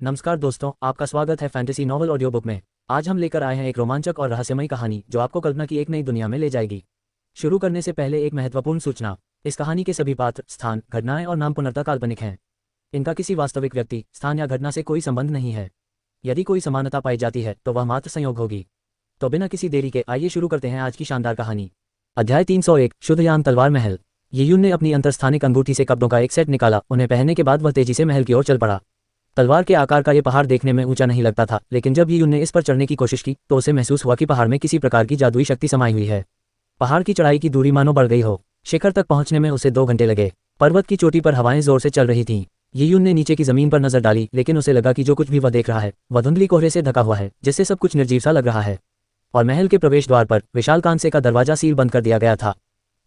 नमस्कार दोस्तों, आपका स्वागत है फैंटेसी नॉवल ऑडियो बुक में। आज हम लेकर आए हैं एक रोमांचक और रहस्यमयी कहानी जो आपको कल्पना की एक नई दुनिया में ले जाएगी। शुरू करने से पहले एक महत्वपूर्ण सूचना। इस कहानी के सभी पात्र, स्थान, घटनाएं और नाम पूर्णतः काल्पनिक हैं। इनका किसी वास्तविक व्यक्ति, स्थान या घटना से कोई संबंध नहीं है। यदि कोई समानता पाई जाती है तो वह मात्र संयोग होगी। तो बिना किसी देरी के आइए शुरू करते हैं आज की शानदार कहानी। अध्याय 301, शुद्धयान तलवार महल। ये यून ने अपनी अंतरस्थानिक अंगूठी से कपड़ों का एक सेट निकाला। उन्हें पहनने के बाद वह तेजी से महल की ओर चल पड़ा। तलवार के आकार का यह पहाड़ देखने में ऊंचा नहीं लगता था, लेकिन जब यून ने इस पर चढ़ने की कोशिश की तो उसे महसूस हुआ कि पहाड़ में किसी प्रकार की जादुई शक्ति समाई हुई है। पहाड़ की चढ़ाई की दूरी मानो बढ़ गई हो। शिखर तक पहुंचने में उसे 2 घंटे लगे। पर्वत की चोटी पर हवाएं जोर से चल रही थीं। यून ने नीचे की जमीन पर नजर डाली, लेकिन उसे लगा कि जो कुछ भी वह देख रहा है वह धुंधली कोहरे से ढका हुआ है, जिससे सब कुछ निर्जीव सा लग रहा है। और महल के प्रवेश द्वार पर विशाल कांसे का दरवाजा सील बंद कर दिया गया था।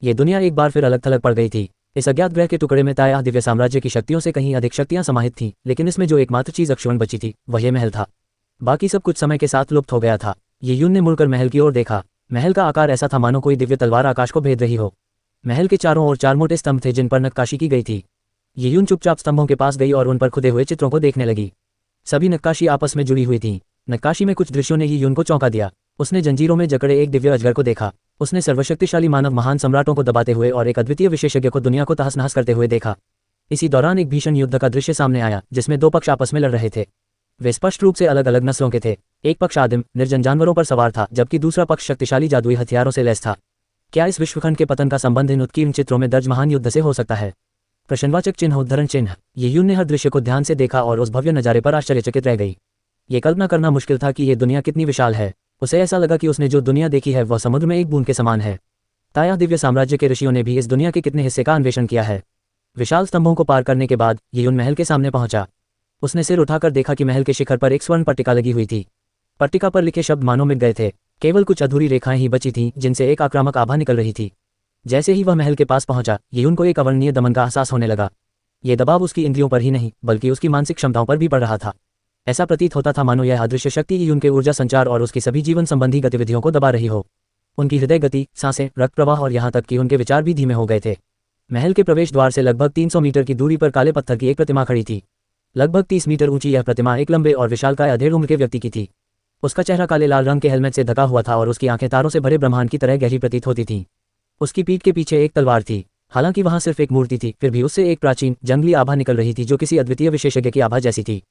ये दुनिया एक बार फिर अलग थलग पड़ गई थी। इस अज्ञात ग्रह के टुकड़े में ताया दिव्य साम्राज्य की शक्तियों से कहीं अधिक शक्तियां समाहित थीं, लेकिन इसमें जो एकमात्र चीज अक्षुण्ण बची थी वह यह महल था। बाकी सब कुछ समय के साथ लुप्त हो गया था। यून ने मुड़कर महल की ओर देखा। महल का आकार ऐसा था मानो कोई दिव्य तलवार आकाश को भेद रही हो। महल के चारों ओर 4 मोटे स्तंभ थे जिन पर नक्काशी की गई थी। यून चुपचाप स्तंभों के पास गई और उन पर खुदे हुए चित्रों को देखने लगी। सभी नक्काशी आपस में जुड़ी हुई थी। नक्काशी में कुछ दृश्यों ने यून को चौंका दिया। उसने जंजीरों में जकड़े एक दिव्य अजगर को देखा। उसने सर्वशक्तिशाली मानव महान सम्राटों को दबाते हुए और एक अद्वितीय विशेषज्ञ को दुनिया को तहस नहस करते हुए देखा। इसी दौरान एक भीषण युद्ध का दृश्य सामने आया, जिसमें 2 पक्ष आपस में लड़ रहे थे। वे स्पष्ट रूप से अलग अलग नस्लों के थे। एक पक्ष आदिम निर्जन जानवरों पर सवार था, जबकि दूसरा पक्ष शक्तिशाली जादुई हथियारों से लैस था। क्या इस विश्वखंड के पतन का संबंध इन उत्कीर्ण चित्रों में दर्ज महान युद्ध से हो सकता है? प्रश्नवाचक चिन्ह, उद्धरण चिन्ह। यून ने हर दृश्य को ध्यान से देखा और उस भव्य नजारे पर आश्चर्यचकित रह गई। ये कल्पना करना मुश्किल था कि ये दुनिया कितनी विशाल है। उसे ऐसा लगा कि उसने जो दुनिया देखी है वह समुद्र में एक बूंद के समान है। ताया दिव्य साम्राज्य के ऋषियों ने भी इस दुनिया के कितने हिस्से का अन्वेषण किया है। विशाल स्तंभों को पार करने के बाद यून महल के सामने पहुंचा। उसने सिर उठाकर देखा कि महल के शिखर पर एक स्वर्ण पट्टिका लगी हुई थी। पट्टिका पर लिखे शब्द मानो मिट गए थे। केवल कुछ अधूरी रेखाएं ही बची थीं, जिनसे एक आक्रामक आभा निकल रही थी। जैसे ही वह महल के पास पहुंचा, यून को एक अवर्णनीय दमन का एहसास होने लगा। ये दबाव उसकी इंद्रियों पर ही नहीं बल्कि उसकी मानसिक क्षमताओं पर भी पड़ रहा था। ऐसा प्रतीत होता था मानो यह अदृश्य शक्ति यून के ऊर्जा संचार और उसकी सभी जीवन संबंधी गतिविधियों को दबा रही हो। उनकी हृदय गति, सांसें, रक्त प्रवाह और यहाँ तक कि उनके विचार भी धीमे हो गए थे। महल के प्रवेश द्वार से लगभग 300 मीटर की दूरी पर काले पत्थर की एक प्रतिमा खड़ी थी। लगभग 30 मीटर ऊंची यह प्रतिमा एक लंबे और विशालकाय अधेड़ उम्र के व्यक्ति की थी। उसका चेहरा काले लाल रंग के हेलमेट से ढका हुआ था और उसकी आंखें तारों से भरे ब्रह्मांड की तरह गहरी प्रतीत होती थीं। उसकी पीठ के पीछे एक तलवार थी। हालांकि वहां सिर्फ एक मूर्ति थी, फिर भी उससे एक प्राचीन जंगली आभा निकल रही थी जो किसी अद्वितीय विशेषज्ञ की आभा जैसी थी।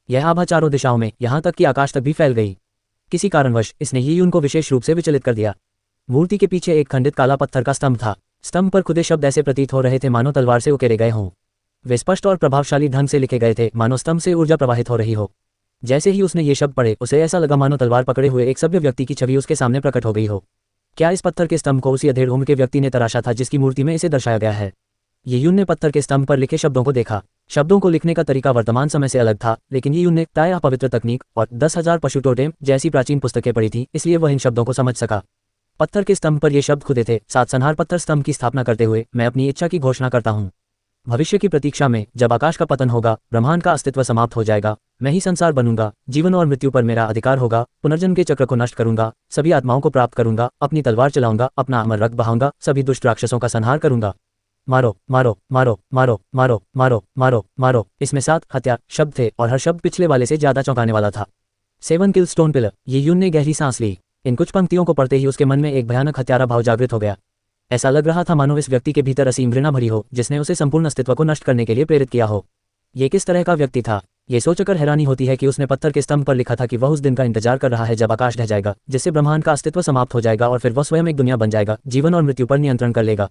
यह आभा चारों दिशाओं में, यहाँ तक कि आकाश तक भी फैल गई। किसी कारणवश इसने यून को विशेष रूप से विचलित कर दिया। मूर्ति के पीछे एक खंडित काला पत्थर का स्तंभ था। स्तंभ पर खुदे शब्द ऐसे प्रतीत हो रहे थे मानो तलवार से उकेरे गए हों। वे स्पष्ट और प्रभावशाली ढंग से लिखे गए थे, मानो स्तंभ से ऊर्जा प्रवाहित हो रही हो। जैसे ही उसने ये शब्द पढ़े, उसे ऐसा लगा मानो तलवार पकड़े हुए एक सभ्य व्यक्ति की छवि उसके सामने प्रकट हो गई हो। क्या इस पत्थर के स्तंभ को उसी अधेड़ उम्र के व्यक्ति ने तराशा था जिसकी मूर्ति में इसे दर्शाया गया है? यून ने पत्थर के स्तंभ पर लिखे शब्दों को देखा। शब्दों को लिखने का तरीका वर्तमान समय से अलग था, लेकिन यून ने ताया पवित्र तकनीक और 10,000 पशु टोटेम जैसी प्राचीन पुस्तकें पढ़ी थी, इसलिए वह इन शब्दों को समझ सका। पत्थर के स्तंभ पर ये शब्द खुदे थे, 7 संहार पत्थर स्तंभ की स्थापना करते हुए मैं अपनी इच्छा की घोषणा करता हूँ। भविष्य की प्रतीक्षा में, जब आकाश का पतन होगा, ब्रह्मांड का अस्तित्व समाप्त हो जाएगा, मैं ही संसार बनूंगा, जीवन और मृत्यु पर मेरा अधिकार होगा, पुनर्जन्म के चक्र को नष्ट करूंगा, सभी आत्माओं को प्राप्त करूंगा, अपनी तलवार चलाऊंगा, अपना अमर रक्त बहाऊंगा, सभी दुष्ट राक्षसों का संहार करूंगा। मारो मारो मारो मारो मारो मारो मारो मारो। इसमें 7 हत्या शब्द थे और हर शब्द पिछले वाले से ज्यादा चौंकाने वाला था। 7 किल स्टोन पिलर। यून ने गहरी सांस ली। इन कुछ पंक्तियों को पढ़ते ही उसके मन में एक भयानक हत्यारा भाव जागृत हो गया। ऐसा लग रहा था मानो इस व्यक्ति के भीतर असीम घृणा भरी हो, जिसने उसे संपूर्ण अस्तित्व को नष्ट करने के लिए प्रेरित किया हो। ये किस तरह का व्यक्ति था? ये सोचकर हैरानी होती है कि उसने पत्थर के स्तंभ पर लिखा था कि वह उस दिन का इंतजार कर रहा है जब आकाश ढह जाएगा, जिससे ब्रह्मांड का अस्तित्व समाप्त हो जाएगा और फिर वह स्वयं एक दुनिया बन जाएगा, जीवन और मृत्यु पर नियंत्रण कर लेगा।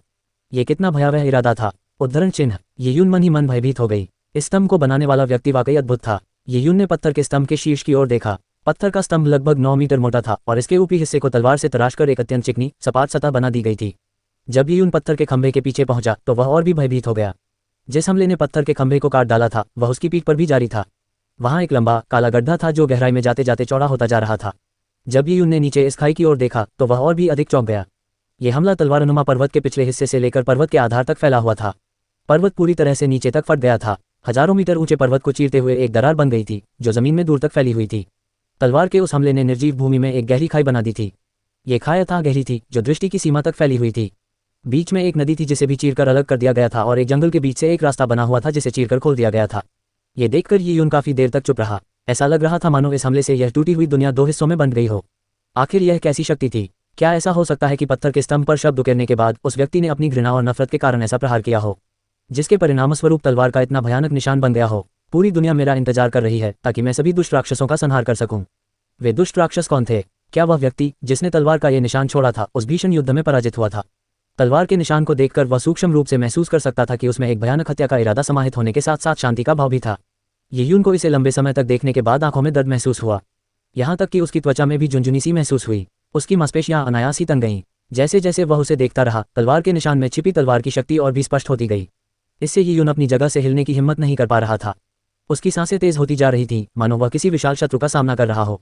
ये कितना भयावह इरादा था। उद्धरण चिन्ह। यून मन ही मन भयभीत हो गई। इस स्तंभ को बनाने वाला व्यक्ति वाकई अद्भुत था। यून ने पत्थर के स्तंभ के शीर्ष की ओर देखा। पत्थर का स्तंभ लगभग 9 मीटर मोटा था और इसके ऊपरी हिस्से को तलवार से तराशकर एक अत्यंत चिकनी, सपाट सतह बना दी गई थी। जब यून पत्थर के खंभे के पीछे पहुंचा तो वह और भी भयभीत हो गया। जिस हमले ने पत्थर के खंभे को काट डाला था वह उसकी पीठ पर भी जारी था। वहां एक लंबा काला गड्ढा था जो गहराई में जाते जाते चौड़ा होता जा रहा था। जब यून ने नीचे इस खाई की ओर देखा तो वह और भी अधिक चौंक गया। यह हमला तलवारनुमा पर्वत के पिछले हिस्से से लेकर पर्वत के आधार तक फैला हुआ था। पर्वत पूरी तरह से नीचे तक फट गया था। हजारों मीटर ऊंचे पर्वत को चीरते हुए एक दरार बन गई थी जो जमीन में दूर तक फैली हुई थी। तलवार के उस हमले ने निर्जीव भूमि में एक गहरी खाई बना दी थी। ये खाई अथाह गहरी थी जो दृष्टि की सीमा तक फैली हुई थी। बीच में एक नदी थी जिसे भी चीरकर अलग कर दिया गया था और एक जंगल के बीच से एक रास्ता बना हुआ था जिसे चीरकर खोल दिया गया था। ये देखकर ये यून काफी देर तक चुप रहा। ऐसा लग रहा था मानो इस हमले से यह टूटी हुई दुनिया दो हिस्सों में बंट गई हो। आखिर यह कैसी शक्ति थी? क्या ऐसा हो सकता है कि पत्थर के स्तंभ पर शब्द उकेरने के बाद उस व्यक्ति ने अपनी घृणा और नफरत के कारण ऐसा प्रहार किया हो, जिसके परिणामस्वरूप तलवार का इतना भयानक निशान बन गया हो? पूरी दुनिया मेरा इंतजार कर रही है ताकि मैं सभी दुष्ट राक्षसों का संहार कर सकूं। वे दुष्ट राक्षस कौन थे? क्या वह व्यक्ति जिसने तलवार का ये निशान छोड़ा था उस भीषण युद्ध में पराजित हुआ था? तलवार के निशान को देखकर वह सूक्ष्म रूप से महसूस कर सकता था कि उसमें एक भयानक हत्या का इरादा समाहित होने के साथ साथ शांति का भाव भी था। ये यून को इसे लंबे समय तक देखने के बाद आंखों में दर्द महसूस हुआ, यहाँ तक कि उसकी त्वचा में भी झुंझुनी सी महसूस हुई। उसकी मांसपेशियां अनायास ही तन गईं। जैसे जैसे वह उसे देखता रहा, तलवार के निशान में छिपी तलवार की शक्ति और भी स्पष्ट होती गई। इससे ये यून अपनी जगह से हिलने की हिम्मत नहीं कर पा रहा था। उसकी सांसें तेज होती जा रही थीं, मानो वह किसी विशाल शत्रु का सामना कर रहा हो।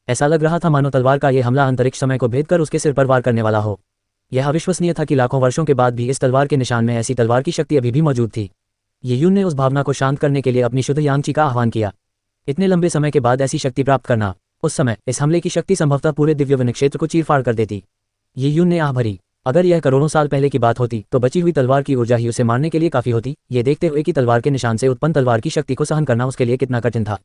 ऐसा लग रहा था मानो तलवार का यह हमला अंतरिक्ष समय को भेद कर उसके सिर पर वार करने वाला हो। यह अविश्वसनीय था कि लाखों वर्षों के बाद भी इस तलवार के निशान में ऐसी तलवार की शक्ति अभी भी मौजूद थी। ये यून ने उस भावना को शांत करने के लिए अपनी शुद्ध यांगची का आह्वान किया। इतने लंबे समय के बाद ऐसी शक्ति प्राप्त करना, उस समय इस हमले की शक्ति संभवतः पूरे दिव्य वन क्षेत्र को चीरफाड़ कर देती। ये यून ने आह भरी। अगर यह करोड़ों साल पहले की बात होती तो बची हुई तलवार की ऊर्जा ही उसे मारने के लिए काफी होती, ये देखते हुए कि तलवार के निशान से उत्पन्न तलवार की शक्ति को सहन करना उसके लिए कितना कठिन था।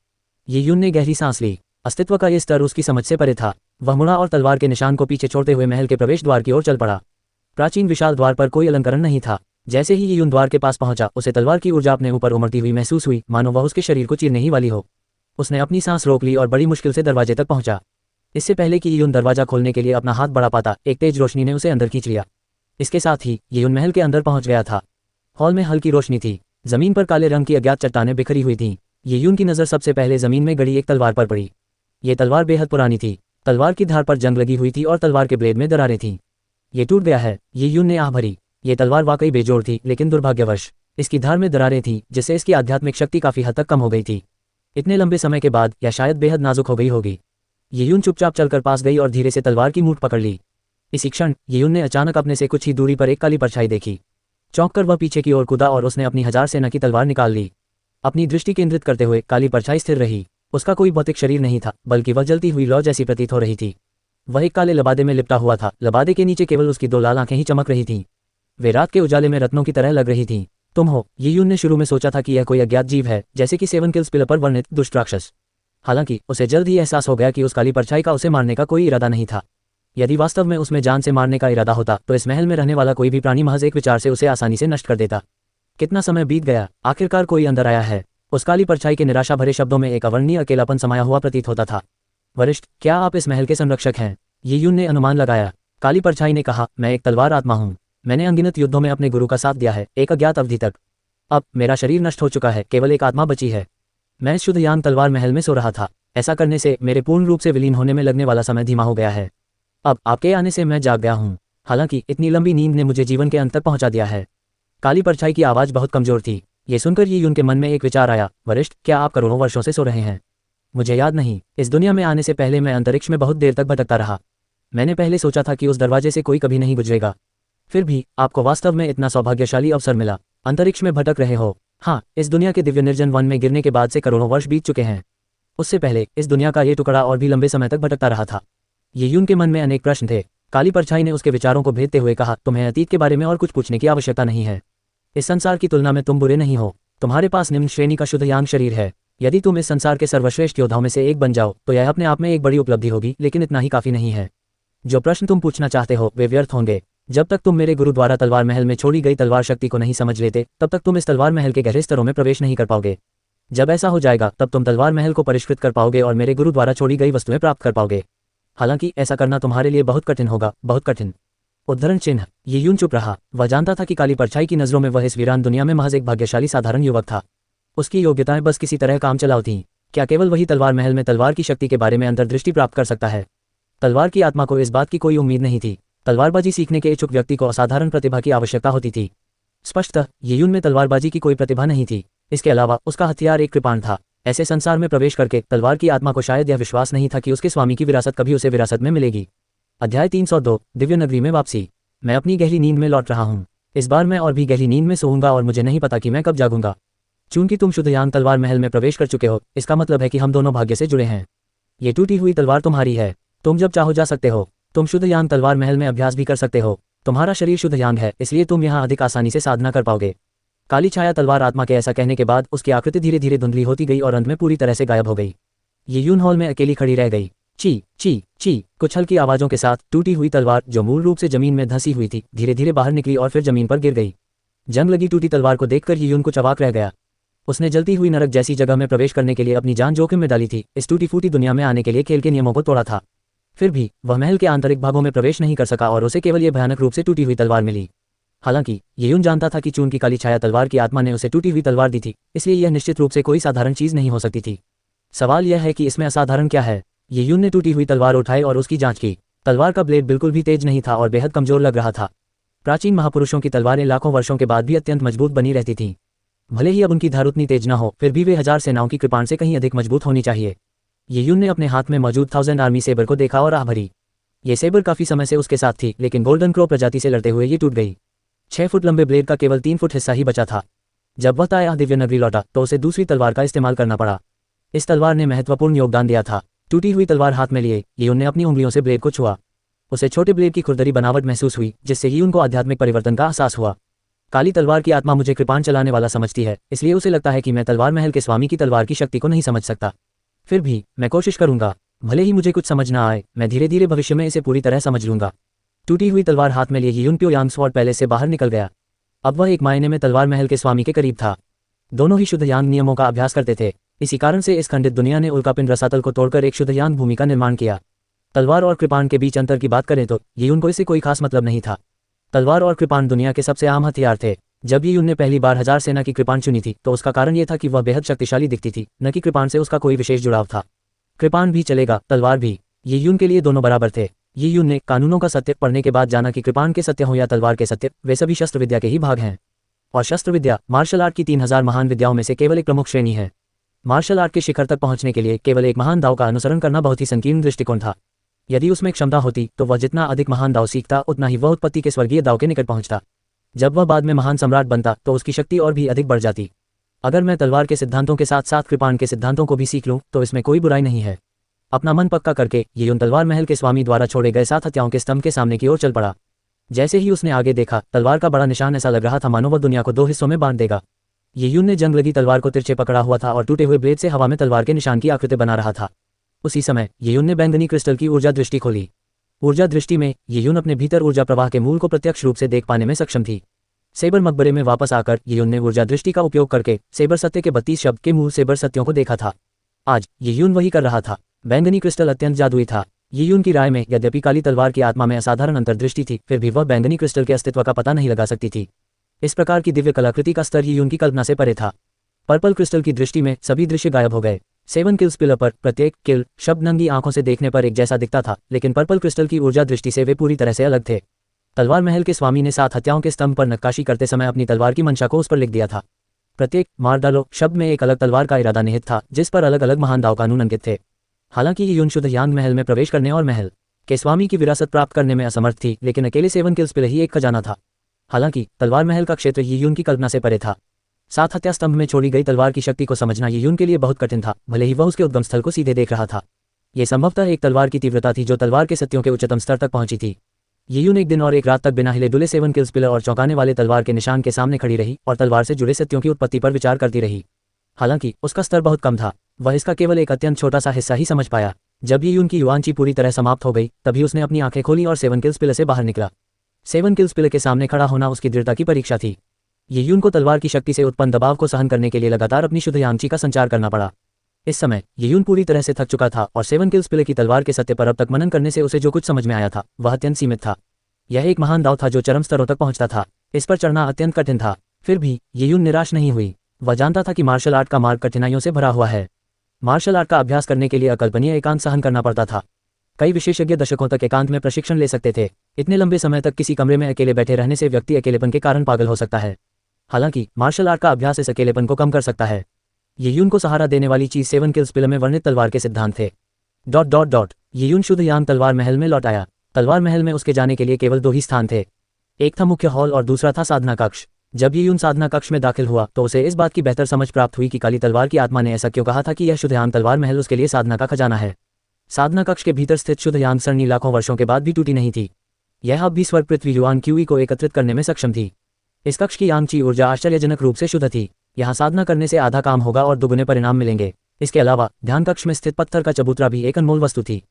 ये यून ने गहरी सांस ली। अस्तित्व का ये स्तर उसकी समझ से परे था। वह मुड़ा और तलवार के निशान को पीछे छोड़ते हुए महल के प्रवेश द्वार की ओर चल पड़ा। प्राचीन विशाल द्वार पर कोई अलंकरण नहीं था। जैसे ही ये यून द्वार के पास पहुंचा, उसे तलवार की ऊर्जा अपने ऊपर उमड़ती हुई महसूस हुई, मानो वह उसके शरीर को चीरने ही वाली हो। उसने अपनी सांस रोक ली और बड़ी मुश्किल से दरवाजे तक पहुंचा। इससे पहले कि यून दरवाजा खोलने के लिए अपना हाथ बढ़ा पाता, एक तेज रोशनी ने उसे अंदर खींच लिया। इसके साथ ही यून महल के अंदर पहुंच गया था। हॉल में हल्की रोशनी थी। जमीन पर काले रंग की अज्ञात चट्टानें बिखरी हुई थीं। यून की नज़र सबसे पहले जमीन में गड़ी एक तलवार पर पड़ी। ये तलवार बेहद पुरानी थी। तलवार की धार पर जंग लगी हुई थी और तलवार के ब्लेड में दरारें थीं। ये टूट गया है, यून ने आह भरी। ये तलवार वाकई बेजोड़ थी, लेकिन दुर्भाग्यवश इसकी धार में दरारें थीं, जिससे इसकी आध्यात्मिक शक्ति काफी हद तक कम हो गई थी। इतने लंबे समय के बाद या शायद बेहद नाजुक हो गई होगी। यून चुपचाप चलकर पास गई और धीरे से तलवार की मूठ पकड़ ली। इसी क्षण यून ने अचानक अपने से कुछ ही दूरी पर एक काली परछाई देखी। चौंक कर वह पीछे की ओर कूदा और उसने अपनी 1000 सेना की तलवार निकाल ली। अपनी दृष्टि केंद्रित करते हुए काली परछाई स्थिर रही। उसका कोई भौतिक शरीर नहीं था, बल्कि वह जलती हुई लौ जैसी प्रतीत हो रही थी। वह एक काले लबादे में लिपटा हुआ था। लबादे के नीचे केवल उसकी 2 लाल आंखें ही चमक रही थीं। वे रात के उजाले में रत्नों की तरह लग रही थीं। तुम हो? यून ने शुरू में सोचा था कि यह कोई अज्ञात जीव है, जैसे कि 7 किल्स पिलर पर वर्णित दुष्ट राक्षस। हालांकि उसे जल्द ही एहसास हो गया कि उस काली परछाई का उसे मारने का कोई इरादा नहीं था। यदि वास्तव में उसमें जान से मारने का इरादा होता तो इस महल में रहने वाला कोई भी प्राणी महज एक विचार से उसे आसानी से नष्ट कर देता। कितना समय बीत गया, आखिरकार कोई अंदर आया है। उस काली परछाई के निराशा भरे शब्दों में एक अवर्णनीय अकेलापन समाया हुआ प्रतीत होता था। वरिष्ठ, क्या आप इस महल के संरक्षक हैं? यून ने अनुमान लगाया। काली परछाई ने कहा, मैं एक तलवार आत्मा हूँ। मैंने अनगिनत युद्धों में अपने गुरु का साथ दिया है, एक अज्ञात अवधि तक। अब मेरा शरीर नष्ट हो चुका है, केवल एक आत्मा बची है। मैं इस शुद्ध यान तलवार महल में सो रहा था। ऐसा करने से मेरे पूर्ण रूप से विलीन होने में लगने वाला समय धीमा हो गया है। अब आपके आने से मैं जाग गया हूँ। हालांकि इतनी लंबी नींद ने मुझे जीवन के अंत तक पहुंचा दिया है। काली परछाई की आवाज बहुत कमजोर थी। ये सुनकर यून के मन में एक विचार आया, वरिष्ठ, क्या आप करोड़ों वर्षों से सो रहे हैं? मुझे याद नहीं। इस दुनिया में आने से पहले मैं अंतरिक्ष में बहुत देर तक भटकता रहा। मैंने पहले सोचा था कि उस दरवाजे से कोई कभी नहीं गुजरेगा। फिर भी आपको वास्तव में इतना सौभाग्यशाली अवसर मिला। अंतरिक्ष में भटक रहे हो। हाँ, इस दुनिया के दिव्य निर्जन वन में गिरने के बाद से करोड़ों वर्ष बीत चुके हैं। उससे पहले इस दुनिया का ये टुकड़ा और भी लंबे समय तक भटकता रहा था। यून के मन में अनेक प्रश्न थे। काली परछाई ने उसके विचारों को भेदते हुए कहा, तुम्हें अतीत के बारे में और कुछ पूछने की आवश्यकता नहीं है। इस संसार की तुलना में तुम बुरे नहीं हो। तुम्हारे पास निम्न श्रेणी का शुद्ध यांग शरीर है। यदि तुम इस संसार के सर्वश्रेष्ठ योद्धाओं में से एक बन जाओ तो यह अपने आप में एक बड़ी उपलब्धि होगी, लेकिन इतना ही काफी नहीं है। जो प्रश्न तुम पूछना चाहते हो वे व्यर्थ होंगे। जब तक तुम मेरे गुरु द्वारा तलवार महल में छोड़ी गई तलवार शक्ति को नहीं समझ लेते, तब तक तुम इस तलवार महल के गहरे स्तरों में प्रवेश नहीं कर पाओगे। जब ऐसा हो जाएगा तब तुम तलवार महल को परिष्कृत कर पाओगे और मेरे गुरु द्वारा छोड़ी गई वस्तुएं प्राप्त कर पाओगे। हालांकि ऐसा करना तुम्हारे लिए बहुत कठिन होगा, बहुत कठिन। उद्धरण चिन्ह। यून चुप रहा। वह जानता था कि काली परछाई की नजरों में वह इस वीरान दुनिया में महज एक भाग्यशाली साधारण युवक था। उसकी योग्यताएं बस किसी तरह काम चलाऊ थीं। क्या केवल वही तलवार महल में तलवार की शक्ति के बारे में अंतर्दृष्टि प्राप्त कर सकता है? तलवार की आत्मा को इस बात की कोई उम्मीद नहीं थी। तलवारबाजी सीखने के इच्छुक व्यक्ति को असाधारण प्रतिभा की आवश्यकता होती थी। स्पष्टतः यून में तलवारबाजी की कोई प्रतिभा नहीं थी। इसके अलावा उसका हथियार एक कृपाण था। ऐसे संसार में प्रवेश करके तलवार की आत्मा को शायद यह विश्वास नहीं था कि उसके स्वामी की विरासत कभी उसे विरासत में मिलेगी। अध्याय 302, दिव्य नगरी में वापसी। मैं अपनी गहरी नींद में लौट रहा हूँ। इस बार मैं और भी गहरी नींद में सोऊंगा और मुझे नहीं पता कि मैं कब जागूंगा। चूंकि तुम शुद्ध यान तलवार महल में प्रवेश कर चुके हो, इसका मतलब है कि हम दोनों भाग्य से जुड़े हैं। ये टूटी हुई तलवार तुम्हारी है। तुम जब चाहो जा सकते हो। तुम शुद्ध यान तलवार महल में अभ्यास भी कर सकते हो। तुम्हारा शरीर शुद्ध यांग है, इसलिए तुम यहाँ अधिक आसानी से साधना कर पाओगे। काली छाया तलवार आत्मा के ऐसा कहने के बाद उसकी आकृति धीरे धीरे धुंधली होती गई और अंत में पूरी तरह से गायब हो गई। ये यून हॉल में अकेली खड़ी रह गई। ची ची ची कुछ हल्की आवाज़ों के साथ टूटी हुई तलवार, जो मूल रूप से जमीन में धंसी हुई थी, धीरे धीरे बाहर निकली और फिर जमीन पर गिर गई। जंग लगी टूटी तलवार को देखकर ये यून कुछ अवाक रह गया। उसने जलती हुई नरक जैसी जगह में प्रवेश करने के लिए अपनी जान जोखिम में डाली थी, इस टूटी फूटी दुनिया में आने के लिए खेल के नियमों को तोड़ा था। फिर भी वह महल के आंतरिक भागों में प्रवेश नहीं कर सका और उसे केवल ये भयानक रूप से टूटी हुई तलवार मिली। हालांकि येयून जानता था कि चून की काली छाया तलवार की आत्मा ने उसे टूटी हुई तलवार दी थी, इसलिए यह निश्चित रूप से कोई साधारण चीज नहीं हो सकती थी। सवाल यह है कि इसमें असाधारण क्या है। येयून ने टूटी हुई तलवार उठाई और उसकी जांच की। तलवार का ब्लेड बिल्कुल भी तेज नहीं था और बेहद कमजोर लग रहा था। प्राचीन महापुरुषों की तलवारें लाखों वर्षों के बाद भी अत्यंत मजबूत बनी रहती थीं। भले ही अब उनकी धार उतनी तेज न हो, फिर भी वे 1000 सेनाओं की कृपाण से कहीं अधिक मजबूत होनी चाहिए। येयून ने अपने हाथ में मौजूद 1000 आर्मी सेबर को देखा और आह भरी। ये सेबर काफी समय से उसके साथ थी, लेकिन गोल्डन क्रो प्रजाति से लड़ते हुए ये टूट गई। 6 फुट लंबे ब्लेड का केवल 3 फुट हिस्सा ही बचा था। जब वह ताया दिव्य नगरी लौटा तो उसे दूसरी तलवार का इस्तेमाल करना पड़ा। इस तलवार ने महत्वपूर्ण योगदान दिया था। टूटी हुई तलवार हाथ में लिए येयून ने अपनी उंगलियों से ब्लेड को छुआ। उसे छोटे ब्लेड की खुरदरी बनावट महसूस हुई, जिससे येयून को आध्यात्मिक परिवर्तन का एहसास हुआ। काली तलवार की आत्मा मुझे कृपाण चलाने वाला समझती है, इसलिए उसे लगता है कि मैं तलवार महल के स्वामी की तलवार की शक्ति को नहीं समझ सकता। फिर भी मैं कोशिश करूंगा। भले ही मुझे कुछ समझ न आए, मैं धीरे धीरे भविष्य में इसे पूरी तरह समझ लूंगा। टूटी हुई तलवार हाथ में लिए येयून प्योयांग स्वॉर्ड पैलेस से बाहर निकल गया। अब वह एक मायने में तलवार महल के स्वामी के करीब था। दोनों ही शुद्ध यांग नियमों का अभ्यास करते थे। इसी कारण से इस खंडित दुनिया ने उल्कापिंड रसातल को तोड़कर एक शुद्ध यांग भूमि का निर्माण किया। तलवार और कृपाण के बीच अंतर की बात करें तो येयून को इससे कोई खास मतलब नहीं था। तलवार और कृपाण दुनिया के सबसे आम हथियार थे। जब येयून ने पहली बार 1000 सेना की कृपाण चुनी थी तो उसका कारण यह था कि वह बेहद शक्तिशाली दिखती थी, न कि कृपाण से उसका कोई विशेष जुड़ाव था। कृपाण भी चलेगा, तलवार भी। येयून के लिए दोनों बराबर थे। येयून ने कानूनों का सत्य पढ़ने के बाद जाना कि कृपाण के सत्य हो या तलवार के सत्य, वे सभी शस्त्र विद्या के ही भाग हैं। और शस्त्र विद्या मार्शल आर्ट की 3000 महान विद्याओं में से केवल एक प्रमुख श्रेणी है। मार्शल आर्ट के शिखर तक पहुंचने के लिए केवल एक महान दाव का अनुसरण करना बहुत ही संकीर्ण दृष्टिकोण था। यदि उसमें क्षमता होती तो वह जितना अधिक महान दाव सीखता, उतना ही वह उत्पत्ति के स्वर्गीय दाव के निकट पहुंचता। जब वह बाद में महान सम्राट बनता तो उसकी शक्ति और भी अधिक बढ़ जाती। अगर मैं तलवार के सिद्धांतों के साथ साथ कृपाण के सिद्धांतों को भी सीख लूं तो इसमें कोई बुराई नहीं है। अपना मन पक्का करके येयून तलवार महल के स्वामी द्वारा छोड़े गए 7 हत्याओं के स्तंभ के सामने की ओर चल पड़ा। जैसे ही उसने आगे देखा, तलवार का बड़ा निशान ऐसा लग रहा था मानो वह दुनिया को 2 हिस्सों में बांट देगा। येयून ने जंग लगी तलवार को तिरछे पकड़ा हुआ था और टूटे हुए ब्लेड से हवा में तलवार के निशान की आकृति बना रहा था। उसी समय येयून ने बैंगनी क्रिस्टल की ऊर्जा दृष्टि खोली। ऊर्जा दृष्टि में येयून अपने भीतर ऊर्जा प्रवाह के मूल को प्रत्यक्ष रूप से देख पाने में सक्षम थी। सेबर मकबरे में वापस आकर येयून ने ऊर्जा दृष्टि का उपयोग करके सेबर सत्य के 32 शब्द के मूल सेबर सत्यों को देखा था। आज येयून वही कर रहा था। बैंगनी क्रिस्टल अत्यंत जादुई था। येयून की राय में यद्यपि काली तलवार की आत्मा में असाधारण अंतर्दृष्टि थी, फिर भी वह बैंगनी क्रिस्टल के अस्तित्व का पता नहीं लगा सकती थी। इस प्रकार की दिव्य कलाकृति का स्तर येयून की कल्पना से परे था। पर्पल क्रिस्टल की दृष्टि में सभी दृश्य गायब हो गए। 7 किल्स पिलर पर प्रत्येक किल शब्द नंगी आंखों से देखने पर एक जैसा दिखता था, लेकिन पर्पल क्रिस्टल की ऊर्जा दृष्टि से वे पूरी तरह से अलग थे। तलवार महल के स्वामी ने 7 हत्याओं के स्तंभ पर नक्काशी करते समय अपनी तलवार की मंशा को उस पर लिख दिया था। प्रत्येक मार डालो शब्द में एक अलग तलवार का इरादा निहित था, जिस पर अलग अलग महान दाव कानून अंकित थे। हालांकि येयून शुद्ध यांग महल में प्रवेश करने और महल के स्वामी की विरासत प्राप्त करने में असमर्थ थी, लेकिन अकेले 7 किल्स पिलर ही एक खजाना था। हालांकि तलवार महल का क्षेत्र येयून की कल्पना से परे था। 7 हत्या स्तंभ में छोड़ी गई तलवार की शक्ति को समझना येयून के लिए बहुत कठिन था, भले ही वह उसके उद्गम स्थल को सीधे देख रहा था। यह संभवतः एक तलवार की तीव्रता थी जो तलवार के सत्यों के उच्चतम स्तर तक पहुंची थी। येयून एक दिन और एक रात तक बिना हिले डुले 7 किल्स पिलर और चौंकाने वाले तलवार के निशान के सामने खड़ी रही और तलवार से जुड़े सत्यों की उत्पत्ति पर विचार करती रही। हालांकि उसका स्तर बहुत कम था, वह इसका केवल एक अत्यंत छोटा सा हिस्सा ही समझ पाया। जब येयून की युआंची पूरी तरह समाप्त हो गई, तभी उसने अपनी आंखें खोली और 7 किल्स पिलर से बाहर निकला। 7 किल्स पिलर के सामने खड़ा होना उसकी दृढ़ता की परीक्षा थी। येयून को तलवार की शक्ति से उत्पन्न दबाव को सहन करने के लिए लगातार अपनी शुद्ध यांची का संचार करना पड़ा। इस समय येयून पूरी तरह से थक चुका था और 7 किल्स पिलर की तलवार के सत्य पर अब तक मनन करने से उसे जो कुछ समझ में आया था वह अत्यंत सीमित था। यह एक महान दाव था जो चरम स्तरों तक पहुंचता था। इस पर चढ़ना अत्यंत कठिन था। फिर भी येयून निराश नहीं हुई। वह जानता था कि मार्शल आर्ट का मार्ग कठिनाइयों से भरा हुआ है। मार्शल आर्ट का अभ्यास करने के लिए अकल्पनीय एकांत सहन करना पड़ता था। कई विशेषज्ञ दशकों तक एकांत में प्रशिक्षण ले सकते थे। इतने लंबे समय तक किसी कमरे में अकेले बैठे रहने से व्यक्ति अकेलेपन के कारण पागल हो सकता है। हालांकि मार्शल आर्ट का अभ्यास इस अकेलेपन को कम कर सकता है। येयून को सहारा देने वाली चीज 7 किल्स पिलर में वर्णित तलवार के सिद्धांत थे। ... येयून शुद्ध यांग तलवार महल में लौट आया। तलवार महल में उसके जाने के लिए केवल 2 ही स्थान थे। एक था मुख्य हॉल और दूसरा था साधना कक्ष। जब येयून साधना कक्ष में दाखिल हुआ तो उसे इस बात की बेहतर समझ प्राप्त हुई कि काली तलवार की आत्मा ने ऐसा क्यों कहा था कि यह शुद्ध यांग तलवार महल उसके लिए साधना का खजाना है। साधना कक्ष के भीतर स्थित शुद्ध यांग सरणी लाखों वर्षों के बाद भी टूटी नहीं थी। यह अब भी स्वर्ग पृथ्वी युआन क्यूई को एकत्रित करने में सक्षम थी। इस कक्ष की यांगची ऊर्जा आश्चर्यजनक रूप से शुद्ध थी। यहाँ साधना करने से आधा काम होगा और दुगुने परिणाम मिलेंगे। इसके अलावा ध्यान कक्ष में स्थित पत्थर का चबूतरा भी एक अनमोल वस्तु थी।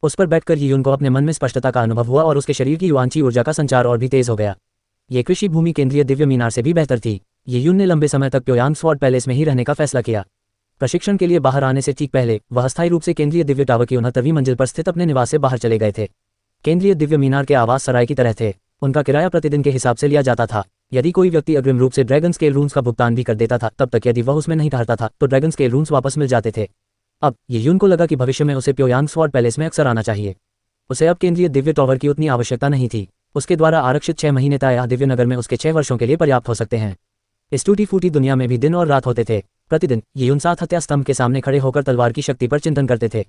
उस पर बैठकर यियुन को अपने मन में स्पष्टता का अनुभव हुआ और उसके शरीर की युवांची ऊर्जा का संचार और भी तेज हो गया। ये कृषि भूमि केंद्रीय दिव्य मीनार से भी बेहतर थी। यियुन ने लंबे समय तक प्योयांग स्वॉर्ड पैलेस में ही रहने का फैसला किया। प्रशिक्षण के लिए बाहर आने से ठीक पहले वह अस्थायी रूप से केंद्रीय दिव्य टावर की 69वीं मंजिल पर स्थित अपने निवास से बाहर चले गए थे। केंद्रीय दिव्य मीनार के आवास सराय की तरह थे। उनका किराया प्रतिदिन के हिसाब से लिया जाता था। यदि कोई व्यक्ति अग्रिम रूप से ड्रैगन स्केल रूम्स का भुगतान भी कर देता था, तब तक यदि वह उसमें नहीं ठहरता था तो ड्रैगन स्केल रूम्स वापस मिल जाते थे। अब यियुन को लगा कि भविष्य में उसे प्योयांग स्वॉर्ड पैलेस में अक्सर आना चाहिए। उसे अब केंद्रीय दिव्य टावर की उतनी आवश्यकता नहीं थी। उसके द्वारा आरक्षित 6 महीने ताया दिव्य नगर में उसके 6 वर्षों के लिए पर्याप्त हो सकते हैं। इस टूटी फूटी दुनिया में भी दिन और रात होते थे। प्रतिदिन यियुन 7 हत्या स्तंभ के सामने खड़े होकर तलवार की शक्ति पर चिंतन करते थे।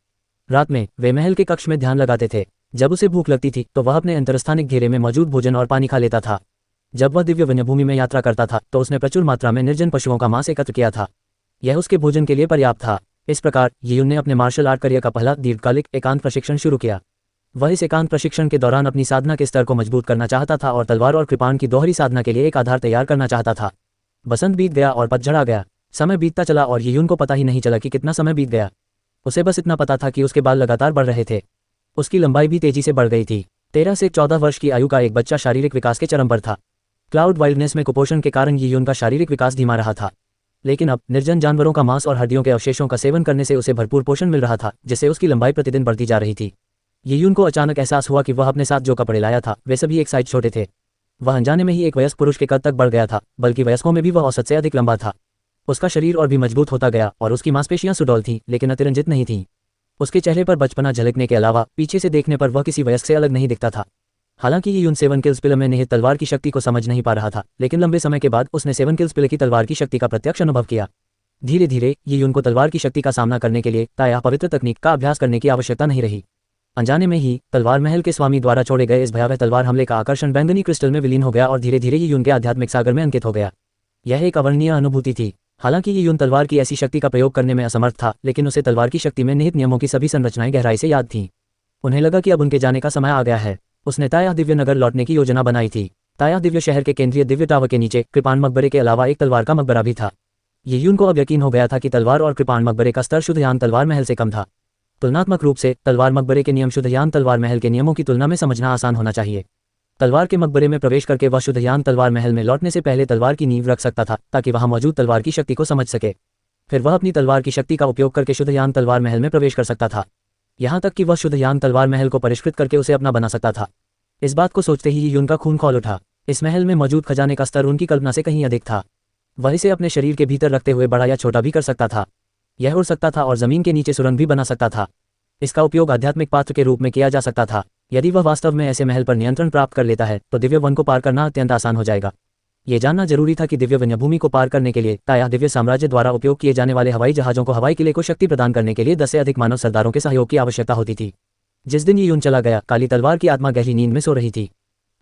रात में वे महल के कक्ष में ध्यान लगाते थे। जब उसे भूख लगती थी तो वह अपने अंतरस्थानिक घेरे में मौजूद भोजन और पानी खा लेता था। जब वह दिव्य वन्यभूमि में यात्रा करता था तो उसने प्रचुर मात्रा में निर्जन पशुओं का मांस एकत्र किया था। यह उसके भोजन के लिए पर्याप्त था। इस प्रकार यियुन ने अपने मार्शल आर्ट करियर का पहला दीर्घकालिक एकांत प्रशिक्षण शुरू किया। वह इस एकांत प्रशिक्षण के दौरान अपनी साधना के स्तर को मजबूत करना चाहता था और तलवार और कृपाण की दोहरी साधना के लिए एक आधार तैयार करना चाहता था। बसंत बीत गया और पतझड़ आ गया। समय बीतता चला और यियुन को पता ही नहीं चला कि कितना समय बीत गया। उसे बस इतना पता था कि उसके बाल लगातार बढ़ रहे थे। उसकी लंबाई भी तेजी से बढ़ गई थी। 13 से 14 वर्ष की आयु का एक बच्चा शारीरिक विकास के चरम पर था। क्लाउड वाइल्डनेस में कुपोषण के कारण यियुन का शारीरिक विकास धीमा रहा था, लेकिन अब निर्जन जानवरों का मांस और हड्डियों के अवशेषों का सेवन करने से उसे भरपूर पोषण मिल रहा था, जिससे उसकी लंबाई प्रतिदिन बढ़ती जा रही थी। यियुन को अचानक एहसास हुआ कि वह अपने साथ जो कपड़े लाया था वे सभी एक साइज छोटे थे। वह अनजाने में ही एक वयस्क पुरुष के कद तक बढ़ गया था, बल्कि वयस्कों में भी वह औसत से अधिक लंबा था। उसका शरीर और भी मजबूत होता गया और उसकी मांसपेशियां सुडौल थीं, लेकिन अतिरंजित नहीं थीं। उसके चेहरे पर बचपना झलकने के अलावा पीछे से देखने पर वह किसी वयस्क से अलग नहीं दिखता था। हालांकि यियुन 7 किल्स पिलर में निहित तलवार की शक्ति को समझ नहीं पा रहा था, लेकिन लंबे समय के बाद उसने 7 किल्स पिलर की तलवार की शक्ति का प्रत्यक्ष अनुभव किया। धीरे धीरे यियुन को तलवार की शक्ति का सामना करने के लिए ताया पवित्र तकनीक का अभ्यास करने की आवश्यकता नहीं रही। अनजाने में ही तलवार महल के स्वामी द्वारा छोड़े गए इस भयावह तलवार हमले का आकर्षण बैंगनी क्रिस्टल में विलीन हो गया और धीरे धीरे यियुन के आध्यात्मिक सागर में अंकित हो गया। यह एक अवर्णनीय अनुभूति थी। हालांकि यियुन तलवार की ऐसी शक्ति का प्रयोग करने में असमर्थ था, लेकिन उसे तलवार की शक्ति में निहित नियमों की सभी संरचनाएं गहराई से याद थीं। उन्हें लगा कि अब उनके जाने का समय आ गया है। उसने ताया दिव्य नगर लौटने की योजना बनाई थी। ताया दिव्य शहर के केंद्रीय दिव्य टावर के नीचे कृपाण मकबरे के अलावा एक तलवार का मकबरा भी था। यियुन को अब यकीन हो गया था कि तलवार और कृपाण मकबरे का स्तर शुद्धयान तलवार महल से कम था। तुलनात्मक रूप से तलवार मकबरे के नियम शुद्धयान तलवार महल के नियमों की तुलना में समझना आसान होना चाहिए। तलवार के मकबरे में प्रवेश करके वह शुद्धयान तलवार महल में लौटने से पहले तलवार की नींव रख सकता था, ताकि वहां मौजूद तलवार की शक्ति को समझ सके। फिर वह अपनी तलवार की शक्ति का उपयोग करके शुद्धयान तलवार महल में प्रवेश कर सकता था। यहाँ तक कि वह शुद्धयान तलवार महल को परिष्कृत करके उसे अपना बना सकता था। इस बात को सोचते ही यियुन का खून खौल उठा। इस महल में मौजूद खजाने का स्तर उनकी कल्पना से कहीं अधिक था। वह इसे अपने शरीर के भीतर रखते हुए बड़ा या छोटा भी कर सकता था। यह उड़ सकता था और जमीन के नीचे सुरंग भी बना सकता था। इसका उपयोग आध्यात्मिक पात्र के रूप में किया जा सकता था। यदि वह वास्तव में ऐसे महल पर नियंत्रण प्राप्त कर लेता है तो दिव्य वन को पार करना अत्यंत आसान हो जाएगा। ये जानना जरूरी था कि दिव्य वन्यभूमि को पार करने के लिए ताया दिव्य साम्राज्य द्वारा उपयोग किए जाने वाले हवाई जहाजों को हवाई किले को शक्ति प्रदान करने के लिए 10 से अधिक मानव सरदारों के सहयोग की आवश्यकता होती थी। जिस दिन यियुन चला गया, काली तलवार की आत्मा गहरी नींद में सो रही थी।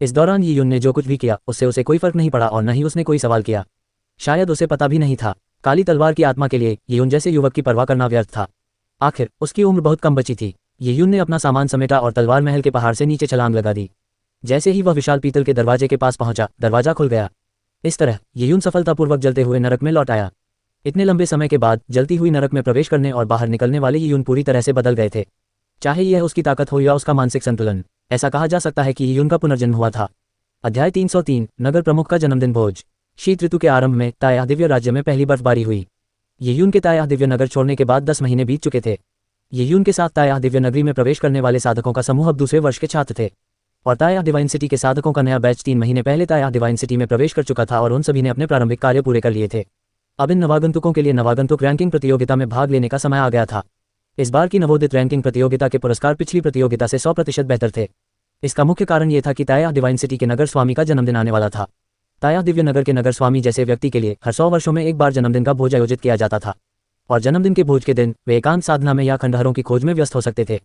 इस दौरान यियुन ने जो कुछ भी किया उससे उसे कोई फर्क नहीं पड़ा और न ही उसने कोई सवाल किया। शायद उसे पता भी नहीं था। काली तलवार की आत्मा के लिए यियुन जैसे युवक की परवाह करना व्यर्थ था। आखिर उसकी उम्र बहुत कम बची थी। यियुन ने अपना सामान समेटा और तलवार महल के पहाड़ से नीचे छलांग लगा दी। जैसे ही वह विशाल पीतल के दरवाजे के पास पहुंचा, दरवाजा खुल गया। इस तरह यियुन सफलतापूर्वक जलते हुए नरक में लौट आया। इतने लंबे समय के बाद जलती हुई नरक में प्रवेश करने और बाहर निकलने वाले यियुन पूरी तरह से बदल गए थे। चाहे यह उसकी ताकत हो या उसका मानसिक संतुलन, ऐसा कहा जा सकता है कि यियुन का पुनर्जन्म हुआ था। अध्याय 303 नगर प्रमुख का जन्मदिन भोज। शीत ऋतु के आरंभ में ताया दिव्य राज्य में पहली बर्फबारी हुई। यियुन के ताया दिव्य नगर छोड़ने के बाद 10 महीने बीत चुके थे। यियुन के साथ ताया दिव्य नगरी में प्रवेश करने वाले साधकों का समूह अब दूसरे वर्ष के छात्र थे और ताया डिवाइन सिटी के साधकों का नया बैच 3 महीने पहले ताया डिवाइन सिटी में प्रवेश कर चुका था और उन सभी ने अपने प्रारंभिक कार्य पूरे कर लिए थे। अब इन नवागंतुकों के लिए नवागंतुक रैंकिंग प्रतियोगिता में भाग लेने का समय आ गया था। इस बार की नवोदित रैंकिंग प्रतियोगिता के पुरस्कार पिछली प्रतियोगिता से 100% बेहतर थे। इसका मुख्य कारण ये था कि ताया डिवाइन सिटी के नगर स्वामी का जन्मदिन आने वाला था। ताया दिव्य नगर के नगर स्वामी जैसे व्यक्ति के लिए हर 100 वर्षों में एक बार जन्मदिन का भोज आयोजित किया जाता था और जन्मदिन के भोज के दिन वे एकांत साधना में या खंडहरों की खोज में व्यस्त हो सकते थे।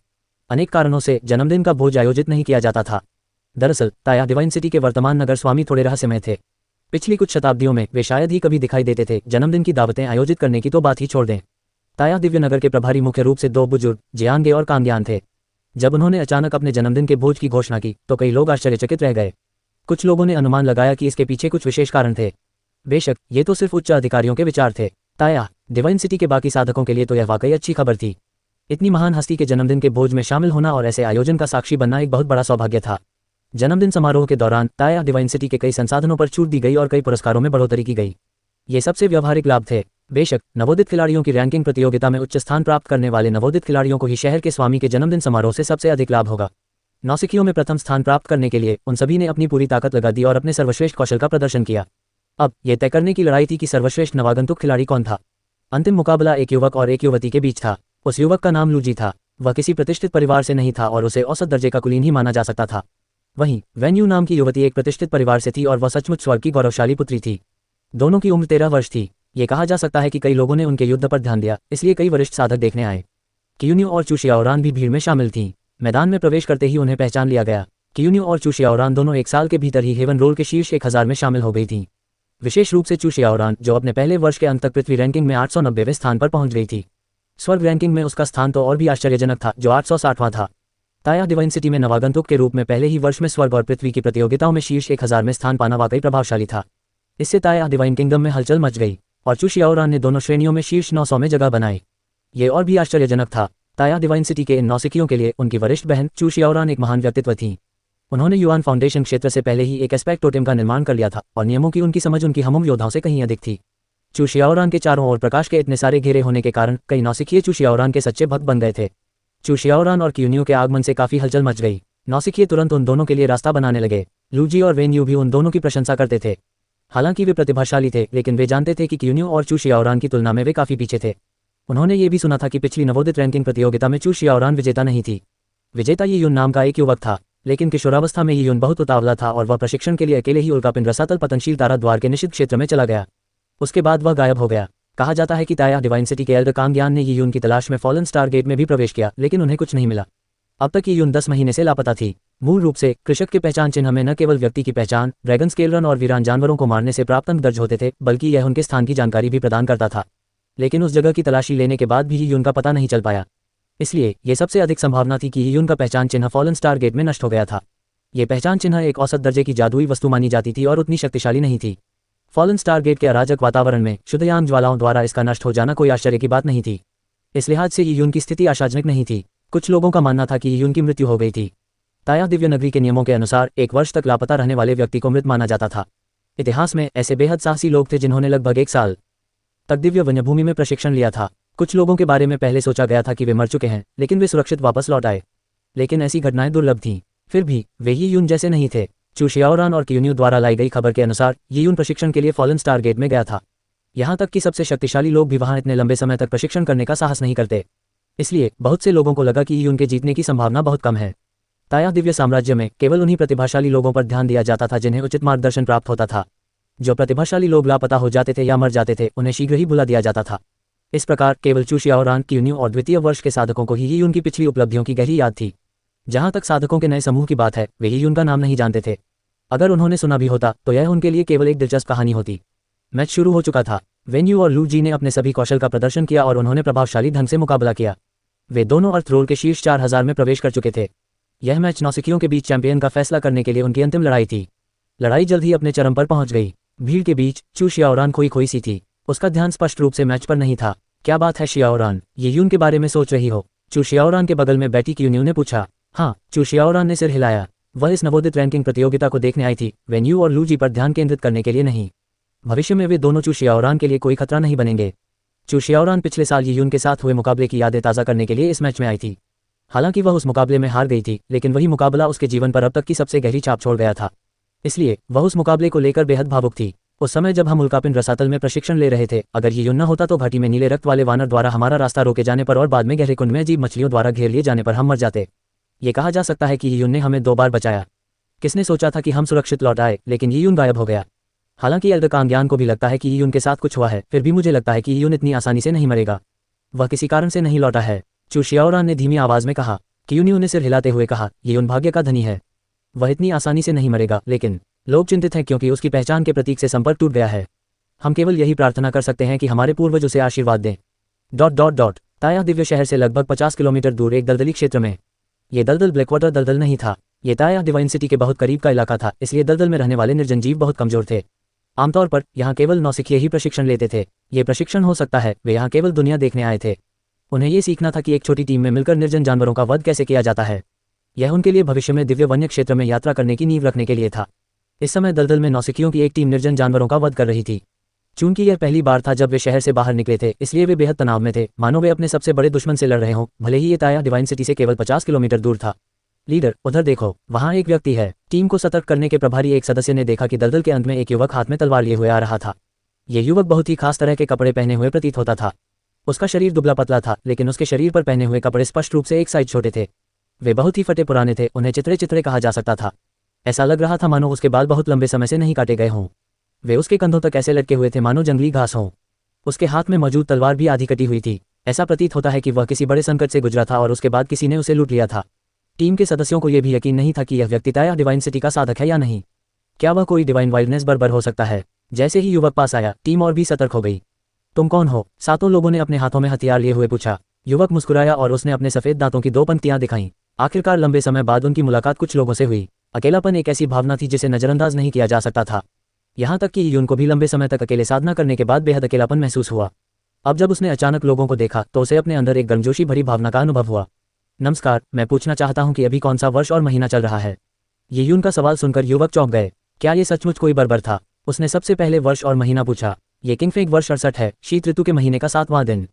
अनेक कारणों से जन्मदिन का भोज आयोजित नहीं किया जाता था। दरअसल ताया डिवाइन सिटी के वर्तमान नगर स्वामी थोड़े रहस्यमय थे। पिछली कुछ शताब्दियों में वे शायद ही कभी दिखाई देते थे। जन्मदिन की दावतें आयोजित करने की तो बात ही छोड़ दें। ताया दिव्य नगर के प्रभारी मुख्य रूप से 2 बुजुर्ग जियांगे और कांग्यान थे। जब उन्होंने अचानक अपने जन्मदिन के भोज की घोषणा की तो कई लोग आश्चर्यचकित रह गए। कुछ लोगों ने अनुमान लगाया कि इसके पीछे कुछ विशेष कारण थे। बेशक ये तो सिर्फ उच्च अधिकारियों के विचार थे। ताया डिवाइन सिटी के बाकी साधकों के लिए तो यह वाकई अच्छी खबर थी। इतनी महान हस्ती के जन्मदिन के भोज में शामिल होना और ऐसे आयोजन का साक्षी बनना एक बहुत बड़ा सौभाग्य था। जन्मदिन समारोह के दौरान ताया डिवाइन सिटी के कई संसाधनों पर छूट दी गई और कई पुरस्कारों में बढ़ोतरी की गई। ये सबसे व्यवहारिक लाभ थे। बेशक नवोदित खिलाड़ियों की रैंकिंग प्रतियोगिता में उच्च स्थान प्राप्त करने वाले नवोदित खिलाड़ियों को ही शहर के स्वामी के जन्मदिन समारोह से सबसे अधिक लाभ होगा। नौसिखियों में प्रथम स्थान प्राप्त करने के लिए उन सभी ने अपनी पूरी ताकत लगा दी और अपने सर्वश्रेष्ठ कौशल का प्रदर्शन किया। अब यह तय करने की लड़ाई थी कि सर्वश्रेष्ठ नवागंतुक खिलाड़ी कौन था। अंतिम मुकाबला एक युवक और एक युवती के बीच था। उस युवक का नाम लूजी था। वह किसी प्रतिष्ठित परिवार से नहीं था और उसे औसत दर्जे का कुलीन ही माना जा सकता था। वहीं वेन्यू नाम की युवती एक प्रतिष्ठित परिवार से थी और वह सचमुच स्वर्ग की गौरवशाली पुत्री थी। दोनों की उम्र 13 वर्ष थी। ये कहा जा सकता है कि कई लोगों ने उनके युद्ध पर ध्यान दिया, इसलिए कई वरिष्ठ साधक देखने आए। कियून्यू और चू शियाओरान भी भीड़ में शामिल थीं। मैदान में प्रवेश करते ही उन्हें पहचान लिया गया। कियून्यू और चू शियाओरान दोनों एक साल के भीतर ही हेवन रोल के शीर्ष 1000 में शामिल हो गई थीं। विशेष रूप से चू शियाओरान, जो अपने पहले वर्ष के अंत तक पृथ्वी रैंकिंग में 890वें स्थान पर पहुंच गई थी। स्वर्ग रैंकिंग में उसका स्थान तो और भी आश्चर्यजनक था, जो 860वां था। ताया डिवाइन सिटी में नवागंतुक के रूप में पहले ही वर्ष में स्वर्ग और पृथ्वी की प्रतियोगिताओं में शीर्ष 1000 में स्थान पाना वाकई प्रभावशाली था। इससे ताया डिवाइन किंगडम में हलचल मच गई और चू शियाओरान ने दोनों श्रेणियों में शीर्ष 900 में जगह बनाई। ये और भी आश्चर्यजनक था। ताया डिवाइन सिटी के इन नौसिखियों के लिए उनकी वरिष्ठ बहन चू शियाओरान एक महान व्यक्तित्व थी। उन्होंने युआन फाउंडेशन क्षेत्र से पहले ही एक एस्पेक्ट टोटेम का निर्माण कर लिया था और नियमों की उनकी समझ उनकी हमम योद्धाओं से कहीं अधिक थी। चू शियाओरान के चारों ओर प्रकाश के इतने सारे घेरे होने के कारण कई नौसिखिए चू शियाओरान के सच्चे भक्त बन गए थे। चू शियाओरान और कियून्यू के आगमन से काफी हलचल मच गई। नौसिखिए तुरंत उन दोनों के लिए रास्ता बनाने लगे। लूजी और वेन्यू भी उन दोनों की प्रशंसा करते थे। हालांकि वे प्रतिभाशाली थे, लेकिन वे जानते थे कि कियून्यू और चू शियाओरान की तुलना में वे काफी पीछे थे। उन्होंने ये भी सुना था कि पिछली नवोदित रैंकिंग प्रतियोगिता में चू शियाओरान विजेता नहीं थी। विजेता ये यून नाम का एक युवक था, लेकिन किशोरावस्था में ये यून बहुत उतावला था और वह प्रशिक्षण के लिए अकेले ही उल्कापिंड रसातल पतनशील तारा द्वार के निषिद्ध क्षेत्र में चला गया। उसके बाद वह गायब हो गया। कहा जाता है कि ताया डिवाइन सिटी के एल्डर कांगयान ने ये यून की तलाश में फॉलन स्टार गेट में भी प्रवेश किया, लेकिन उन्हें कुछ नहीं मिला। अब तक ये यून 10 महीने से लापता थी। मूल रूप से कृषक के पहचान चिन्ह में न केवल व्यक्ति की पहचान, ड्रैगन स्केल रन और वीरान जानवरों को मारने से प्राप्त अंक दर्ज होते थे, बल्कि यह उनके स्थान की जानकारी भी प्रदान करता था। लेकिन उस जगह की तलाशी लेने के बाद भी ये यून का पता नहीं चल पाया। इसलिए ये सबसे अधिक संभावना थी कि ये यून का पहचान चिन्ह फॉलन स्टार गेट में नष्ट हो गया था। ये पहचान चिन्ह एक औसत दर्जे की जादुई वस्तु मानी जाती थी और उतनी शक्तिशाली नहीं थी। फॉलन स्टार गेट के अराजक वातावरण में शुद्धयांग ज्वालाओं द्वारा इसका नष्ट हो जाना कोई आश्चर्य की बात नहीं थी। इस लिहाज से ये यून की स्थिति आशाजनक नहीं थी। कुछ लोगों का मानना था कि ये यून की मृत्यु हो गई थी। ताया दिव्य नगरी के नियमों के अनुसार 1 वर्ष तक लापता रहने वाले व्यक्ति को मृत माना जाता था। इतिहास में ऐसे बेहद साहसी लोग थे जिन्होंने लगभग 1 साल तक दिव्य वन्यभूमि में प्रशिक्षण लिया था। कुछ लोगों के बारे में पहले सोचा गया था कि वे मर चुके हैं, लेकिन वे सुरक्षित वापस लौट आए। लेकिन ऐसी घटनाएं दुर्लभ थीं। फिर भी वे ये यून जैसे नहीं थे। चू शियाओरान और कियून्यू द्वारा लाई गई खबर के अनुसार ये यून प्रशिक्षण के लिए फॉलन स्टार गेट में गया था। यहाँ तक कि सबसे शक्तिशाली लोग भी वहाँ इतने लंबे समय तक प्रशिक्षण करने का साहस नहीं करते। इसलिए बहुत से लोगों को लगा कि ये यून के जीतने की संभावना बहुत कम है। ताया दिव्य साम्राज्य में केवल उन्हीं प्रतिभाशाली लोगों पर ध्यान दिया जाता था जिन्हें उचित मार्गदर्शन प्राप्त होता था। जो प्रतिभाशाली लोग लापता हो जाते थे या मर जाते थे, उन्हें शीघ्र ही भुला दिया जाता था। इस प्रकार केवल चू शियाओरान, कियून्यू और द्वितीय वर्ष के साधकों को ही ये यून की पिछली उपलब्धियों की गहरी याद थी। जहां तक साधकों के नए समूह की बात है, वे ये यून का नाम नहीं जानते थे। अगर उन्होंने सुना भी होता तो यह उनके लिए केवल एक दिलचस्प कहानी होती। मैच शुरू हो चुका था। वेन्यू और लू जी ने अपने सभी कौशल का प्रदर्शन किया और उन्होंने प्रभावशाली ढंग से मुकाबला किया। वे दोनों अर्थ रोल के शीर्ष 4000 में प्रवेश कर चुके थे। यह मैच नौसिखियों के बीच चैंपियन का फैसला करने के लिए उनकी अंतिम लड़ाई थी। लड़ाई जल्द ही अपने चरम पर पहुंच गई। भीड़ के बीच चू शियाओरान खोई सी थी। उसका ध्यान स्पष्ट रूप से मैच पर नहीं था। क्या बात है शियाओरान, ये यून के बारे में सोच रही हो? चू शियाओरान के बगल में बैठी कियून्यू ने पूछा। हाँ, चू शियाओरान ने सिर हिलाया। वह इस नवोदित रैंकिंग प्रतियोगिता को देखने आई थी, वेन्यू और लू जी पर ध्यान केंद्रित करने के लिए नहीं। भविष्य में वे दोनों चू शियाओरान के लिए कोई खतरा नहीं बनेंगे। चू शियाओरान पिछले साल ये यून के साथ हुए मुकाबले की यादें ताज़ा करने के लिए इस मैच में आई थी। हालांकि वह उस मुकाबले में हार गई थी, लेकिन वही मुकाबला उसके जीवन पर अब तक की सबसे गहरी छाप छोड़ गया था। इसलिए वह उस मुकाबले को लेकर बेहद भावुक थी। उस समय जब हम उल्कापिंड रसातल में प्रशिक्षण ले रहे थे, अगर ये यून न होता तो घाटी में नीले रक्त वाले वानर द्वारा हमारा रास्ता रोके जाने पर और बाद में गहरे कुंड में अजीब मछलियों द्वारा घेर लिए जाने पर हम मर जाते। ये कहा जा सकता है कि ये यून ने हमें 2 बार बचाया। किसने सोचा था कि हम सुरक्षित लौट आए, लेकिन ये यून गायब हो गया। हालांकि एल्डर कांगयान को भी लगता है कि ये यून के साथ कुछ हुआ है, फिर भी मुझे लगता है कि ये यून इतनी आसानी से नहीं मरेगा। वह किसी कारण से नहीं लौटा है, चू शियाओरान ने धीमी आवाज में कहा। कियून्यू ने सिर हिलाते हुए कहा, ये यून भाग्य का धनी है। वह इतनी आसानी से नहीं मरेगा, लेकिन लोग चिंतित हैं क्योंकि उसकी पहचान के प्रतीक से संपर्क टूट गया है। हम केवल यही प्रार्थना कर सकते हैं कि हमारे पूर्वज उसे आशीर्वाद दें। ताया दिव्य शहर से लगभग 50 किलोमीटर दूर एक दलदली क्षेत्र में। ये दलदल ब्लैकवाटर दलदल नहीं था। ये ताया डिवाइन सिटी के बहुत करीब का इलाका था, इसलिए दलदल में रहने वाले निर्जन जीव बहुत कमजोर थे। आमतौर पर यहाँ केवल नौसिखिए ही प्रशिक्षण लेते थे। ये प्रशिक्षण हो सकता है वे यहाँ केवल दुनिया देखने आए थे। उन्हें ये सीखना था कि एक छोटी टीम में मिलकर निर्जन जानवरों का वध कैसे किया जाता है। यह उनके लिए भविष्य में दिव्य वन्य क्षेत्र में यात्रा करने की नींव रखने के लिए था। इस समय दलदल में नौसिखियों की एक टीम निर्जन जानवरों का वध कर रही थी। चूंकि यह पहली बार था जब वे शहर से बाहर निकले थे, इसलिए वे बेहद तनाव में थे, मानो वे अपने सबसे बड़े दुश्मन से लड़ रहे हों, भले ही ये ताया डिवाइन सिटी से केवल 50 किलोमीटर दूर था। लीडर, उधर देखो, वहाँ एक व्यक्ति है। टीम को सतर्क करने के प्रभारी एक सदस्य ने देखा कि दलदल के अंत में एक युवक हाथ में तलवार लिए हुए आ रहा था। ये युवक बहुत ही खास तरह के कपड़े पहने हुए प्रतीत होता था। उसका शरीर दुबला पतला था, लेकिन उसके शरीर पर पहने हुए कपड़े स्पष्ट रूप से एक साइज छोटे थे। वे बहुत ही फटे पुराने थे, उन्हें चित्रे चित्रे कहा जा सकता था। ऐसा लग रहा था मानो उसके बाल बहुत लंबे समय से नहीं काटे गए हों। वे उसके कंधों तक ऐसे लटके हुए थे मानो जंगली घास हों। उसके हाथ में मौजूद तलवार भी आधी कटी हुई थी। ऐसा प्रतीत होता है कि वह किसी बड़े संकट से गुजरा था और उसके बाद किसी ने उसे लूट लिया था। टीम के सदस्यों को यह भी यकीन नहीं था कि यह व्यक्ति ताया डिवाइन सिटी का साधक है या नहीं। क्या वह कोई डिवाइन वाइल्डनेस बर्बर हो सकता है? जैसे ही युवक पास आया, टीम और भी सतर्क हो गई। तुम कौन हो? सातों लोगों ने अपने हाथों में हथियार लिए हुए पूछा। युवक मुस्कुराया और उसने अपने सफेद दांतों की 2 पंक्तियां दिखाईं। आखिरकार लंबे समय बाद उनकी मुलाकात कुछ लोगों से हुई। अकेलापन एक ऐसी भावना थी जिसे नजरअंदाज नहीं किया जा सकता था। यहाँ तक कि यून को भी लंबे समय तक अकेले साधना करने के बाद बेहद अकेलापन महसूस हुआ। अब जब उसने अचानक लोगों को देखा तो उसे अपने अंदर एक गर्मजोशी भरी भावना का अनुभव हुआ। नमस्कार, मैं पूछना चाहता हूँ कि अभी कौन सा वर्ष और महीना चल रहा है? ये यून का सवाल सुनकर युवक चौंक गए। क्या ये सचमुच कोई बर्बर था? उसने सबसे पहले वर्ष और महीना पूछा। ये किंगफेग वर्ष 68 है, शीत ऋतु के महीने का 7वां दिन।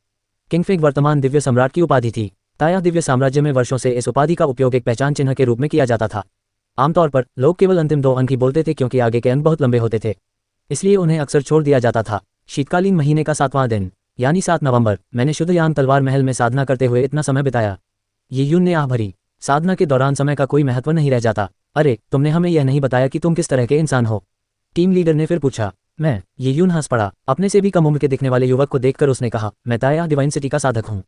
किंगफेग वर्तमान दिव्य सम्राट की उपाधि थी। ताया दिव्य साम्राज्य में वर्षों से इस उपाधि का उपयोग एक पहचान चिन्ह के रूप में किया जाता था। आमतौर पर लोग केवल अंतिम 2 अंक ही बोलते थे क्योंकि आगे के अंक बहुत लंबे होते थे, इसलिए उन्हें अक्सर छोड़ दिया जाता था। शीतकालीन महीने का 7वां दिन यानी 7 नवंबर, मैंने शुद्धयान तलवार महल में साधना करते हुए इतना समय बिताया। ये यून ने आह भरी। साधना के दौरान समय का कोई महत्व नहीं रह जाता। अरे, तुमने हमें यह नहीं बताया कि तुम किस तरह के इंसान हो? टीम लीडर ने फिर पूछा। मैं? ये यून हंस पड़ा। अपने से भी कम उम्र के दिखने वाले युवक को देखकर उसने कहा, मैं ताया डिवाइन सिटी का साधक हूँ।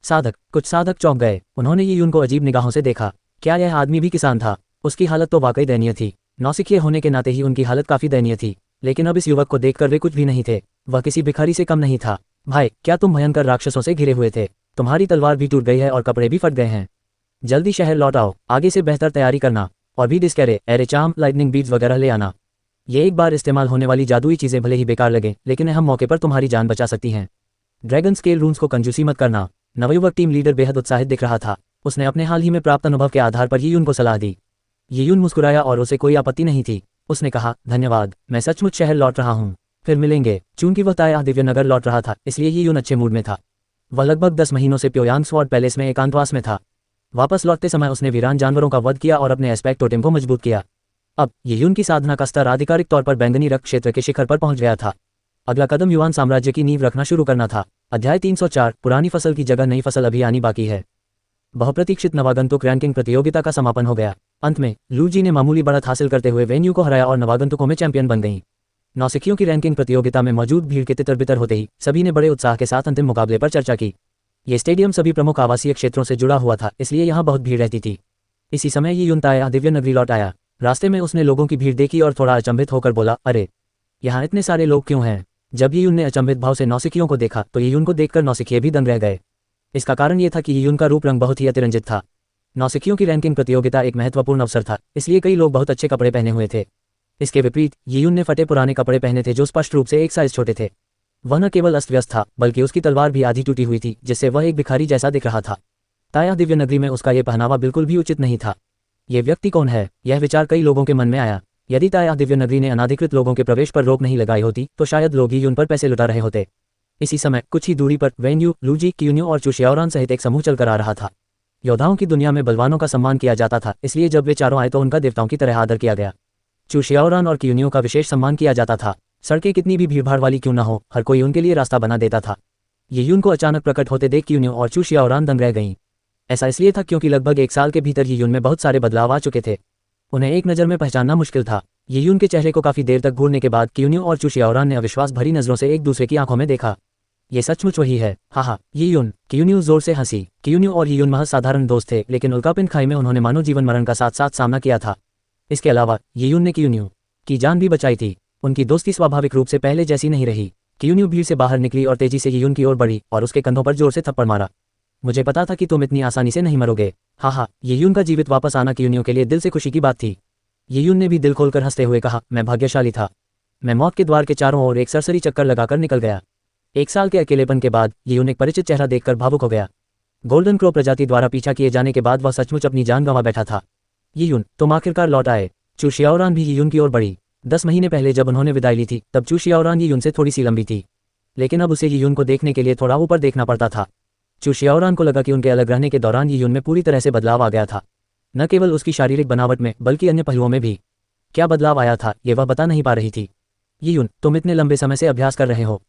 साधक? कुछ साधक चौंक गए। उन्होंने ये यून को अजीब निगाहों से देखा। क्या यह आदमी भी किसान था? उसकी हालत तो वाकई दयनीय थी। नौसिखिए होने के नाते ही उनकी हालत काफी दयनीय थी, लेकिन अब इस युवक को देखकर वे कुछ भी नहीं थे। वह किसी भिखारी से कम नहीं था। भाई, क्या तुम भयंकर राक्षसों से घिरे हुए थे? तुम्हारी तलवार भी टूट गई है और कपड़े भी फट गए हैं। जल्दी शहर लौट आओ, आगे से बेहतर तैयारी करना, और भी डिस्करे, एरे चार्म, लाइटनिंग बीड्स वगैरह ले आना। ये एक बार इस्तेमाल होने वाली जादुई चीजें भले ही बेकार लगें, लेकिन अहम मौके पर तुम्हारी जान बचा सकती हैं। ड्रैगन स्केल रून्स को कंजूसी मत करना। नवयुवक टीम लीडर बेहद उत्साहित दिख रहा था। उसने अपने हाल ही में प्राप्त अनुभव के आधार पर यीयून को सलाह दी। यीयून मुस्कुराया और उसे कोई आपत्ति नहीं थी। उसने कहा, धन्यवाद, मैं सचमुच शहर लौट रहा हूँ, फिर मिलेंगे। चूंकि वह ताया दिव्य नगर लौट रहा था, इसलिए यीयून अच्छे मूड में था। वह लगभग 10 महीनों से प्योयांग स्वॉर्ड पैलेस में एकांतवास में था। वापस लौटते समय उसने वीरान जानवरों का वध किया और अपने एस्पेक्ट टोटेम को मजबूत किया। अब यीयून की साधना का स्तर आधिकारिक तौर पर बैंगनी रक्त क्षेत्र के शिखर पर पहुंच गया था। अगला कदम युआन साम्राज्य की नींव रखना शुरू करना था। अध्याय 304, पुरानी फसल की जगह नई फसल अभी आनी बाकी है। बहुप्रतीक्षित नवागंतुक रैंकिंग प्रतियोगिता का समापन हो गया। अंत में लूजी ने मामूली बढ़त हासिल करते हुए वेन्यू को हराया और नवागंतुकों में चैंपियन बन गईं। नौसिखियों की रैंकिंग प्रतियोगिता में मौजूद भीड़ के तितर बितर होते ही सभी ने बड़े उत्साह के साथ अंतिम मुकाबले पर चर्चा की। ये स्टेडियम सभी प्रमुख आवासीय क्षेत्रों से जुड़ा हुआ था, इसलिए यहाँ बहुत भीड़ रहती थी। इसी समय यीयून ताया दिव्य नगरी लौट आया। रास्ते में उसने लोगों की भीड़ देखी और थोड़ा अचंभित होकर बोला, अरे, यहाँ इतने सारे लोग क्यों हैं? जब यीयून ने अचंभित भाव से नौसिखियों को देखा तो यीयून को देखकर नौसिखिए भी दंग रह गए। इसका कारण ये था कि यीयून का रूप रंग बहुत ही अतिरंजित था। नौसिखियों की रैंकिंग प्रतियोगिता एक महत्वपूर्ण अवसर था, इसलिए कई लोग बहुत अच्छे कपड़े पहने हुए थे। इसके विपरीत यीयून ने फटे पुराने कपड़े पहने थे जो स्पष्ट रूप से एक साइज छोटे थे। वह न केवल अस्त व्यस्त था, बल्कि उसकी तलवार भी आधी टूटी हुई थी, जिससे वह एक भिखारी जैसा दिख रहा था। ताया दिव्य नगरी में उसका ये पहनावा बिल्कुल भी उचित नहीं था। ये व्यक्ति कौन है? यह विचार कई लोगों के मन में आया। यदि ताया दिव्य नगरी ने अनाधिकृत लोगों के प्रवेश पर रोक नहीं लगाई होती तो शायद लोग यीयून पर पैसे लुटा रहे होते। इसी समय कुछ ही दूरी पर वेन्यू, लूजी, क्यून्यू और चुशियाओरान सहित एक समूह चलकर आ रहा था। योद्धाओं की दुनिया में बलवानों का सम्मान किया जाता था, इसलिए जब वे चारों आए तो उनका देवताओं की तरह आदर किया गया। चुशियाओरान और क्यून्यू का विशेष सम्मान किया जाता था। सड़कें कितनी भी भीड़भाड़ वाली क्यों न हो, हर कोई उनके लिए रास्ता बना देता था। यीयून को अचानक प्रकट होते देख क्यून्यू और चुशियाओरान दंग रह गईं। ऐसा इसलिए था क्योंकि लगभग 1 साल के भीतर यीयून में बहुत सारे बदलाव आ चुके थे। उन्हें एक नज़र में पहचानना मुश्किल था। यीयून के चेहरे को काफी देर तक घूरने के बाद क्यून्यू और चुशियाओरान ने अविश्वास भरी नजरों से एक दूसरे की आंखों में देखा। ये सचमुच वही है, हाहा, यीयून। क्यून्यू जोर से हंसी। क्यून्यू और यीयून महज साधारण दोस्त थे, लेकिन उल्कापिंड खाई में उन्होंने मानव जीवन मरण का साथ साथ सामना किया था। इसके अलावा यीयून ने क्यून्यू की जान भी बचाई थी। उनकी दोस्ती स्वाभाविक रूप से पहले जैसी नहीं रही। क्यून्यू भीड़ से बाहर निकली और तेजी से यीयून की ओर बढ़ी और उसके कंधों पर जोर से थप्पड़ मारा। मुझे पता था कि तुम इतनी आसानी से नहीं मरोगे। हाँ, ये यून का जीवित वापस आना कियूनियो के लिए दिल से खुशी की बात थी। ये यून ने भी दिल खोलकर हंसते हुए कहा, मैं भाग्यशाली था। मैं मौत के द्वार के चारों ओर एक सरसरी चक्कर लगाकर निकल गया। 1 साल के अकेलेपन के बाद ये यून एक परिचित चेहरा देखकर भावुक हो गया। गोल्डन क्रो प्रजाति द्वारा पीछा किए जाने के बाद वह सचमुच अपनी जान गंवा बैठा था। ये यून, तुम आखिरकार लौट आए। चू शियाओरान भी ये यून की ओर बढ़ी। 10 महीने पहले जब उन्होंने विदाई ली थी तब चू शियाओरान ये यून से थोड़ी सी लंबी थी, लेकिन अब उसे ये यून को देखने के लिए थोड़ा ऊपर देखना पड़ता था। चू शियाओरान को लगा कि उनके अलग रहने के दौरान ये यून में पूरी तरह से बदलाव आ गया था, न केवल उसकी शारीरिक बनावट में बल्कि अन्य पहलुओं में भी। क्या बदलाव आया था ये वह बता नहीं पा रही थी। ये यून, तुम इतने लंबे समय से अभ्यास कर रहे हो,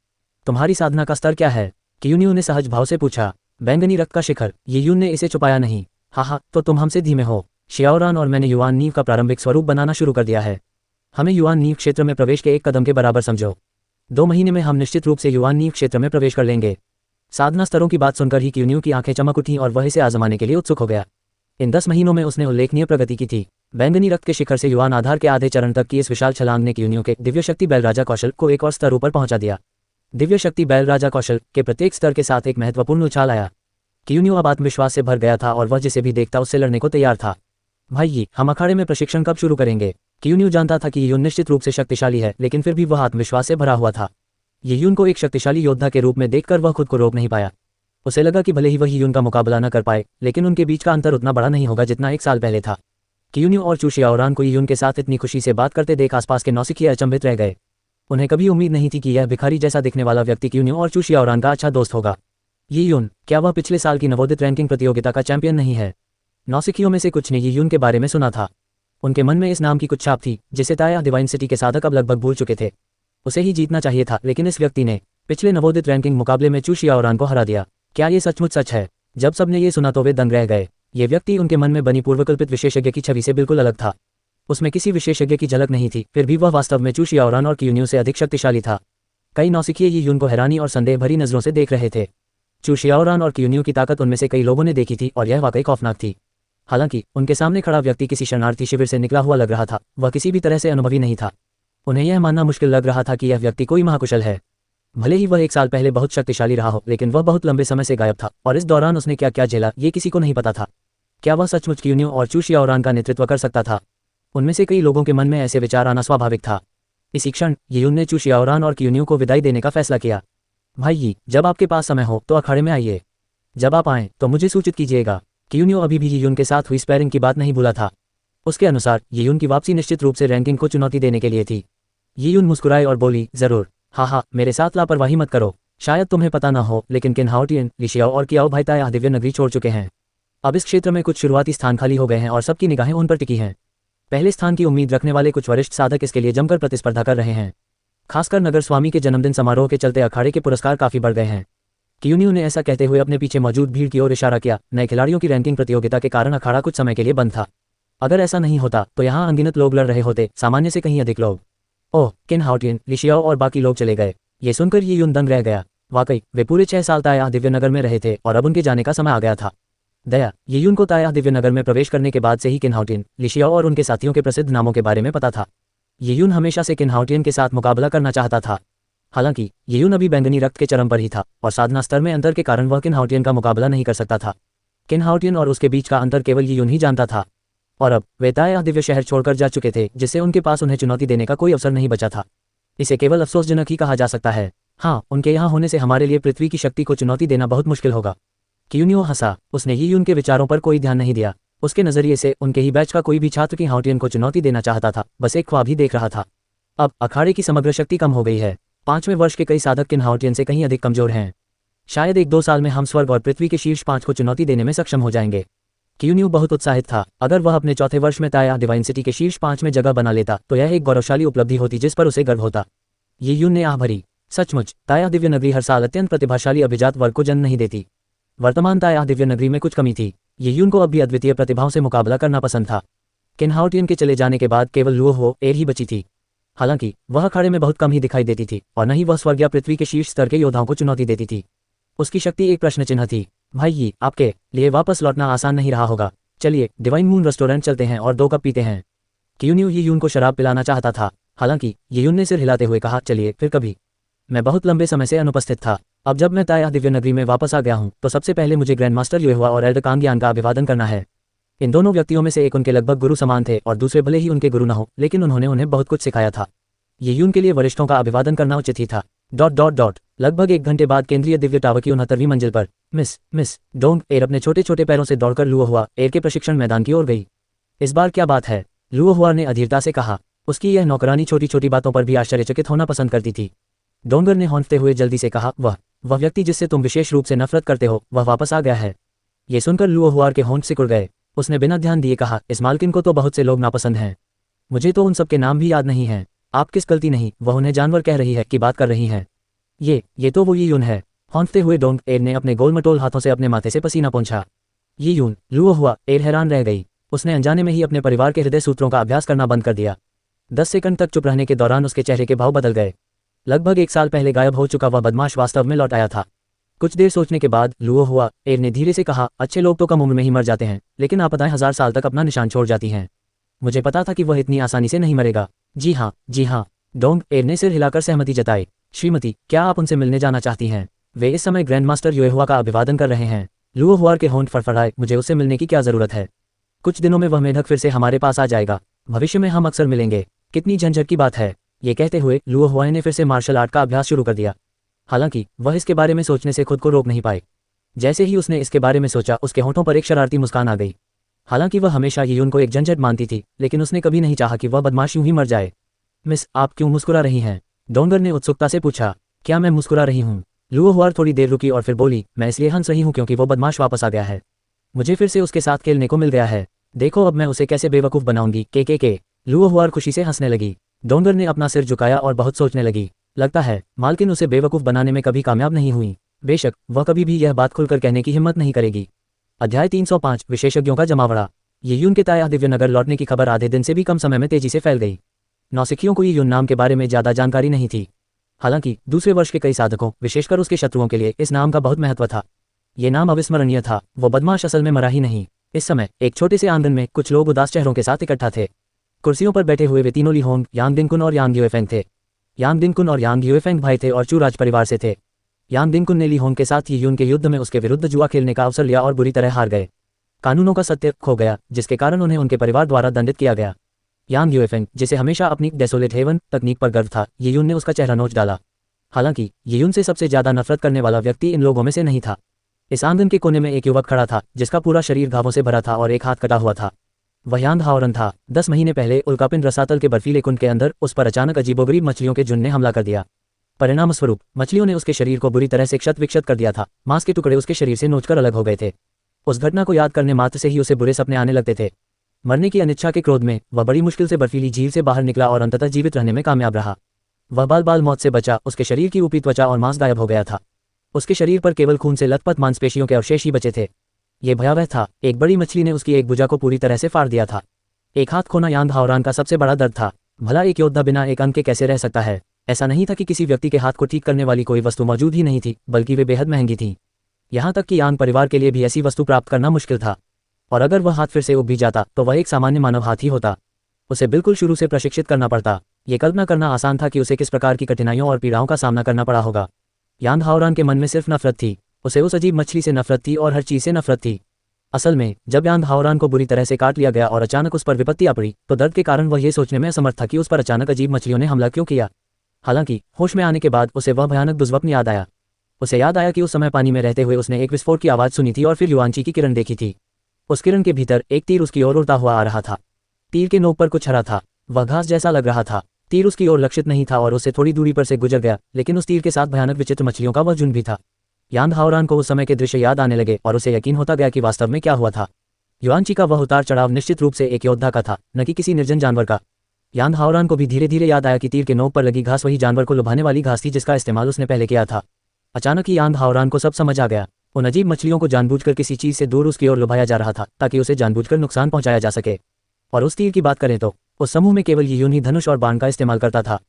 तुम्हारी साधना का स्तर क्या है? कियूनियो ने सहज भाव से पूछा। बैंगनी रक्त का शिखर। ये यून ने इसे छुपाया नहीं। हाँ, तो तुम हमसे धीमे हो। शियाओरान और मैंने युआन नीव का प्रारंभिक स्वरूप बनाना शुरू कर दिया है। हमें युआन नीव क्षेत्र में प्रवेश के एक कदम के बराबर समझो। 2 महीने में हम निश्चित रूप से युआन नीव क्षेत्र में प्रवेश कर लेंगे। साधना स्तरों की बात सुनकर ही कियूनियो की आंखें चमक उठीं और वह इसे आजमाने के लिए उत्सुक हो गया। इन 10 महीनों में उसने उल्लेखनीय प्रगति की थी। बैंगनी रक्त के शिखर से युआन आधार के आधे चरण तक की इस विशाल छलांग ने कियूनियो के दिव्य शक्ति बैल राजा कौशल को एक और स्तर ऊपर पहुंचा दिया। दिव्य शक्ति बैल राजा कौशल के प्रत्येक स्तर के साथ एक महत्वपूर्ण उछाल आया। कियूनियो अब आत्मविश्वास से भर गया था और वह जिसे भी देखता उससे लड़ने को तैयार था। भाई, हम अखाड़े में प्रशिक्षण कब शुरू करेंगे? कियूनियो जानता था कि ये यून निश्चित रूप से शक्तिशाली है, लेकिन फिर भी वह आत्मविश्वास से भरा हुआ था। ये यून को एक शक्तिशाली योद्धा के रूप में देखकर वह खुद को रोक नहीं पाया। उसे लगा कि भले ही वह यून का मुकाबला न कर पाए, लेकिन उनके बीच का अंतर उतना बड़ा नहीं होगा जितना 1 साल पहले था। कियूनियो और चू शियाओरान को यून के साथ इतनी खुशी से बात करते देख आसपास के नौसिखिए अचंभित रह गए। उन्हें कभी उम्मीद नहीं थी कि यह भिखारी जैसा दिखने वाला व्यक्ति कियूनियो और चू शियाओरान का अच्छा दोस्त होगा। ये यून, क्या वह पिछले साल की नवोदित रैंकिंग प्रतियोगिता का चैंपियन नहीं है? नौसिखियों में से कुछ ने ये यून के बारे में सुना था। उनके मन में इस नाम की कुछ छाप थी जिसे ताया डिवाइन सिटी के साधक अब लगभग भूल चुके थे। उसे ही जीतना चाहिए था, लेकिन इस व्यक्ति ने पिछले नवोदित रैंकिंग मुकाबले में चू शियाओरान को हरा दिया। क्या ये सचमुच सच है? जब सबने ये सुना तो वे दंग रह गए। ये व्यक्ति उनके मन में बनी पूर्वकल्पित विशेषज्ञ की छवि से बिल्कुल अलग था। उसमें किसी विशेषज्ञ की झलक नहीं थी, फिर भी वह वास्तव में चू शियाओरान और कियूनियो से अधिक शक्तिशाली था। कई नौसिखिए ये यून को हैरानी और संदेह भरी नजरों से देख रहे थे। चू शियाओरान और कियूनियो की ताकत उनमें से कई लोगों ने देखी थी और यह वाकई खौफनाक थी। हालांकि उनके सामने खड़ा व्यक्ति किसी शरणार्थी शिविर से निकला हुआ लग रहा था, वह किसी भी तरह से अनुभवी नहीं था। उन्हें यह मानना मुश्किल लग रहा था कि यह व्यक्ति कोई महाकुशल है। भले ही वह 1 साल पहले बहुत शक्तिशाली रहा हो, लेकिन वह बहुत लंबे समय से गायब था और इस दौरान उसने क्या क्या झेला ये किसी को नहीं पता था। क्या वह सचमुच कियूनियो और चू शियाओरान का नेतृत्व कर सकता था? उनमें से कई लोगों के मन में ऐसे विचार आना स्वाभाविक था। इसी क्षण ये यून ने चू शियाओरान और कियूनियो को विदाई देने का फैसला किया। भाई, जब आपके पास समय हो तो अखाड़े में आइए। जब आप आएं तो मुझे सूचित कीजिएगा। कियूनियो अभी भी ये यून के साथ हुई स्पैरिंग की बात नहीं भूला था। उसके अनुसार ये यून की वापसी निश्चित रूप से रैंकिंग को चुनौती देने के लिए थी। ये यून मुस्कुराई और बोली, जरूर। हाँ, मेरे साथ लापरवाही मत करो। शायद तुम्हें पता ना हो, लेकिन किन हाओटियन, लिशियाओ और कियाओ भाई ताया दिव्य नगरी छोड़ चुके हैं। अब इस क्षेत्र में कुछ शुरुआती स्थान खाली हो गए हैं और सबकी निगाहें उन पर टिकी हैं। पहले स्थान की उम्मीद रखने वाले कुछ वरिष्ठ साधक इसके लिए जमकर प्रतिस्पर्धा कर रहे हैं। खासकर नगर स्वामी के जन्मदिन समारोह के चलते अखाड़े के पुरस्कार काफी बढ़ गए हैं। कियूनियो ने ऐसा कहते हुए अपने पीछे मौजूद भीड़ की ओर इशारा किया। नए खिलाड़ियों की रैंकिंग प्रतियोगिता के कारण अखाड़ा कुछ समय के लिए बंद था। अगर ऐसा नहीं होता तो यहाँ अनगिनत लोग लड़ रहे होते, सामान्य से कहीं अधिक लोग। ओह, किन हाओटियन, लिशियाओ और बाकी लोग चले गए। ये सुनकर ये यून दंग रह गया। वाकई वे पूरे 6 साल ताया दिव्यनगर में रहे थे और अब उनके जाने का समय आ गया था। दया, ये यून को ताया दिव्यनगर में प्रवेश करने के बाद से ही किन हाओटियन, लिशियाओ और उनके साथियों के प्रसिद्ध नामों के बारे में पता था। ये यून हमेशा से किन हाओटियन के साथ मुकाबला करना चाहता था। हालांकि ये यून अभी बैंगनी रक्त के चरम पर ही था और साधना स्तर में अंतर के कारण वह किन हाओटियन का मुकाबला नहीं कर सकता था। किन हाओटियन और उसके बीच का अंतर केवल ये यून ही जानता था। और अब वे ताया दिव्य शहर छोड़कर जा चुके थे, जिससे उनके पास उन्हें चुनौती देने का कोई अवसर नहीं बचा था। इसे केवल अफसोसजनक ही कहा जा सकता है। हाँ, उनके यहाँ होने से हमारे लिए पृथ्वी की शक्ति को चुनौती देना बहुत मुश्किल होगा। कियूनियो हंसा। उसने ये यून के विचारों पर कोई ध्यान नहीं दिया। उसके नजरिए से उनके ही बैच का कोई भी छात्र की हाओटियन को चुनौती देना चाहता था, बस एक ख्वाब ही देख रहा था। अब अखाड़े की समग्र शक्ति कम हो गई है। 5वें वर्ष के कई साधक किन हाओटियन से कहीं अधिक कमजोर हैं। शायद 1-2 साल में हम स्वर्ग और पृथ्वी के शीर्ष 5 को चुनौती देने में सक्षम हो जाएंगे। कियूनियो बहुत उत्साहित था। अगर वह अपने चौथे वर्ष में ताया डिवाइन सिटी के शीर्ष 5 में जगह बना लेता तो यह एक गौरवशाली उपलब्धि होती जिस पर उसे गर्व होता। ये यून ने आह भरी। सचमुच, ताया दिव्य नगरी हर साल अत्यंत प्रतिभाशाली अभिजात वर्ग को जन्म नहीं देती। वर्तमान ताया दिव्य नगरी में कुछ कमी थी। ये यून को अब भी अद्वितीय प्रतिभाओं से मुकाबला करना पसंद था। किन हाओटियन के चले जाने के बाद केवल लुओ हो एर ही बची थी। हालांकि वह अखाड़े में बहुत कम ही दिखाई देती थी और न ही वह स्वर्ग या पृथ्वी के शीर्ष स्तर के योद्धाओं को चुनौती देती थी। उसकी शक्ति एक प्रश्न चिन्ह थी। भाई, आपके लिए वापस लौटना आसान नहीं रहा होगा। चलिए डिवाइन मून रेस्टोरेंट चलते हैं और 2 कप पीते हैं। कियूनियो ये यून को शराब पिलाना चाहता था। हालांकि ये यून ने सिर हिलाते हुए कहा, चलिए फिर कभी। मैं बहुत लंबे समय से अनुपस्थित था। अब जब मैं ताया दिव्य नगरी में वापस आ गया हूँ तो सबसे पहले मुझे ग्रैंड मास्टर युएहुआ और एल्डर कांगियान का अभिवादन करना है। इन दोनों व्यक्तियों में से एक उनके लगभग गुरु समान थे और दूसरे भले ही उनके गुरु न हो, लेकिन उन्होंने उन्हें बहुत कुछ सिखाया था। ये यून के लिए वरिष्ठों का अभिवादन करना उचित ही था। लगभग 1 घंटे बाद केंद्रीय दिव्य टावर की 69वीं मंजिल पर मिस डोंग एर अपने छोटे छोटे पैरों से दौड़कर लुओहुआ एर के प्रशिक्षण मैदान की ओर गई। इस बार क्या बात है, लुओहुआ ने अधीरता से कहा। उसकी यह नौकरानी छोटी छोटी बातों पर भी आश्चर्यचकित होना पसंद करती थी। डोंगर ने हौंफते हुए जल्दी से कहा, वह व्यक्ति जिससे तुम विशेष रूप से नफरत करते हो वह वापस आ गया है। ये सुनकर लुओहुआ के होंठ सिकुड़ गए। उसने बिना ध्यान दिए कहा, इस मालकिन को तो बहुत से लोग नापसंद हैं। मुझे तो उन सबके नाम भी याद नहीं हैं। आप किस गलती नहीं, वह उन्हें जानवर कह रही है कि बात कर रही हैं। ये तो वो यून है। हौंफते हुए डोंग एर ने अपने गोलमटोल हाथों से अपने माथे से पसीना पोंछा। ये यून, लुओहुआ एर हैरान रह गई। उसने अनजाने में ही अपने परिवार के हृदय सूत्रों का अभ्यास करना बंद कर दिया। 10 सेकंड तक चुप रहने के दौरान उसके चेहरे के भाव बदल गए। लगभग 1 साल पहले गायब हो चुका वह बदमाश वास्तव में लौट आया था। कुछ देर सोचने के बाद लुओहुआ एर ने धीरे से कहा, अच्छे लोग तो कम उम्र में ही मर जाते हैं, लेकिन आपदाएं 1000 साल तक अपना निशान छोड़ जाती हैं। मुझे पता था कि वह इतनी आसानी से नहीं मरेगा। जी हाँ। डोंग एर ने सिर हिलाकर सहमति जताई। श्रीमती, क्या आप उनसे मिलने जाना चाहती हैं? वे इस समय ग्रैंड मास्टर युएहुआ का अभिवादन कर रहे हैं। लुओहुआ के होंठ फड़फड़ाए। मुझे उससे मिलने की क्या जरूरत है? कुछ दिनों में वह मेढक फिर से हमारे पास आ जाएगा। भविष्य में हम अक्सर मिलेंगे। कितनी झंझट की बात है। ये कहते हुए लुओहुआ ने फिर से मार्शल आर्ट का अभ्यास शुरू कर दिया। हालांकि वह इसके बारे में सोचने से खुद को रोक नहीं पाई। जैसे ही उसने इसके बारे में सोचा, उसके होंठों पर एक शरारती मुस्कान आ गई। हालांकि वह हमेशा यून को एक झंझट मानती थी, लेकिन उसने कभी नहीं चाहा कि वह बदमाश यूं ही मर जाए। मिस, आप क्यों मुस्कुरा रही हैं? डोंगर ने उत्सुकता से पूछा। क्या मैं मुस्कुरा रही हूँ? लुओहुआ थोड़ी देर रुकी और फिर बोली, मैं इसलिए हंस रही हूँ क्योंकि वो बदमाश वापस आ गया है। मुझे फिर से उसके साथ खेलने को मिल गया है। देखो अब मैं उसे कैसे बेवकूफ़ बनाऊंगी। के लुओहुआ खुशी से हंसने लगी। डोंगर ने अपना सिर झुकाया और बहुत सोचने लगी। लगता है मालकिन उसे बेवकूफ़ बनाने में कभी कामयाब नहीं हुई। बेशक वह कभी भी यह बात खुलकर कहने की हिम्मत नहीं करेगी। अध्याय 305 विशेषज्ञों का जमावड़ा। ये यून के ताया दिव्यनगर लौटने की खबर आधे दिन से भी कम समय में तेजी से फैल गई। नौसिखियों को ये यून नाम के बारे में ज़्यादा जानकारी नहीं थी। हालांकि दूसरे वर्ष के कई साधकों, विशेषकर उसके शत्रुओं के लिए इस नाम का बहुत महत्व था। ये नाम अविस्मरणीय था। वो बदमाश असल में मरा ही नहीं। इस समय एक छोटे से आंगन में कुछ लोग उदास चेहरों के साथ इकट्ठा थे। कुर्सियों पर बैठे हुए वे तीनों ली होंग, यांग दिनकुन और यांग युएफेंग थे। यांग दिनकुन और यांग युएफेंग भाई थे और चू राज परिवार से थे। यांग दिनकुन ने ली होंग के साथ ही यून के युद्ध में उसके विरुद्ध जुआ खेलने का अवसर लिया और बुरी तरह हार गए। कानूनों का सत्य खो गया, जिसके कारण उन्हें उनके परिवार द्वारा दंडित किया गया। यांग युएफेंग, जिसे हमेशा अपनी डेसोलेट हेवन तकनीक पर गर्व था, ये यून ने उसका चेहरा नोच डाला। हालांकि ये यून से सबसे ज्यादा नफरत करने वाला व्यक्ति इन लोगों में से नहीं था। इस आंगन के कोने में एक युवक खड़ा था, जिसका पूरा शरीर घावों से भरा था और एक हाथ कटा हुआ था। वह यांग हाओरन था। 10 महीने पहले उल्कापिंड रसातल के बर्फीले कुंड के अंदर उस पर अचानक अजीबोगरीब मछलियों के झुंड ने हमला कर दिया। परिणाम स्वरूप मछलियों ने उसके शरीर को बुरी तरह से क्षत विक्षत कर दिया था। मांस के टुकड़े उसके शरीर से नोचकर अलग हो गए थे। उस घटना को याद करने मात्र से ही उसे बुरे सपने आने लगते थे। मरने की अनिच्छा के क्रोध में वह बड़ी मुश्किल से बर्फीली झील से बाहर निकला और अंततः जीवित रहने में कामयाब रहा। वह बाल मौत से बचा। उसके शरीर की ऊपरी त्वचा और मांस गायब हो गया था। उसके शरीर पर केवल खून से लथपथ मांसपेशियों के अवशेष ही बचे थे। ये भयावह था। एक बड़ी मछली ने उसकी एक भुजा को पूरी तरह से फाड़ दिया था। एक हाथ खोना यांग हाओरन का सबसे बड़ा दर्द था। भला एक योद्धा बिना एक अंग के कैसे रह सकता है? ऐसा नहीं था कि किसी व्यक्ति के हाथ को ठीक करने वाली कोई वस्तु मौजूद ही नहीं थी, बल्कि वे बेहद महंगी थीं। यहाँ तक कि यांग परिवार के लिए भी ऐसी वस्तु प्राप्त करना मुश्किल था। और अगर वह हाथ फिर से उग भी जाता तो वह एक सामान्य मानव हाथ ही होता। उसे बिल्कुल शुरू से प्रशिक्षित करना पड़ता। ये कल्पना करना आसान था कि उसे किस प्रकार की कठिनाइयों और पीड़ाओं का सामना करना पड़ा होगा। यांग हाओरन के मन में सिर्फ नफरत थी। उसे उस अजीब मछली से नफरत थी और हर चीज से नफरत थी। असल में जब यांग हाओरन को बुरी तरह से काट लिया गया और अचानक उस पर विपत्ति आ पड़ी, तो दर्द के कारण वह ये सोचने में असमर्थ था कि उस पर अचानक अजीब मछलियों ने हमला क्यों किया। हालांकि होश में आने के बाद उसे वह भयानक दुर्स्वप्न याद आया। उसे याद आया कि उस समय पानी में रहते हुए उसने एक विस्फोट की आवाज़ सुनी थी और फिर युआनची की किरण देखी थी। उस किरण के भीतर एक तीर उसकी ओर उड़ता हुआ आ रहा था। तीर के नोक पर कुछ हरा था। वह घास जैसा लग रहा था। तीर उसकी ओर लक्षित नहीं था और उससे थोड़ी दूरी पर से गुजर गया, लेकिन उस तीर के साथ भयानक विचित्र मछलियों का वह झुंड भी था। यांग हाओरन को उस समय के दृश्य याद आने लगे और उसे यकीन होता गया कि वास्तव में क्या हुआ था। युआनची का वह उतार चढ़ाव निश्चित रूप से एक योद्धा का था, न कि किसी निर्जन जानवर का। यांग हाओरन को भी धीरे धीरे याद आया कि तीर के नोक पर लगी घास वही जानवर को लुभाने वाली घास थी जिसका इस्तेमाल उसने पहले किया था। अचानक ही यांग हाओरन को सब समझ आ गया। उन अजीब मछलियों को जानबूझकर किसी चीज से दूर उसकी ओर लुभाया जा रहा था ताकि उसे जानबूझकर नुकसान पहुंचाया जा सके। और उस तीर की बात करें तो उस समूह में केवल ये यून ही धनुष और बाण का इस्तेमाल करता था।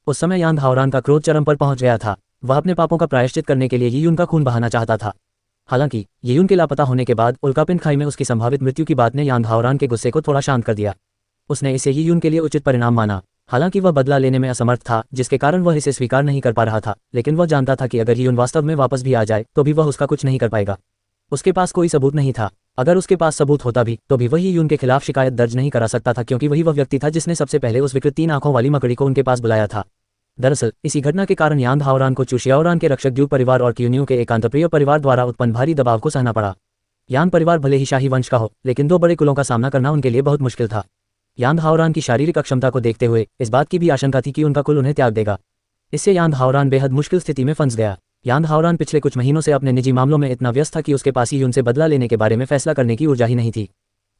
उस समय यांग हाओरन का क्रोध चरम पर पहुंच गया था। वह अपने पापों का प्रायश्चित करने के लिए ये यून का खून बहाना चाहता था। हालांकि ये यून के लापता होने के बाद उल्कापिंड खाई में उसकी संभावित मृत्यु की बात ने यांग हाओरन के गुस्से को थोड़ा शांत कर दिया। उसने इसे ये यून के लिए उचित परिणाम माना। हालांकि वह बदला लेने में असमर्थ था, जिसके कारण वह इसे स्वीकार नहीं कर पा रहा था, लेकिन वह जानता था कि अगर यून वास्तव में वापस भी आ जाए तो भी वह उसका कुछ नहीं कर पाएगा। उसके पास कोई सबूत नहीं था। अगर उसके पास सबूत होता भी तो भी वही यून के खिलाफ शिकायत दर्ज नहीं करा सकता था, क्योंकि वही वह व्यक्ति था जिसने सबसे पहले उस विकृत 3 आंखों वाली मकड़ी को उनके पास बुलाया था। दरअसल इसी घटना के कारण यांग हाओरान को चुशियाओरान के रक्षक ड्यू परिवार और क्यूनियो के एकांतप्रिय परिवार द्वारा उत्पन्न भारी दबाव को सहना पड़ा। यांग परिवार भले ही शाही वंश का हो, लेकिन 2 बड़े कुलों का सामना करना उनके लिए बहुत मुश्किल था। यांग हाओरान की शारीरिक अक्षमता को देखते हुए इस बात की भी आशंका थी कि उनका कुल उन्हें त्याग देगा। इससे यांग हाओरान बेहद मुश्किल स्थिति में फंस गया। यांग हाओरान पिछले कुछ महीनों से अपने निजी मामलों में इतना व्यस्त था कि उसके पास यून से बदला लेने के बारे में फैसला करने की ऊर्जा ही नहीं थी।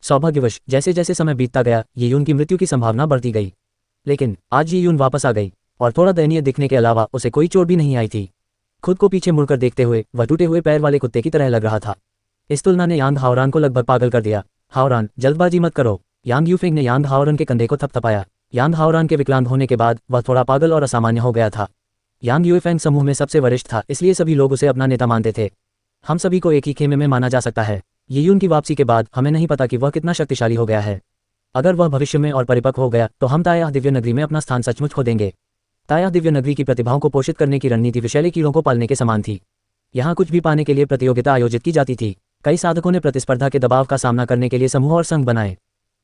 सौभाग्यवश जैसे जैसे समय बीतता गया यून की मृत्यु की संभावना बढ़ती गई। लेकिन आज यून वापस आ गई और थोड़ा दयनीय दिखने के अलावा उसे कोई चोट भी नहीं आई थी। खुद को पीछे मुड़कर देखते हुए वह टूटे हुए पैर वाले कुत्ते की तरह लग रहा था। इस तुलना ने यांग हाओरान को लगभग पागल कर दिया। हाओरान, जल्दबाजी मत करो। यांग यूफेंग ने यांग हाओरान के कंधे को थपथपाया। यांग हाओरान के विकलांग होने के बाद वह थोड़ा पागल और असामान्य हो गया था। यांग यूफेंग समूह में सबसे वरिष्ठ था, इसलिए सभी लोग उसे अपना नेता मानते थे। हम सभी को एक ही खेमे में माना जा सकता है। यून की वापसी के बाद हमें नहीं पता कि वह कितना शक्तिशाली हो गया है। अगर वह भविष्य में और परिपक्व हो गया तो हम ताया दिव्य नगरी में अपना स्थान सचमुच खो देंगे। ताया दिव्य नगरी की प्रतिभाओं को पोषित करने की रणनीति विषैले कीड़ों को पालने के समान थी। यहाँ कुछ भी पाने के लिए प्रतियोगिता आयोजित की जाती थी। कई साधकों ने प्रतिस्पर्धा के दबाव का सामना करने के लिए समूह और संघ बनाए।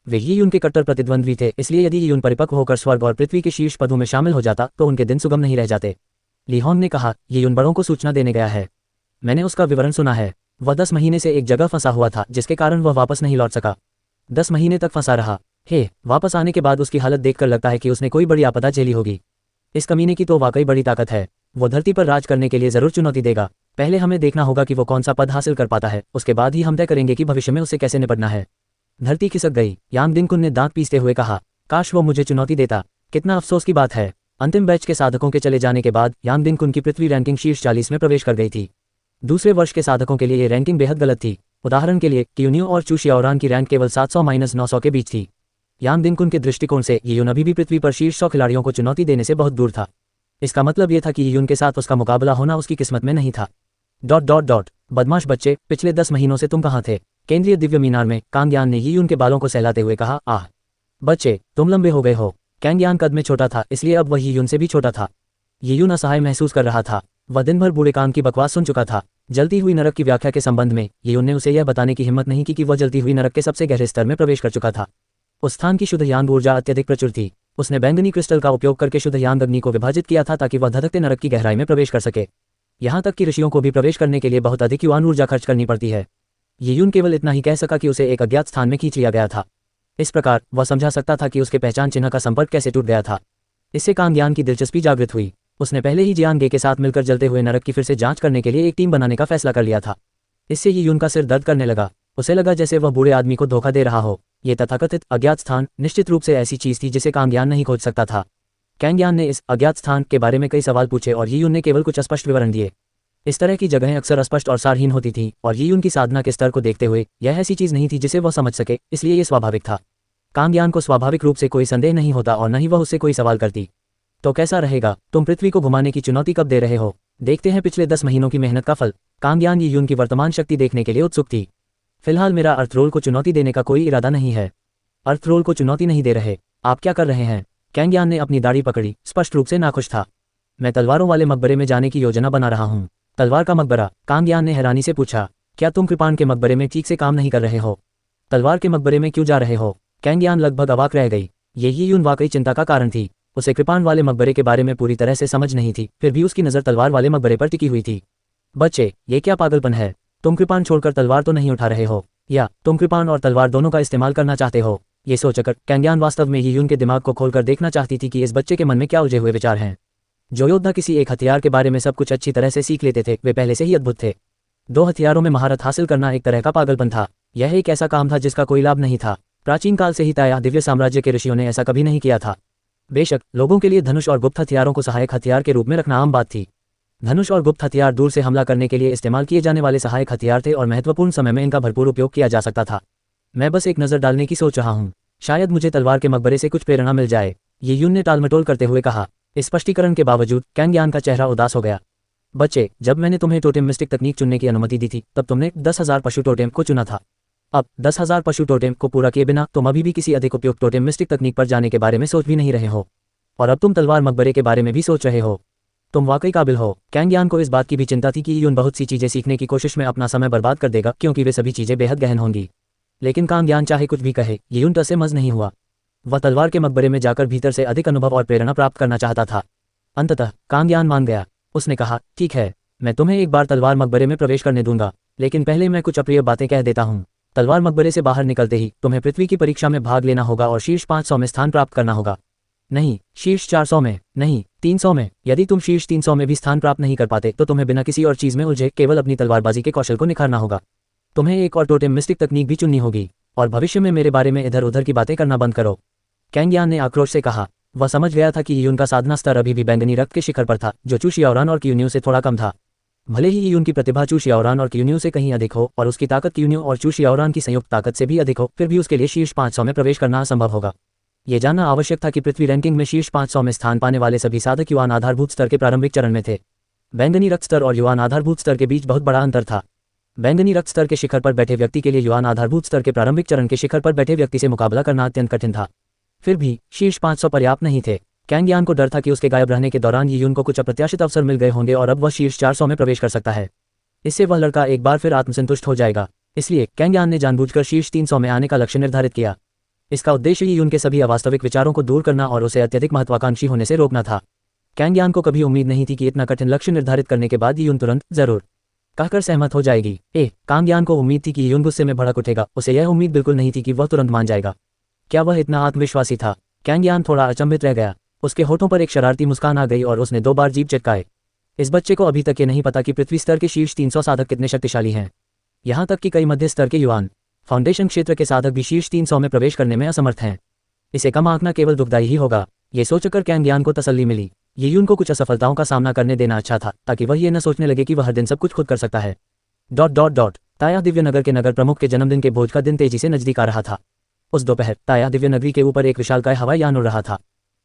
वे यून के कट्टर प्रतिद्वंद्वी थे, इसलिए यदि यून परिपक्व होकर स्वर्ग और पृथ्वी के शीर्ष पदों में शामिल हो जाता तो उनके दिन सुगम नहीं रह जाते। ली होंग ने कहा, यून बड़ों को सूचना देने गया है। मैंने उसका विवरण सुना है। वह 10 महीने से एक जगह फंसा हुआ था, जिसके कारण वह वापस नहीं लौट सका। 10 महीने तक फंसा रहा। वापस आने के बाद उसकी हालत देखकर लगता है कि उसने कोई बड़ी आपदा झेली होगी। इस कमीने की तो वाकई बड़ी ताकत है। वो धरती पर राज करने के लिए जरूर चुनौती देगा। पहले हमें देखना होगा कि वो कौन सा पद हासिल कर पाता है, उसके बाद ही हम तय करेंगे कि भविष्य में उसे कैसे निपटना है। धरती खिसक गई। यांग दिनकुन ने दांत पीसते हुए कहा, काश वो मुझे चुनौती देता। कितना अफसोस की बात है। अंतिम बैच के साधकों के चले जाने के बाद यांग दिनकुन की पृथ्वी रैंकिंग शीर्ष 40 में प्रवेश कर गई थी। दूसरे वर्ष के साधकों के लिए ये रैंकिंग बेहद गलत थी। उदाहरण के लिए क्यूनियो और चुशियाओरान की रैंक केवल 700-900 के बीच थी। यांग दिनकुन के दृष्टिकोण से यून अभी भी पृथ्वी पर शीर्ष 100 खिलाड़ियों को चुनौती देने से बहुत दूर था। इसका मतलब यह था कि यून के साथ उसका मुकाबला होना उसकी किस्मत में नहीं था। ... बदमाश बच्चे, पिछले 10 महीनों से तुम कहाँ थे? केंद्रीय दिव्य मीनार में कांगयान ने यून के बालों को सहलाते हुए कहा, आह बच्चे, तुम लंबे हो गए हो। कांगयान कद में छोटा था, इसलिए अब वह यून से भी छोटा था। यून असहाय महसूस कर रहा था। वह दिन भर बूढ़े कान की बकवास सुन चुका था। जलती हुई नरक की व्याख्या के संबंध में यून ने उसे यह बताने की हिम्मत नहीं की कि वह जलती हुई नरक के सबसे गहरे स्तर में प्रवेश कर चुका था। उस स्थान की शुद्ध यांग ऊर्जा अत्यधिक प्रचुर थी। उसने बैंगनी क्रिस्टल का उपयोग करके शुद्ध यांग अग्नि को विभाजित किया था ताकि वह धधकते नरक की गहराई में प्रवेश कर सके। यहाँ तक कि ऋषियों को भी प्रवेश करने के लिए बहुत अधिक युवान ऊर्जा खर्च करनी पड़ती है। यून केवल इतना ही कह सका कि उसे एक अज्ञात स्थान में खींच लिया गया था। इस प्रकार वह समझा सकता था कि उसके पहचान चिन्ह का संपर्क कैसे टूट गया था। इससे कांगयान की दिलचस्पी जागृत हुई। उसने पहले ही जियांग गे के साथ मिलकर जलते हुए नरक की फिर से जांच करने के लिए एक टीम बनाने का फैसला कर लिया था। इससे यून का सिर दर्द करने लगा। उसे लगा जैसे वह बूढ़े आदमी को धोखा दे रहा हो। ये तथाकथित अज्ञात स्थान निश्चित रूप से ऐसी चीज थी जिसे कांगयान नहीं खोज सकता था। कांगयान ने इस अज्ञात स्थान के बारे में कई सवाल पूछे और यून ने केवल कुछ अस्पष्ट विवरण दिए। इस तरह की जगहें अक्सर अस्पष्ट और सारहीन होती थीं और यून की साधना के स्तर को देखते हुए यह ऐसी चीज नहीं थी जिसे वह समझ सके, इसलिए यह स्वाभाविक था। कांगयान को स्वाभाविक रूप से कोई संदेह नहीं होता और न ही वह उससे कोई सवाल करती। तो कैसा रहेगा? तुम पृथ्वी को घुमाने की चुनौती कब दे रहे हो? देखते हैं पिछले 10 महीनों की मेहनत का फल। कांगयान यून की वर्तमान शक्ति देखने के लिए उत्सुक थी। फिलहाल मेरा अर्थरोल को चुनौती देने का कोई इरादा नहीं है। अर्थरोल को चुनौती नहीं दे रहे? आप क्या कर रहे हैं? कांगयान ने अपनी दाढ़ी पकड़ी, स्पष्ट रूप से नाखुश था। मैं तलवारों वाले मकबरे में जाने की योजना बना रहा हूँ। तलवार का मकबरा? कांगयान ने हैरानी से पूछा। क्या तुम कृपाण के मकबरे में ठीक से काम नहीं कर रहे हो? तलवार के मकबरे में क्यों जा रहे हो? कांगयान लगभग अवाक रह गई। यही यून वाकई चिंता का कारण थी। उसे कृपाण वाले मकबरे के बारे में पूरी तरह से समझ नहीं थी, फिर भी उसकी नज़र तलवार वाले मकबरे पर टिकी हुई थी। बच्चे, ये क्या पागलपन है? तुम कृपाण छोड़कर तलवार तो नहीं उठा रहे हो, या तुम कृपाण और तलवार दोनों का इस्तेमाल करना चाहते हो? ये सोचकर कांगयान वास्तव में यून के दिमाग को खोलकर देखना चाहती थी कि इस बच्चे के मन में क्या उलझे हुए विचार हैं। जो योद्धा किसी एक हथियार के बारे में सब कुछ अच्छी तरह से सीख लेते थे, वे पहले से ही अद्भुत थे। 2 हथियारों में महारत हासिल करना एक तरह का पागलपन था। यह एक ऐसा काम था जिसका कोई लाभ नहीं था। प्राचीन काल से ही ताया दिव्य साम्राज्य के ऋषियों ने ऐसा कभी नहीं किया था। बेशक लोगों के लिए धनुष और गुप्त हथियारों को सहायक हथियार के रूप में रखना आम बात थी। धनुष और गुप्त हथियार दूर से हमला करने के लिए इस्तेमाल किए जाने वाले सहायक हथियार थे और महत्वपूर्ण समय में इनका भरपूर उपयोग किया जा सकता था। मैं बस एक नज़र डालने की सोच रहा हूँ, शायद मुझे तलवार के मकबरे से कुछ प्रेरणा मिल जाए, ये यून ने टालमटोल करते हुए कहा। इस स्पष्टीकरण के बावजूद कांगयान का चेहरा उदास हो गया। बच्चे, जब मैंने तुम्हें टोटेम मिस्टिक तकनीक चुनने की अनुमति दी थी तब तुमने 10,000 पशु टोटेम को चुना था। अब 10,000 पशु टोटेम को पूरा किए बिना तुम अभी भी किसी अधिक उपयुक्त टोटेम मिस्टिक तकनीक पर जाने के बारे में सोच भी नहीं रहे हो, और अब तुम तलवार मकबरे के बारे में भी सोच रहे हो। तुम वाकई काबिल हो। कैंग यान को इस बात की भी चिंता थी कि यून बहुत सी चीजें सीखने की कोशिश में अपना समय बर्बाद कर देगा क्योंकि वे सभी चीजें बेहद गहन होंगी। लेकिन कांग यान चाहे कुछ भी कहे, यून टस से मज नहीं हुआ। वह तलवार के मकबरे में जाकर भीतर से अधिक अनुभव और प्रेरणा प्राप्त करना चाहता था। अंततः कांग यान मान गया। उसने कहा, ठीक है, मैं तुम्हें एक बार तलवार मकबरे में प्रवेश करने दूंगा, लेकिन पहले मैं कुछ अप्रिय बातें कह देता हूँ। तलवार मकबरे से बाहर निकलते ही तुम्हें पृथ्वी की परीक्षा में भाग लेना होगा और शीर्ष 500 में स्थान प्राप्त करना होगा। नहीं, शीर्ष 400 में, नहीं, 300 में। यदि तुम शीर्ष 300 में भी स्थान प्राप्त नहीं कर पाते तो तुम्हें बिना किसी और चीज में उलझे केवल अपनी तलवारबाजी के कौशल को निखारना होगा। तुम्हें एक और टोटेम मिस्टिक तकनीक भी चुननी होगी, और भविष्य में मेरे बारे में इधर उधर की बातें करना बंद करो। कैंग यान ने आक्रोश से कहा। वह समझ गया था कि यून का साधना स्तर अभी भी बैंगनी रक्त के शिखर पर था, जो चू शियाओरान और क्यून्यू से थोड़ा कम था। भले ही यून की प्रतिभा चू शियाओरान और क्यून्यू से कहीं अधिक हो और उसकी ताकत क्यून्यू और चू शियाओरान की संयुक्त ताकत से भी अधिक हो, फिर भी उसके लिए शीर्ष 500 में प्रवेश करना असंभव होगा। ये जानना आवश्यक था कि पृथ्वी रैंकिंग में शीर्ष 500 में स्थान पाने वाले सभी साधक युवान आधारभूत स्तर के प्रारंभिक चरण में थे। बैंगनी रक्त स्तर और युवान आधारभूत स्तर के बीच बहुत बड़ा अंतर था। बैंगनी रक्त स्तर के शिखर पर बैठे व्यक्ति के लिए युवान आधारभूत स्तर के प्रारंभिक चरण के शिखर पर बैठे व्यक्ति से मुकाबला करना अत्यंत कठिन था। फिर भी शीर्ष 500 पर्याप्त नहीं थे। कैंग यान को डर था कि उसके गायब रहने के दौरान यून को कुछ अप्रत्याशित अवसर मिल गए होंगे और अब वह शीर्ष 400 में प्रवेश कर सकता है। इससे वह लड़का एक बार फिर आत्मसंतुष्ट हो जाएगा। इसलिए कैंग यान ने जानबूझकर शीर्ष 300 में आने का लक्ष्य निर्धारित किया। इसका उद्देश्य यून के सभी अवास्तविक विचारों को दूर करना और उसे अत्यधिक महत्वाकांक्षी होने से रोकना था। कैंग यान को कभी उम्मीद नहीं थी कि इतना कठिन लक्ष्य निर्धारित करने के बाद यून तुरंत जरूर कहकर सहमत हो जाएगी। कांग यान को उम्मीद थी कि यून गुस्से में भड़क उठेगा। उसे यह उम्मीद बिल्कुल नहीं थी कि वह तुरंत मान जाएगा। क्या वह इतना आत्मविश्वासी था? कैंग यान थोड़ा अचंभित रह गया। उसके होठों पर एक शरारती मुस्कान आ गई और उसने 2 बार जीभ चटकाए। इस बच्चे को अभी तक ये नहीं पता कि पृथ्वी स्तर के शीर्ष 300 साधक कितने शक्तिशाली हैं। यहाँ तक कि कई मध्य स्तर के युवान फाउंडेशन क्षेत्र के साधक भी शीर्ष 300 में प्रवेश करने में असमर्थ हैं। इसे कम आंकना केवल दुखदायी ही होगा। ये सोचकर कैंग यान को तसल्ली मिली। ये यून को कुछ असफलताओं का सामना करने देना अच्छा था, ताकि वह ये न सोचने लगे कि वह हर दिन सब कुछ खुद कर सकता है। ताया दिव्यनगर के नगर प्रमुख के जन्मदिन के भोज का दिन तेजी से नजदीक आ रहा था। उस दोपहर ताया दिव्यनगरी के ऊपर एक विशालकाय हवाई यान उड़ रहा था।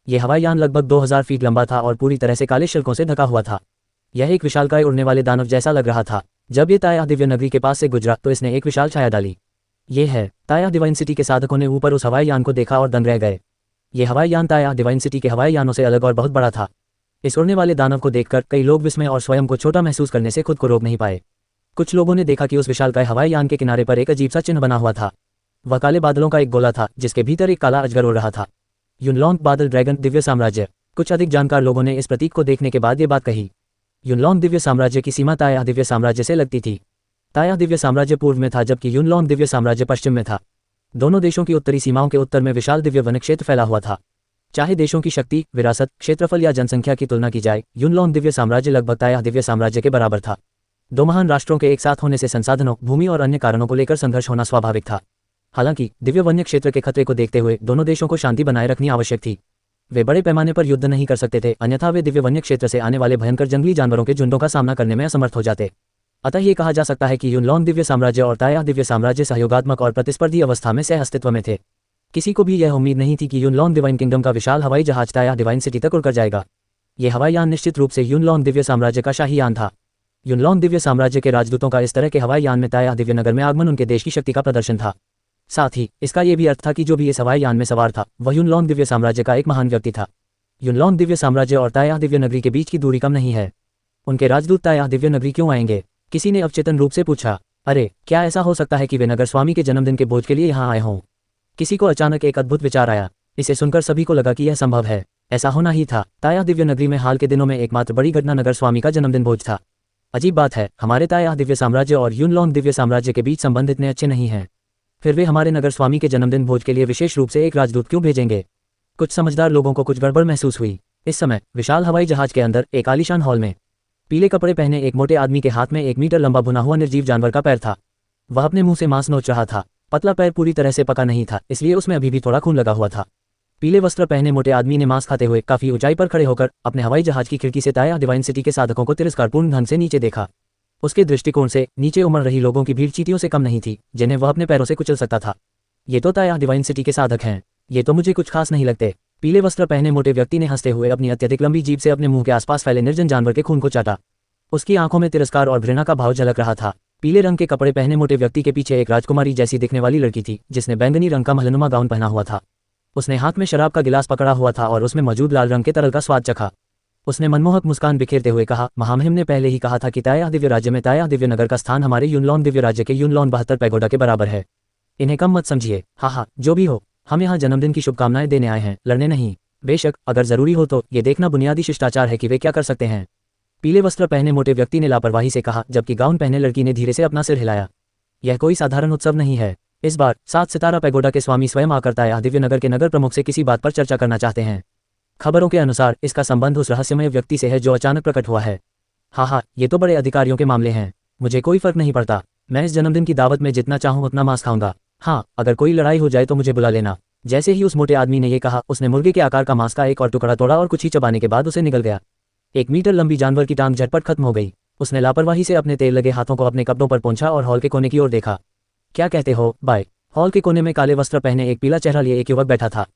यह हवाई यान लगभग 2000 फीट लंबा था और पूरी तरह से काले शिल्कों से ढका हुआ था। यह एक विशालकाय उड़ने वाले दानव जैसा लग रहा था। जब ये ताया दिव्यनगरी के पास से गुजरा तो इसने एक विशाल छाया डाली। ये है ताया डिवाइन सिटी के साधकों ने ऊपर उस हवाई यान को देखा और दंग रह गए। ये हवाई यान ताया डिवाइन सिटी के हवाई यानों से अलग और बहुत बड़ा था। इस उड़ने वाले दानव को देखकर कई लोग विस्मय और स्वयं को छोटा महसूस करने से खुद को रोक नहीं पाए। कुछ लोगों ने देखा कि उस विशालकाय हवाई यान के किनारे पर एक अजीब सा चिन्ह बना हुआ था। वह काले बादलों का एक गोला था जिसके भीतर एक काला अजगर उड़ रहा था। युनलॉन्ग बादल ड्रैगन दिव्य साम्राज्य। कुछ अधिक जानकार लोगों ने इस प्रतीक को देखने के बाद ये बात कही। युनलॉन्ग दिव्य साम्राज्य की सीमा ताया दिव्य साम्राज्य से लगती थी। ताया दिव्य साम्राज्य पूर्व में था जबकि युनलॉन्ग दिव्य साम्राज्य पश्चिम में था। दोनों देशों की उत्तरी सीमाओं के उत्तर में विशाल दिव्य वन क्षेत्र फैला हुआ था। चाहे देशों की शक्ति, विरासत, क्षेत्रफल या जनसंख्या की तुलना की जाए, युनलॉन्ग दिव्य साम्राज्य लगभग ताया दिव्य साम्राज्य के बराबर था। 2 महान राष्ट्रों के एक साथ होने से संसाधनों, भूमि और अन्य कारणों को लेकर संघर्ष होना स्वाभाविक था। हालांकि दिव्य वन्य क्षेत्र के खतरे को देखते हुए दोनों देशों को शांति बनाए रखनी आवश्यक थी। वे बड़े पैमाने पर युद्ध नहीं कर सकते थे, अन्यथा वे दिव्य वन्य क्षेत्र से आने वाले भयंकर जंगली जानवरों के झुंडों का सामना करने में असमर्थ हो जाते। अतः ये कहा जा सकता है कि युनलॉन्ग दिव्य साम्राज्य और ताया दिव्य साम्राज्य सहयोगात्मक और प्रतिस्पर्धी अवस्था में सह अस्तित्व में थे। किसी को भी यह उम्मीद नहीं थी कि युनलॉन्ग डिवाइन किंगडम का विशाल हवाई जहाज ताया डिवाइन सिटी तक उड़कर जाएगा। यह हवाई यान निश्चित रूप से युनलॉन्ग दिव्य साम्राज्य का शाही यान था। युनलॉन्ग दिव्य साम्राज्य के राजदूतों का इस तरह के हवाई यान में ताया दिव्यनगर में आगमन उनके देश की शक्ति का प्रदर्शन था। साथ ही इसका यह भी अर्थ था कि जो भी इस हवाई यान में सवार था वह युनलॉन्ग दिव्य साम्राज्य का एक महान व्यक्ति था। युनलॉन्ग दिव्य साम्राज्य और ताया दिव्य नगरी के बीच की दूरी कम नहीं है। उनके राजदूत ताया दिव्य नगरी क्यों आएंगे? किसी ने अवचेतन रूप से पूछा। अरे, क्या ऐसा हो सकता है कि वे नगर स्वामी के जन्मदिन के भोज के लिए यहाँ आए हों? किसी को अचानक एक अद्भुत विचार आया। इसे सुनकर सभी को लगा कि यह संभव है। ऐसा होना ही था। ताया दिव्य नगरी में हाल के दिनों में एकमात्र बड़ी घटना नगर स्वामी का जन्मदिन भोज था। अजीब बात है, हमारे ताया दिव्य साम्राज्य और युनलॉन्ग दिव्य साम्राज्य के बीच संबंध इतने अच्छे नहीं हैं। फिर वे हमारे नगर स्वामी के जन्मदिन भोज के लिए विशेष रूप से एक राजदूत क्यों भेजेंगे? कुछ समझदार लोगों को कुछ गड़बड़ महसूस हुई। इस समय विशाल हवाई जहाज के अंदर एक आलीशान हॉल में पीले कपड़े पहने एक मोटे आदमी के हाथ में 1 मीटर लंबा भुना हुआ निर्जीव जानवर का पैर था। वह अपने मुंह से मांस नोच रहा था। पतला पैर पूरी तरह से पका नहीं था, इसलिए उसमें अभी भी थोड़ा खून लगा हुआ था। पीले वस्त्र पहने मोटे आदमी ने मांस खाते हुए काफी ऊंचाई पर खड़े होकर अपने हवाई जहाज की खिड़की से ताया डिवाइन सिटी के साधकों को तिरस्कारपूर्ण ढंग से नीचे देखा। उसके दृष्टिकोण से नीचे उमड़ रही लोगों की भीड़ चींटियों से कम नहीं थी, जिन्हें वह अपने पैरों से कुचल सकता था। ये तो ताया डिवाइन सिटी के साधक हैं। ये तो मुझे कुछ खास नहीं लगते। पीले वस्त्र पहने मोटे व्यक्ति ने हंसते हुए अपनी अत्यधिक लंबी जीभ से अपने मुंह के आसपास फैले निर्जन जानवर के खून को चाटा। उसकी आंखों में तिरस्कार और घृणा का भाव झलक रहा था। पीले रंग के कपड़े पहने मोटे व्यक्ति के पीछे एक राजकुमारी जैसी दिखने वाली लड़की थी, जिसने बैंगनी रंग का महलनुमा गाउन पहना हुआ था। उसने हाथ में शराब का गिलास पकड़ा हुआ था और उसमें मौजूद लाल रंग के तरल का स्वाद चखा। उसने मनमोहक मुस्कान बिखेरते हुए कहा, महामहिम ने पहले ही कहा था कि ताया दिव्य राज्य में ताया दिव्य नगर का स्थान हमारे यूनलॉन दिव्य राज्य के यूनलॉन 72 पैगोडा के बराबर है। इन्हें कम मत समझिए। हाँ, जो भी हो, हम यहाँ जन्मदिन की शुभकामनाएं देने आए हैं, लड़ने नहीं। बेशक अगर जरूरी हो तो ये देखना बुनियादी शिष्टाचार है कि वे क्या कर सकते हैं। पीले वस्त्र पहने मोटे व्यक्ति ने लापरवाही से कहा, जबकि गाउन पहने लड़की ने धीरे से अपना सिर हिलाया। यह कोई साधारण उत्सव नहीं है। इस बार 7 सितारा पैगोडा के स्वामी स्वयं आकर ताया दिव्य नगर के नगर प्रमुख से किसी बात पर चर्चा करना चाहते हैं। खबरों के अनुसार इसका संबंध उस रहस्यमय व्यक्ति से है जो अचानक प्रकट हुआ है। हाँ, ये तो बड़े अधिकारियों के मामले हैं। मुझे कोई फर्क नहीं पड़ता। मैं इस जन्मदिन की दावत में जितना चाहूँ उतना मांस खाऊंगा। हाँ, अगर कोई लड़ाई हो जाए तो मुझे बुला लेना। जैसे ही उस मोटे आदमी ने यह कहा, उसने मुर्गे के आकार का मांस का एक और टुकड़ा तोड़ा और कुछ ही चबाने के बाद उसे निगल गया। 1 मीटर लंबी जानवर की टांग झटपट खत्म हो गई। उसने लापरवाही से अपने तेल लगे हाथों को अपने कपड़ों पर पोंछा और हॉल के कोने की ओर देखा। क्या कहते हो, बाय? हॉल के कोने में काले वस्त्र पहने एक पीला चेहरा लिए एक युवक बैठा था।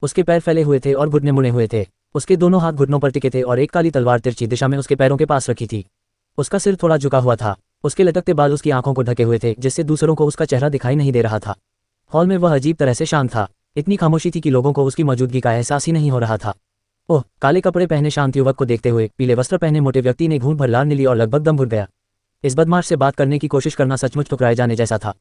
उसके पैर फैले हुए थे और घुटने मुड़े हुए थे। उसके दोनों हाथ घुटनों पर टिके थे और एक काली तलवार तिरछी दिशा में उसके पैरों के पास रखी थी। उसका सिर थोड़ा झुका हुआ था। उसके लटकते बाल उसकी आंखों को ढके हुए थे, जिससे दूसरों को उसका चेहरा दिखाई नहीं दे रहा था। हॉल में वह अजीब तरह से शांत था। इतनी खामोशी थी कि लोगों को उसकी मौजूदगी का एहसास ही नहीं हो रहा था। ओह, काले कपड़े पहने शांत युवक को देखते हुए पीले वस्त्र पहने मोटे व्यक्ति ने घूंट भर लार ली और लगभग दम घुट गया। इस बदमाश से बात करने की कोशिश करना सचमुच ठुकराए जाने जैसा था।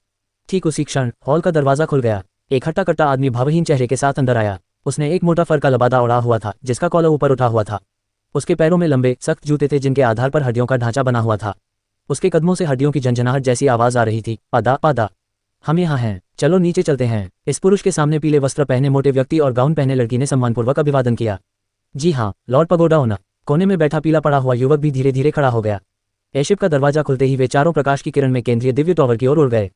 ठीक उसी क्षण हॉल का दरवाजा खुल गया। एक हट्टा कट्टा आदमी भावहीन चेहरे के साथ अंदर आया। उसने एक मोटा फर का लबादा ओढ़ा हुआ था, जिसका कॉलर ऊपर उठा हुआ था। उसके पैरों में लंबे सख्त जूते थे, जिनके आधार पर हड्डियों का ढांचा बना हुआ था। उसके कदमों से हड्डियों की झंझनाहट जैसी आवाज आ रही थी, पादा पादा, हम यहाँ हैं, चलो नीचे चलते हैं। इस पुरुष के सामने पीले वस्त्र पहने मोटे व्यक्ति और गाउन पहने लड़की ने सम्मानपूर्वक अभिवादन किया। जी हाँ, लॉर्ड पगोडा ओना। कोने में बैठा पीला पड़ा हुआ युवक भी धीरे धीरे खड़ा हो गया। एयरशिप का दरवाजा खुलते ही वे चारों प्रकाश की किरण में केंद्रीय दिव्य टॉवर की ओर उड़ गए।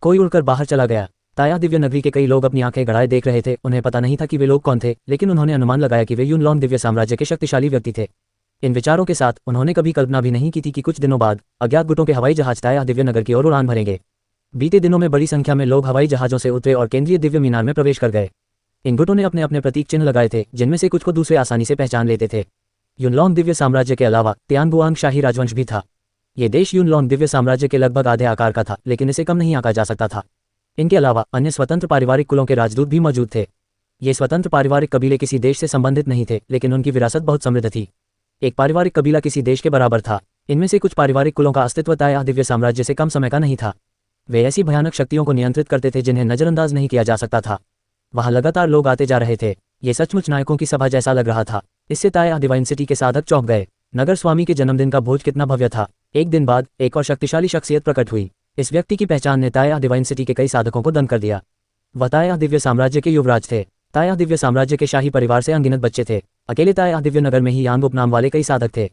कोई उड़कर बाहर चला गया। ताया दिव्य नगरी के कई लोग अपनी आंखें गड़ाए देख रहे थे। उन्हें पता नहीं था कि वे लोग कौन थे, लेकिन उन्होंने अनुमान लगाया कि वे यूनलॉन दिव्य साम्राज्य के शक्तिशाली व्यक्ति थे। इन विचारों के साथ उन्होंने कभी कल्पना भी नहीं की थी कि कुछ दिनों बाद अज्ञात गुटों के हवाई जहाज ताया दिव्य नगर की ओर उड़ान भरेंगे। बीते दिनों में बड़ी संख्या में लोग हवाई जहाजों से उतरे और केंद्रीय दिव्य मीनार में प्रवेश कर गए। इन गुटों ने अपने अपने प्रतीक चिन्ह लगाए थे, जिनमें से कुछ को दूसरे आसानी से पहचान लेते थे। यूनलॉन दिव्य साम्राज्य के अलावा तियानबुआंग शाही राजवंश भी था। ये देश यूनलॉन दिव्य साम्राज्य के लगभग आधे आकार का था, लेकिन इसे कम नहीं आंका जा सकता था। इनके अलावा अन्य स्वतंत्र पारिवारिक कुलों के राजदूत भी मौजूद थे। ये स्वतंत्र पारिवारिक कबीले किसी देश से संबंधित नहीं थे, लेकिन उनकी विरासत बहुत समृद्ध थी। एक पारिवारिक कबीला किसी देश के बराबर था। इनमें से कुछ पारिवारिक कुलों का अस्तित्व ताया दिव्य साम्राज्य से कम समय का नहीं था। वे ऐसी भयानक शक्तियों को नियंत्रित करते थे जिन्हें नजरअंदाज नहीं किया जा सकता था। वहां लगातार लोग आते जा रहे थे। ये सचमुच नायकों की सभा जैसा लग रहा था। इससे ताया डिवाइन सिटी के साधक चौंक गए। नगर स्वामी के जन्मदिन का भोज कितना भव्य था। एक दिन बाद एक और शक्तिशाली शख्सियत प्रकट हुई। इस व्यक्ति की पहचान ने ताया डिवाइन सिटी के कई साधकों को दंग कर दिया। वह ताया दिव्य साम्राज्य के युवराज थे। ताया दिव्य साम्राज्य के शाही परिवार से अनगिनत बच्चे थे। अकेले ताया दिव्य नगर में ही यांग उपनाम वाले कई साधक थे।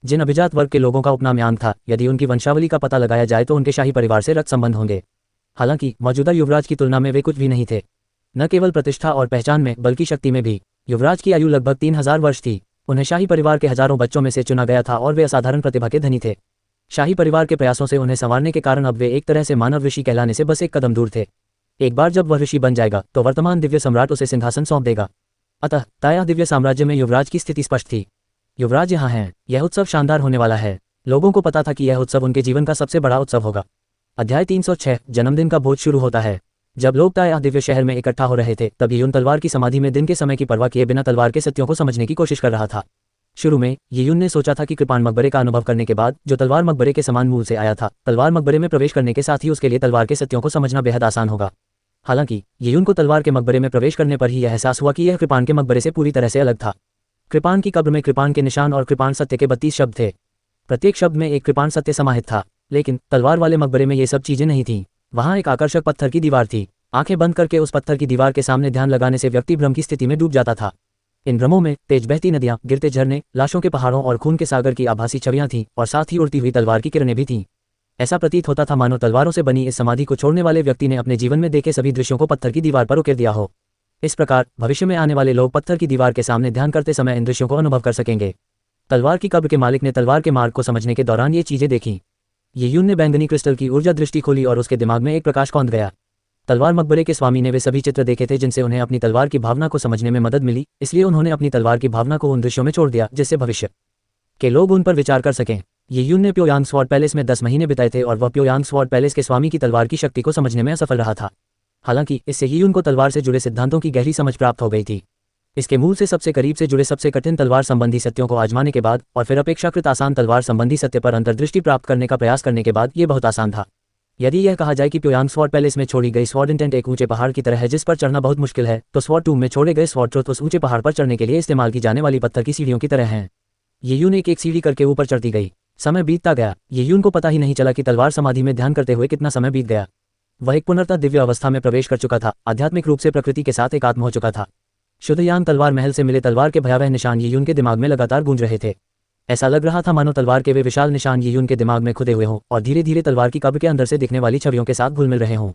जिन अभिजात वर्ग के लोगों का उपनाम यांग था, यदि उनकी वंशावली का पता लगाया जाए तो उनके शाही परिवार से रक्त संबंध होंगे। हालांकि मौजूदा युवराज की तुलना में वे कुछ भी नहीं थे, न केवल प्रतिष्ठा और पहचान में बल्कि शक्ति में भी। युवराज की आयु लगभग 3000 वर्ष थी। उन्हें शाही परिवार के हजारों बच्चों में से चुना गया था और वे असाधारण प्रतिभा के धनी थे। शाही परिवार के प्रयासों से उन्हें संवारने के कारण अब वे एक तरह से मानव ऋषि कहलाने से बस एक कदम दूर थे। एक बार जब वह ऋषि बन जाएगा तो वर्तमान दिव्य सम्राट उसे सिंहासन सौंप देगा। अतः ताया दिव्य साम्राज्य में युवराज की स्थिति स्पष्ट थी। युवराज यहाँ हैं। यह उत्सव शानदार होने वाला है। लोगों को पता था कि यह उत्सव उनके जीवन का सबसे बड़ा उत्सव होगा। अध्याय 306 जन्मदिन का भोज शुरू होता है। जब लोग ताया दिव्य शहर में इकट्ठा हो रहे थे, तब यून तलवार की समाधि में दिन के समय की परवाह किए बिना तलवार के सत्यों को समझने की कोशिश कर रहा था। शुरू में यून ने सोचा था कि कृपाण मकबरे का अनुभव करने के बाद, जो तलवार मकबरे के समान मूल से आया था, तलवार मकबरे में प्रवेश करने के साथ ही उसके लिए तलवार के सत्यों को समझना बेहद आसान होगा। हालांकि यून को तलवार के मकबरे में प्रवेश करने पर ही यह एहसास हुआ कि यह कृपाण के मकबरे से पूरी तरह से अलग था। कृपाण की कब्र में कृपाण के निशान और कृपाण सत्य के 32 शब्द थे। प्रत्येक शब्द में एक कृपाण सत्य समाहित था। लेकिन तलवार वाले मकबरे में ये सब चीजें नहीं थीं। वहां एक आकर्षक पत्थर की दीवार थी। आंखें बंद करके उस पत्थर की दीवार के सामने ध्यान लगाने से व्यक्ति भ्रम की स्थिति में डूब जाता था। इन भ्रमों में तेज बहती नदियां, गिरते झरने, लाशों के पहाड़ों और खून के सागर की आभासी छवियां थीं, और साथ ही उड़ती हुई तलवार की किरणें भी थीं। ऐसा प्रतीत होता था मानो तलवारों से बनी इस समाधि को छोड़ने वाले व्यक्ति ने अपने जीवन में देखे सभी दृश्यों को पत्थर की दीवार पर उकेर दिया हो। इस प्रकार भविष्य में आने वाले लोग पत्थर की दीवार के सामने ध्यान करते समय इन दृश्यों को अनुभव कर सकेंगे। तलवार की कब्र के मालिक ने तलवार के मार्ग को समझने के दौरान ये चीजें देखीं। यून ने बैंगनी क्रिस्टल की ऊर्जा दृष्टि खोली और उसके दिमाग में एक प्रकाश कौंध गया। तलवार मकबरे के स्वामी ने वे सभी चित्र देखे थे जिनसे उन्हें अपनी तलवार की भावना को समझने में मदद मिली, इसलिए उन्होंने अपनी तलवार की भावना को उन दृश्यों में छोड़ दिया जिससे भविष्य के लोग उन पर विचार कर सकें। यून ने प्योयांग स्वॉर्ड पैलेस में 10 महीने बिताए थे और वह प्योयांग स्वॉर्ड पैलेस के स्वामी की तलवार की शक्ति को समझने में असफल रहा था। हालांकि इससे यून को तलवार से जुड़े सिद्धांतों की गहरी समझ प्राप्त हो गई थी। इसके मूल से सबसे करीब से जुड़े सबसे कठिन तलवार संबंधी सत्यों को आजमाने के बाद और फिर अपेक्षाकृत आसान तलवार संबंधी सत्य पर अंतर्दृष्टि प्राप्त करने का प्रयास करने के बाद ये बहुत आसान था। यदि यह कहा जाए कि प्योयांग स्वॉर्ड पैलेस में छोड़ी गई स्वॉर्ड इंटेंट एक ऊंचे पहाड़ की तरह है जिस पर चढ़ना बहुत मुश्किल है, तो स्वॉर्ड टूम में छोड़े गए स्वॉर्ड ट्रुथ उस ऊंचे पहाड़ पर चढ़ने के लिए इस्तेमाल की जाने वाली पत्थर की सीढ़ियों की तरह हैं। ये यून एक एक सीढ़ी करके ऊपर चढ़ती गई। समय बीतता गया। ये यून को पता ही नहीं चला कि तलवार समाधि में ध्यान करते हुए कितना समय बीत गया। वह एक पुनर्तः दिव्य अवस्था में प्रवेश कर चुका था, आध्यात्मिक रूप से प्रकृति के साथ एकात्म हो चुका था। शुद्धयान तलवार महल से मिले तलवार के भयावह निशान ये यून के दिमाग में लगातार गूंज रहे थे। ऐसा लग रहा था मानो तलवार के वे विशाल निशान ये यून के दिमाग में खुदे हुए हों और धीरे धीरे तलवार की कब्र के अंदर से दिखने वाली छवियों के साथ घुल मिल रहे हों।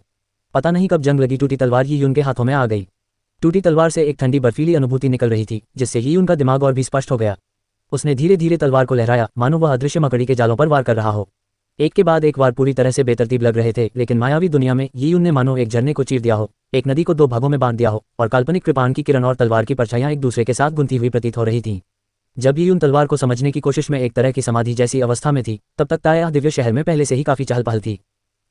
पता नहीं कब जंग लगी टूटी तलवार ये यून के हाथों में आ गई। टूटी तलवार से एक ठंडी बर्फीली अनुभूति निकल रही थी जिससे ये यून का दिमाग और भी स्पष्ट हो गया। उसने धीरे धीरे तलवार को लहराया मानो वह अदृश्य मकड़ी के जालों पर वार कर रहा हो। एक के बाद एक वार पूरी तरह से बेतरतीब लग रहे थे, लेकिन मायावी दुनिया में ये यून ने मानो एक झरने को चीर दिया हो, एक नदी को दो भागों में बांट दिया हो और काल्पनिक कृपाण की किरण और तलवार की परछाइयां एक दूसरे के साथ गुंथी हुई प्रतीत हो रही थीं। जब ये यून तलवार को समझने की कोशिश में एक तरह की समाधि जैसी अवस्था में थी, तब तक ताया दिव्य शहर में पहले से ही काफी चहल पहल थी।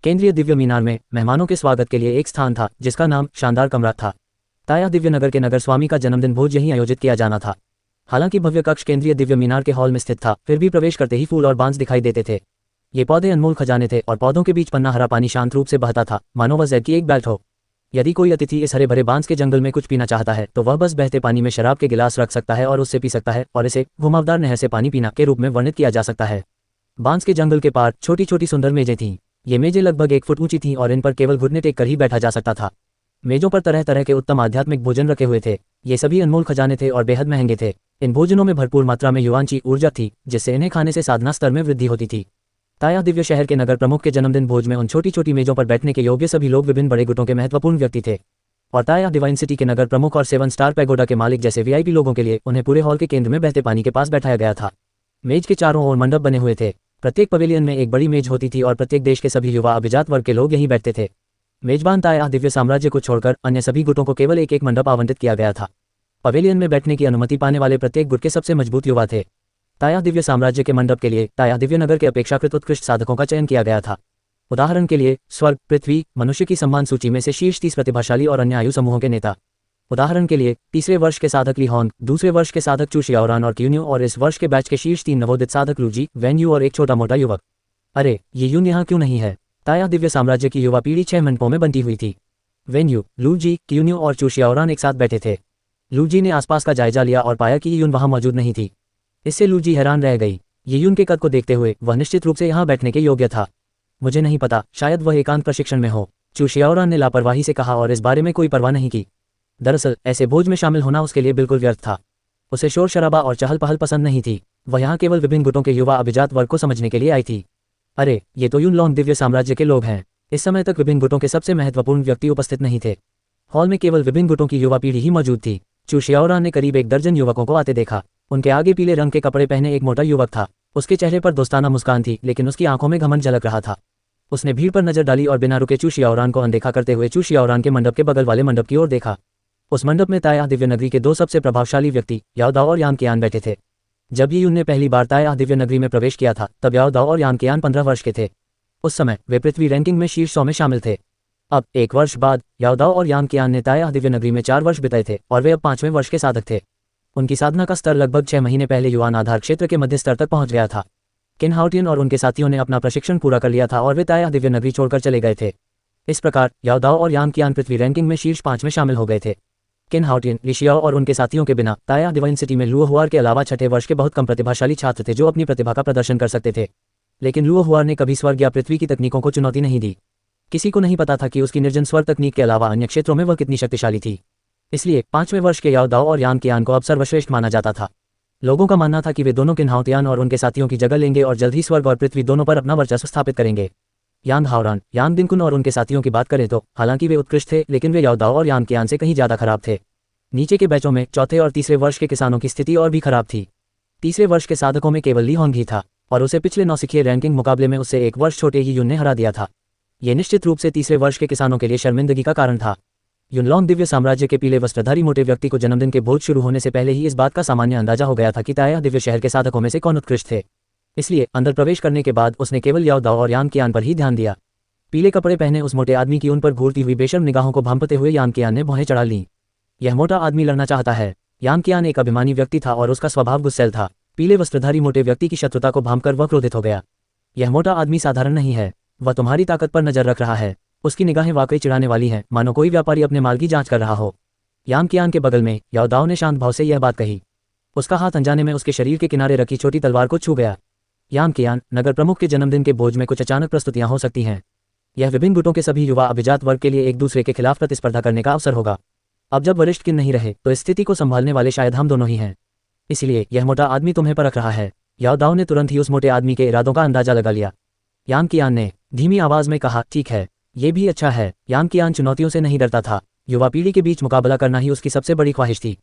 केंद्रीय दिव्य मीनार में मेहमानों के स्वागत के लिए एक स्थान था जिसका नाम शानदार कमरा था। ताया दिव्य नगर के नगर स्वामी का जन्मदिन भोज यहीं आयोजित किया जाना था। हालांकि भव्य कक्ष केंद्रीय दिव्य मीनार के हॉल में स्थित था, फिर भी प्रवेश करते ही फूल और बांस दिखाई देते थे। ये पौधे अनमोल खजाने थे और पौधों के बीच पन्ना हरा पानी शांत रूप से बहता था, मानो वह जैद की एक बेल्ट हो। यदि कोई अतिथि इस हरे भरे बांस के जंगल में कुछ पीना चाहता है तो वह बस बहते पानी में शराब के गिलास रख सकता है और उससे पी सकता है, और इसे घुमावदार नहर से पानी पीना के रूप में वर्णित किया जा सकता है। बांस के जंगल के पार छोटी छोटी सुंदर मेजें थीं। ये मेजें लगभग 1 फुट ऊंची थीं और इन पर केवल घुटने टेक कर ही बैठा जा सकता था। मेजों पर तरह तरह के उत्तम आध्यात्मिक भोजन रखे हुए थे। ये सभी अनमोल खजाने थे और बेहद महंगे थे। इन भोजनों में भरपूर मात्रा में युवांची ऊर्जा थी जिससे इन्हें खाने से साधना स्तर में वृद्धि होती थी। ताया दिव्य शहर के नगर प्रमुख के जन्मदिन भोज में उन छोटी छोटी मेजों पर बैठने के योग्य सभी लोग विभिन्न बड़े गुटों के महत्वपूर्ण व्यक्ति थे, और ताया डिवाइन सिटी के नगर प्रमुख और 7 स्टार पैगोडा के मालिक जैसे वीआईपी लोगों के लिए उन्हें पूरे हॉल के केंद्र में बहते पानी के पास बैठाया गया था। मेज के चारों ओर मंडप बने हुए थे। प्रत्येक पवेलियन में एक बड़ी मेज होती थी और प्रत्येक देश के सभी युवा अभिजात वर्ग के लोग यहीं बैठते थे। मेजबान ताया दिव्य साम्राज्य को छोड़कर अन्य सभी गुटों को केवल एक एक मंडप आवंटित किया गया था। पवेलियन में बैठने की अनुमति पाने वाले प्रत्येक गुट के सबसे मजबूत युवा थे। ताया दिव्य साम्राज्य के मंडप के लिए ताया दिव्य नगर के अपेक्षाकृत उत्कृष्ट साधकों का चयन किया गया था। उदाहरण के लिए स्वर्ग, पृथ्वी, मनुष्य की सम्मान सूची में से शीर्ष 30 प्रतिभाशाली और अन्य आयु समूहों के नेता। उदाहरण के लिए तीसरे वर्ष के साधक ली हॉन्ग, दूसरे वर्ष के साधक चू शियाओरान और क्यून्यू, और इस वर्ष के बैच के शीर्ष 3 नवोदित साधक लूजी, वेन्यू और एक छोटा मोटा युवक। अरे ये यून यहाँ क्यों नहीं है? ताया दिव्य साम्राज्य की युवा पीढ़ी 6 मंडपों में बंटी हुई थी। वेन्यू, लूजी, क्यून्यू और चू शियाओरान एक साथ बैठे थे। लूजी ने आसपास का जायजा लिया और पाया कि यून वहां मौजूद नहीं थी। इससे लूजी हैरान रह गई। ये यून के कद को देखते हुए वह निश्चित रूप से यहाँ बैठने के योग्य था। मुझे नहीं पता, शायद वह एकांत प्रशिक्षण में हो, चू शियाओरान ने लापरवाही से कहा और इस बारे में कोई परवाह नहीं की। दरअसल ऐसे भोज में शामिल होना उसके लिए बिल्कुल व्यर्थ था। उसे शोर शराबा और चहल पहल पसंद नहीं थी। वह यहाँ केवल विभिन्न गुटों के युवा अभिजात वर्ग को समझने के लिए आई थी। अरे ये तो यून लॉन्ग दिव्य साम्राज्य के लोग हैं। इस समय तक विभिन्न गुटों के सबसे महत्वपूर्ण व्यक्ति उपस्थित नहीं थे। हॉल में केवल विभिन्न गुटों की युवा पीढ़ी ही मौजूद थी। चू शियाओरान ने करीब 1 दर्जन युवकों को आते देखा। उनके आगे पीले रंग के कपड़े पहने एक मोटा युवक था। उसके चेहरे पर दोस्ताना मुस्कान थी, लेकिन उसकी आंखों में घमंड झलक रहा था। उसने भीड़ पर नजर डाली और बिना रुके चू शियाओरान को अनदेखा करते हुए चू शियाओरान के मंडप के बगल वाले मंडप की ओर देखा। उस मंडप में ताया दिव्य नगरी के 2 सबसे प्रभावशाली व्यक्ति याओ दाओ और यान केयान बैठे थे। जब ये यून ने पहली बार ताया दिव्य नगरी में प्रवेश किया था तब याओ दाओ और यान केयान 15 वर्ष के थे। उस समय वे पृथ्वी रैंकिंग में शीर्ष 100 में शामिल थे। अब 1 वर्ष बाद याओ दाओ और यान केयान ने ताया दिव्य नगरी में 4 वर्ष बिताए थे और वे अब 5वें वर्ष के साधक थे। उनकी साधना का स्तर लगभग 6 महीने पहले युवान आधार क्षेत्र के मध्य स्तर तक पहुंच गया था। किन हाउटियन और उनके साथियों ने अपना प्रशिक्षण पूरा कर लिया था और वे ताया दिव्य नगरी छोड़कर चले गए थे। इस प्रकार याओ दाओ और यान केयान पृथ्वी रैंकिंग में शीर्ष 5 में शामिल हो गए थे। किन हाउटियन, लिशियाओ और उनके साथियों के बिना ताया डिवाइन सिटी में लुओ हुआर के अलावा 6ठे वर्ष के बहुत कम प्रतिभाशाली छात्र थे जो अपनी प्रतिभा का प्रदर्शन कर सकते थे। लेकिन लुओ हुआर ने कभी स्वर्ग या पृथ्वी की तकनीकों को चुनौती नहीं दी। किसी को नहीं पता था कि उसकी निर्जन स्वर्ग तकनीक के अलावा अन्य क्षेत्रों में वह कितनी शक्तिशाली थी। इसलिए 5वें वर्ष के याओ दाओ और यान केयान को अब सर्वश्रेष्ठ माना जाता था। लोगों का मानना था कि वे दोनों किन हाउटियान और उनके साथियों की जगह लेंगे और जल्द ही स्वर्ग और पृथ्वी दोनों पर अपना वर्चस्व स्थापित करेंगे। यान हाओरान, यान दिनकुन और उनके साथियों की बात करें तो हालांकि वे उत्कृष्ट थे, लेकिन वे याओ दाओ और यान केयान से कहीं ज्यादा खराब थे। नीचे के बैचों में चौथे और तीसरे वर्ष के किसानों की स्थिति और भी खराब थी। तीसरे वर्ष के साधकों में केवल ली हॉन्ग ही था और उसे पिछले नौसिखिए रैंकिंग मुकाबले में उससे 1 वर्ष छोटे ही यून ने हरा दिया था। ये निश्चित रूप से तीसरे वर्ष के किसानों के लिए शर्मिंदगी का कारण था। यूनलॉन्ग दिव्य साम्राज्य के पीले वस्त्रधारी मोटे व्यक्ति को जन्मदिन के भोज शुरू होने से पहले ही इस बात का सामान्य अंदाजा हो गया था कि ताया दिव्य शहर के साधकों में से कौन उत्कृष्ट थे। इसलिए अंदर प्रवेश करने के बाद उसने केवल याओ दाओ और यान केयान पर ही ध्यान दिया। पीले कपड़े पहने उस मोटे आदमी की उन पर घूरती हुई बेशर्म निगाहों को भांपते हुए यान केयान ने भौहें चढ़ा लीं। यह मोटा आदमी लड़ना चाहता है। यांग कियान एक अभिमानी व्यक्ति था और उसका स्वभाव गुस्सैल था। पीले वस्त्रधारी मोटे व्यक्ति की शत्रुता को भांपकर वह क्रोधित हो गया। यह मोटा आदमी साधारण नहीं है, वह तुम्हारी ताकत पर नजर रख रहा है। उसकी निगाहें वाकई चिढ़ाने वाली हैं, मानो कोई व्यापारी अपने माल की जांच कर रहा हो। यांग कियान के बगल में याओ दाओ ने शांत भाव से यह बात कही। उसका हाथ अनजाने में उसके शरीर के किनारे रखी छोटी तलवार को छू गया। यांग कियान, नगर प्रमुख के जन्मदिन के भोज में कुछ अचानक प्रस्तुतियां हो सकती हैं। यह विभिन्न गुटों के सभी युवा अभिजात वर्ग के लिए एक दूसरे के खिलाफ प्रतिस्पर्धा करने का अवसर होगा। अब जब वरिष्ठ किन नहीं रहे तो इस स्थिति को संभालने वाले शायद हम दोनों ही हैं। इसलिए यह मोटा आदमी तुम्हें परख रहा है। याओ दाओ ने तुरंत ही उस मोटे आदमी के इरादों का अंदाजा लगा लिया। यांग कियान ने धीमी आवाज में कहा, ठीक है, ये भी अच्छा है। यांग कियान चुनौतियों से नहीं डरता था। युवा पीढ़ी के बीच मुकाबला करना ही उसकी सबसे बड़ी ख्वाहिश थी।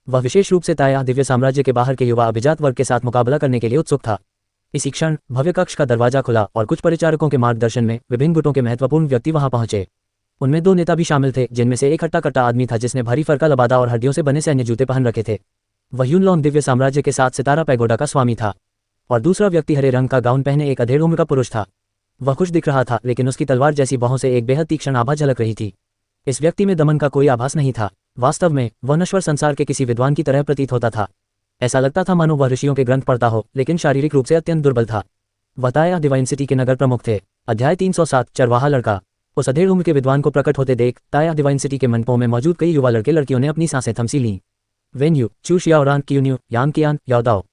वह विशेष रूप से ताया दिव्य साम्राज्य के बाहर के युवा अभिजात वर्ग के साथ मुकाबला करने के लिए उत्सुक था। इसी क्षण भव्य कक्ष का दरवाजा खुला और कुछ परिचारकों के मार्गदर्शन में विभिन्न गुटों के महत्वपूर्ण व्यक्ति वहां पहुंचे। उनमें 2 नेता भी शामिल थे, जिनमें से एक हट्टा कट्टा आदमी था जिसने भारी फरका लबादा और हड्डियों से बने सैन्य जूते पहन रखे थे। वह युनलॉन्ग दिव्य साम्राज्य के 7 सितारा पैगोडा का स्वामी था। और दूसरा व्यक्ति हरे रंग का गाउन पहने एक अधेड़ उम्र का पुरुष था। वह खुश दिख रहा था, लेकिन उसकी तलवार जैसी बाहों से एक बेहद तीक्ष्ण आभा झलक रही थी। इस व्यक्ति में दमन का कोई आभास नहीं था। वास्तव में वह नश्वर संसार के किसी विद्वान की तरह प्रतीत होता था। ऐसा लगता था मानो वह ऋषियों के ग्रंथ पढ़ता हो, लेकिन शारीरिक रूप से अत्यंत दुर्बल था। वह ताया डिवाइन सिटी के नगर प्रमुख थे। अध्याय 307 चरवाहा लड़का। उस अधेड़ उम्र के विद्वान को प्रकट होते देख ताया डिवाइन सिटी के मंडपों में मौजूद कई युवा लड़के लड़कियों ने अपनी सांसें थमसी लीं। वेन यू, चू शियाओरान, क्यून्यू, यांग कियान, याओ दाओ,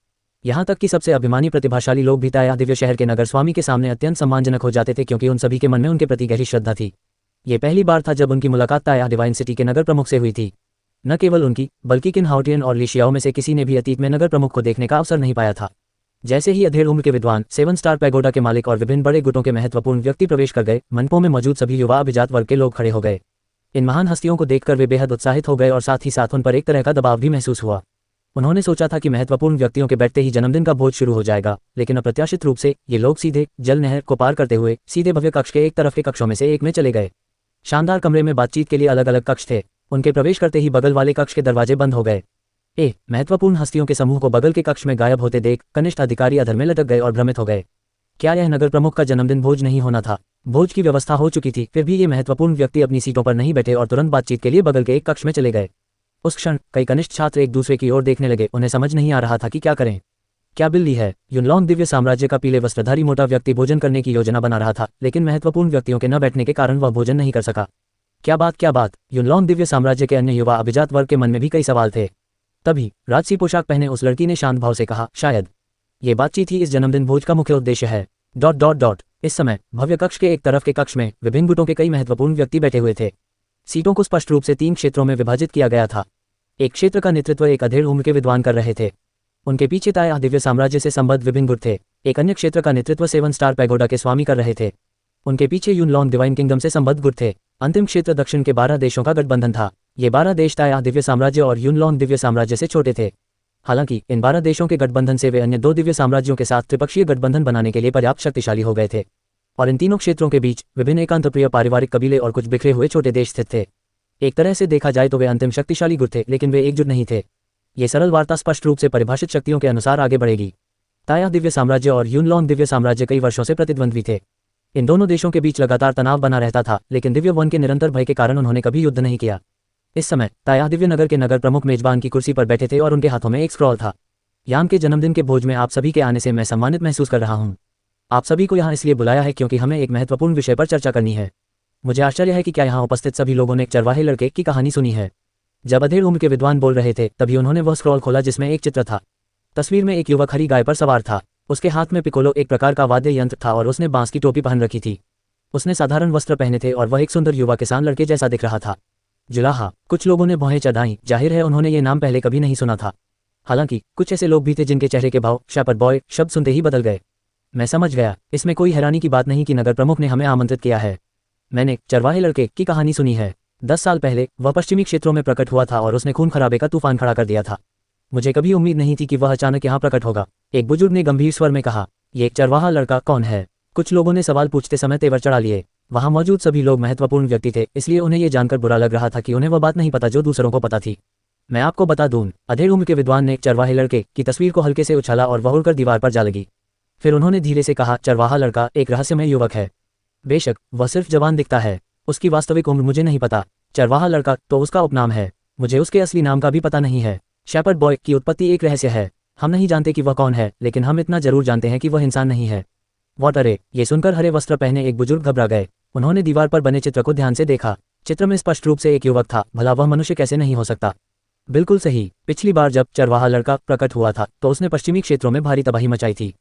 यहाँ तक कि सबसे अभिमानी प्रतिभाशाली लोग भी ताया दिव्य शहर के नगर स्वामी के सामने अत्यंत सम्मानजनक हो जाते थे, क्योंकि उन सभी के मन में उनके प्रति गहरी श्रद्धा थी। ये पहली बार था जब उनकी मुलाकात ताया डिवाइन सिटी के नगर प्रमुख से हुई थी। न केवल उनकी, बल्कि किन हाउटियन और लिशियाओं में से किसी ने भी अतीत में नगर प्रमुख को देखने का अवसर नहीं पाया था। जैसे ही अधेड़ उम्र के विद्वान, 7 स्टार पैगोडा के मालिक और विभिन्न बड़े गुटों के महत्वपूर्ण व्यक्ति प्रवेश कर गए, मंडपों में मौजूद सभी युवा अभिजात वर्ग के लोग खड़े हो गए। इन महान हस्तियों को देखकर वे बेहद उत्साहित हो गए और साथ ही साथ उन पर एक तरह का दबाव भी महसूस हुआ। उन्होंने सोचा था कि महत्वपूर्ण व्यक्तियों के बैठते ही जन्मदिन का भोज शुरू हो जाएगा, लेकिन अप्रत्याशित रूप से ये लोग सीधे जल नहर को पार करते हुए सीधे भव्य कक्ष के एक तरफ के कक्षों में से एक में चले गए। शानदार कमरे में बातचीत के लिए अलग अलग कक्ष थे। उनके प्रवेश करते ही बगल वाले कक्ष के दरवाजे बंद हो गए। महत्वपूर्ण हस्तियों के समूह को बगल के कक्ष में गायब होते देख कनिष्ठ अधिकारी अधर में लटक गए और भ्रमित हो गए। क्या यह नगर प्रमुख का जन्मदिन भोज नहीं होना था? भोज की व्यवस्था हो चुकी थी, फिर भी ये महत्वपूर्ण व्यक्ति अपनी सीटों पर नहीं बैठे और तुरंत बातचीत के लिए बगल के एक कक्ष में चले गए। उस क्षण कई कनिष्ठ छात्र एक दूसरे की ओर देखने लगे। उन्हें समझ नहीं आ रहा था कि क्या करें। क्या बिल्ली है? युनलॉन्ग दिव्य साम्राज्य का पीले वस्त्रधारी मोटा व्यक्ति भोजन करने की योजना बना रहा था, लेकिन महत्वपूर्ण व्यक्तियों के न बैठने के कारण वह भोजन नहीं कर सका। क्या बात? युनलॉन्ग दिव्य साम्राज्य के अन्य युवा अभिजात वर्ग के मन में भी कई सवाल थे। तभी राजसी पोशाक पहने उस लड़की ने शांत भाव से कहा, शायद ये बातचीत ही इस जन्मदिन भोज का मुख्य उद्देश्य है। ... इस समय भव्य कक्ष के एक तरफ के कक्ष में विभिन्न गुटों के कई महत्वपूर्ण व्यक्ति बैठे हुए थे। सीटों को स्पष्ट रूप से 3 क्षेत्रों में विभाजित किया गया था। एक क्षेत्र का नेतृत्व एक अधेड़ उम्र के विद्वान कर रहे थे। उनके पीछे ताया दिव्य साम्राज्य से संबद्ध विभिन्न गुट थे। एक अन्य क्षेत्र का नेतृत्व 7 स्टार पैगोडा के स्वामी कर रहे थे। उनके पीछे युनलॉन्ग डिवाइन किंगडम से संबद्ध गुट थे। अंतिम क्षेत्र दक्षिण के 12 देशों का गठबंधन था। ये 12 देश ताया दिव्य साम्राज्य और युनलॉन्ग दिव्य साम्राज्य से छोटे थे। हालांकि इन 12 देशों के गठबंधन से वे अन्य 2 दिव्य साम्राज्यों के साथ त्रिपक्षीय गठबंधन बनाने के लिए पर्याप्त शक्तिशाली हो गए थे। और इन तीनों क्षेत्रों के बीच विभिन्न एकांतप्रिय पारिवारिक कबीले और कुछ बिखरे हुए छोटे देश स्थित थे। एक तरह से देखा जाए तो वे अंतिम शक्तिशाली गुट थे, लेकिन वे एकजुट नहीं थे। ये सरल वार्ता स्पष्ट रूप से परिभाषित शक्तियों के अनुसार आगे बढ़ेगी। ताया दिव्य साम्राज्य और युनलॉन्ग दिव्य साम्राज्य कई वर्षों से प्रतिद्वंद्वी थे। इन दोनों देशों के बीच लगातार तनाव बना रहता था, लेकिन दिव्य वन के निरंतर भय के कारण उन्होंने कभी युद्ध नहीं किया। इस समय ताया दिव्य नगर के नगर प्रमुख मेजबान की कुर्सी पर बैठे थे और उनके हाथों में एक स्क्रॉल था। यांग के जन्मदिन के भोज में आप सभी के आने से मैं सम्मानित महसूस कर रहा हूँ। आप सभी को यहाँ इसलिए बुलाया है क्योंकि हमें एक महत्वपूर्ण विषय पर चर्चा करनी है। मुझे आश्चर्य है कि क्या यहाँ उपस्थित सभी लोगों ने एक चरवाहे लड़के की कहानी सुनी है। जब अधेड़ उम्र के विद्वान बोल रहे थे तभी उन्होंने वह स्क्रॉल खोला जिसमें एक चित्र था। तस्वीर में एक युवक हरी गाय पर सवार था। उसके हाथ में पिकोलो एक प्रकार का वाद्य यंत्र था और उसने बांस की टोपी पहन रखी थी। उसने साधारण वस्त्र पहने थे और वह एक सुंदर युवा किसान लड़के जैसा दिख रहा था। जुलाहा। कुछ लोगों ने भौहें चढ़ाईं। जाहिर है उन्होंने ये नाम पहले कभी नहीं सुना था। हालांकि कुछ ऐसे लोग भी थे जिनके चेहरे के भाव शैपर बॉय शब्द सुनते ही बदल गए। मैं समझ गया, इसमें कोई हैरानी की बात नहीं कि नगर प्रमुख ने हमें आमंत्रित किया है। मैंने चरवाहे लड़के की कहानी सुनी है। 10 साल पहले वह पश्चिमी क्षेत्रों में प्रकट हुआ था और उसने खून खराबे का तूफान खड़ा कर दिया था। मुझे कभी उम्मीद नहीं थी कि वह अचानक यहाँ प्रकट होगा। एक बुजुर्ग ने गंभीर स्वर में कहा, ये चरवाहा लड़का कौन है? कुछ लोगों ने सवाल पूछते समय तेवर चढ़ा लिए। वहां मौजूद सभी लोग महत्वपूर्ण व्यक्ति थे, इसलिए उन्हें यह जानकर बुरा लग रहा था कि उन्हें वह बात नहीं पता जो दूसरों को पता थी। मैं आपको बता दूं, अधेड़ उम्र के विद्वान ने चरवाहे लड़के की तस्वीर को हल्के से उछाला और वह उड़कर दीवार पर जा लगी। फिर उन्होंने धीरे से कहा, चरवाहा लड़का एक रहस्यमय युवक है। बेशक वह सिर्फ जवान दिखता है, उसकी वास्तविक उम्र मुझे नहीं पता। चरवाहा लड़का तो उसका उपनाम है, मुझे उसके असली नाम का भी पता नहीं है। शेपर्ड बॉय की उत्पत्ति एक रहस्य है। हम नहीं जानते कि वह कौन है, लेकिन हम इतना जरूर जानते हैं कि वह इंसान नहीं है। वॉट अरे! ये सुनकर हरे वस्त्र पहने एक बुजुर्ग घबरा गए। उन्होंने दीवार पर बने चित्र को ध्यान से देखा। चित्र में स्पष्ट रूप से एक युवक था। भला वह मनुष्य कैसे नहीं हो सकता? बिल्कुल सही। पिछली बार जब चरवाहा लड़का प्रकट हुआ था तो उसने पश्चिमी क्षेत्रों में भारी तबाही मचाई थी,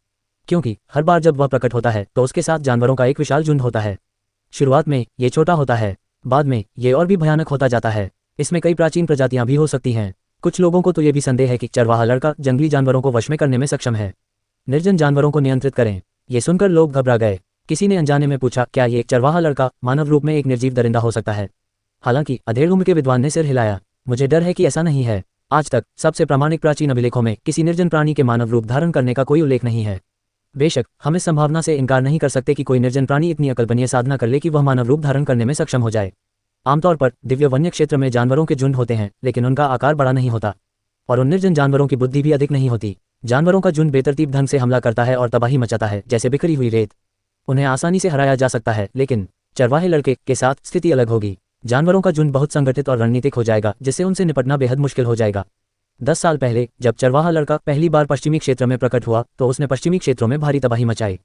क्योंकि हर बार जब वह प्रकट होता है तो उसके साथ जानवरों का एक विशाल झुंड होता है। शुरुआत में ये छोटा होता है, बाद में ये और भी भयानक होता जाता है। इसमें कई प्राचीन प्रजातियां भी हो सकती हैं। कुछ लोगों को तो ये भी संदेह है कि चरवाहा लड़का जंगली जानवरों को वश में करने में सक्षम है, निर्जन जानवरों को नियंत्रित करें। ये सुनकर लोग घबरा गए। किसी ने अनजाने में पूछा, क्या ये एक चरवाहा लड़का मानव रूप में एक निर्जीव दरिंदा हो सकता है? हालांकि अधेड़ उम्र के विद्वान ने सिर हिलाया। मुझे डर है कि ऐसा नहीं है। आज तक सबसे प्रामाणिक प्राचीन अभिलेखों में किसी निर्जन प्राणी के मानव रूप धारण करने का कोई उल्लेख नहीं है। बेशक हम इस संभावना से इनकार नहीं कर सकते कि कोई निर्जन प्राणी इतनी अकल्पनीय साधना कर ले कि वह मानव रूप धारण करने में सक्षम हो जाए। आमतौर पर दिव्य वन्य क्षेत्र में जानवरों के झुंड होते हैं, लेकिन उनका आकार बड़ा नहीं होता और उन निर्जन जानवरों की बुद्धि भी अधिक नहीं होती। जानवरों का झुंड बेतरतीब ढंग से हमला करता है और तबाही मचाता है, जैसे बिखरी हुई रेत। उन्हें आसानी से हराया जा सकता है, लेकिन चरवाहे लड़के के साथ स्थिति अलग होगी। जानवरों का झुंड बहुत संगठित और रणनीतिक हो जाएगा, जिससे उनसे निपटना बेहद मुश्किल हो जाएगा। 10 साल पहले जब चरवाहा लड़का पहली बार पश्चिमी क्षेत्र में प्रकट हुआ तो उसने पश्चिमी क्षेत्रों में भारी तबाही मचाई।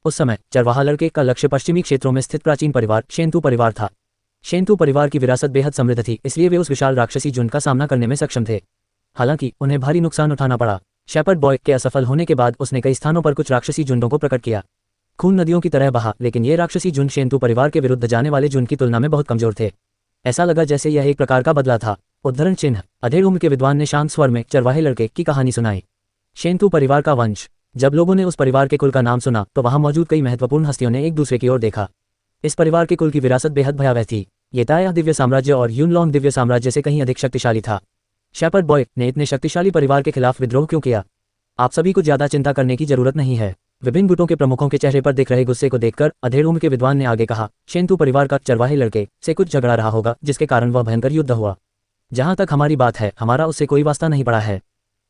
उस समय चरवाहा लड़के का लक्ष्य पश्चिमी क्षेत्रों में स्थित प्राचीन परिवार शेंतु परिवार था। शेंतु परिवार की विरासत बेहद समृद्ध थी, इसलिए वे उस विशाल राक्षसी झुंड का सामना करने में सक्षम थे। हालांकि उन्हें भारी नुकसान उठाना पड़ा। शेपर्ड बॉय के असफल होने के बाद उसने कई स्थानों पर कुछ राक्षसी झुंडों को प्रकट किया। खून नदियों की तरह बहा, लेकिन ये राक्षसी झुंड शेंतु परिवार के विरुद्ध जाने वाले झुंड की तुलना में बहुत कमजोर थे। ऐसा लगा जैसे यह एक प्रकार का बदला था। उद्धरण चिन्ह। अधेड़ उम्र के विद्वान ने शांत स्वर में चरवाहे लड़के की कहानी सुनाई। शेंतु परिवार का वंश। जब लोगों ने उस परिवार के कुल का नाम सुना तो वहां मौजूद कई महत्वपूर्ण हस्तियों ने एक दूसरे की ओर देखा। इस परिवार के कुल की विरासत बेहद भयावह थी। ये ताया दिव्य साम्राज्य और यूनलॉन्ग दिव्य साम्राज्य से कहीं अधिक शक्तिशाली था। शेपर्ड बॉय ने इतने शक्तिशाली परिवार के खिलाफ विद्रोह क्यों किया? आप सभी को ज्यादा चिंता करने की जरूरत नहीं है। विभिन्न गुटों के प्रमुखों के चेहरे पर दिख रहे गुस्से को देखकर अधेड़ उम्र के विद्वान ने आगे कहा, शेंतु परिवार का चरवाहे लड़के से कुछ झगड़ा रहा होगा, जिसके कारण वह भयंकर युद्ध हुआ। जहां तक हमारी बात है, हमारा उससे कोई वास्ता नहीं पड़ा है,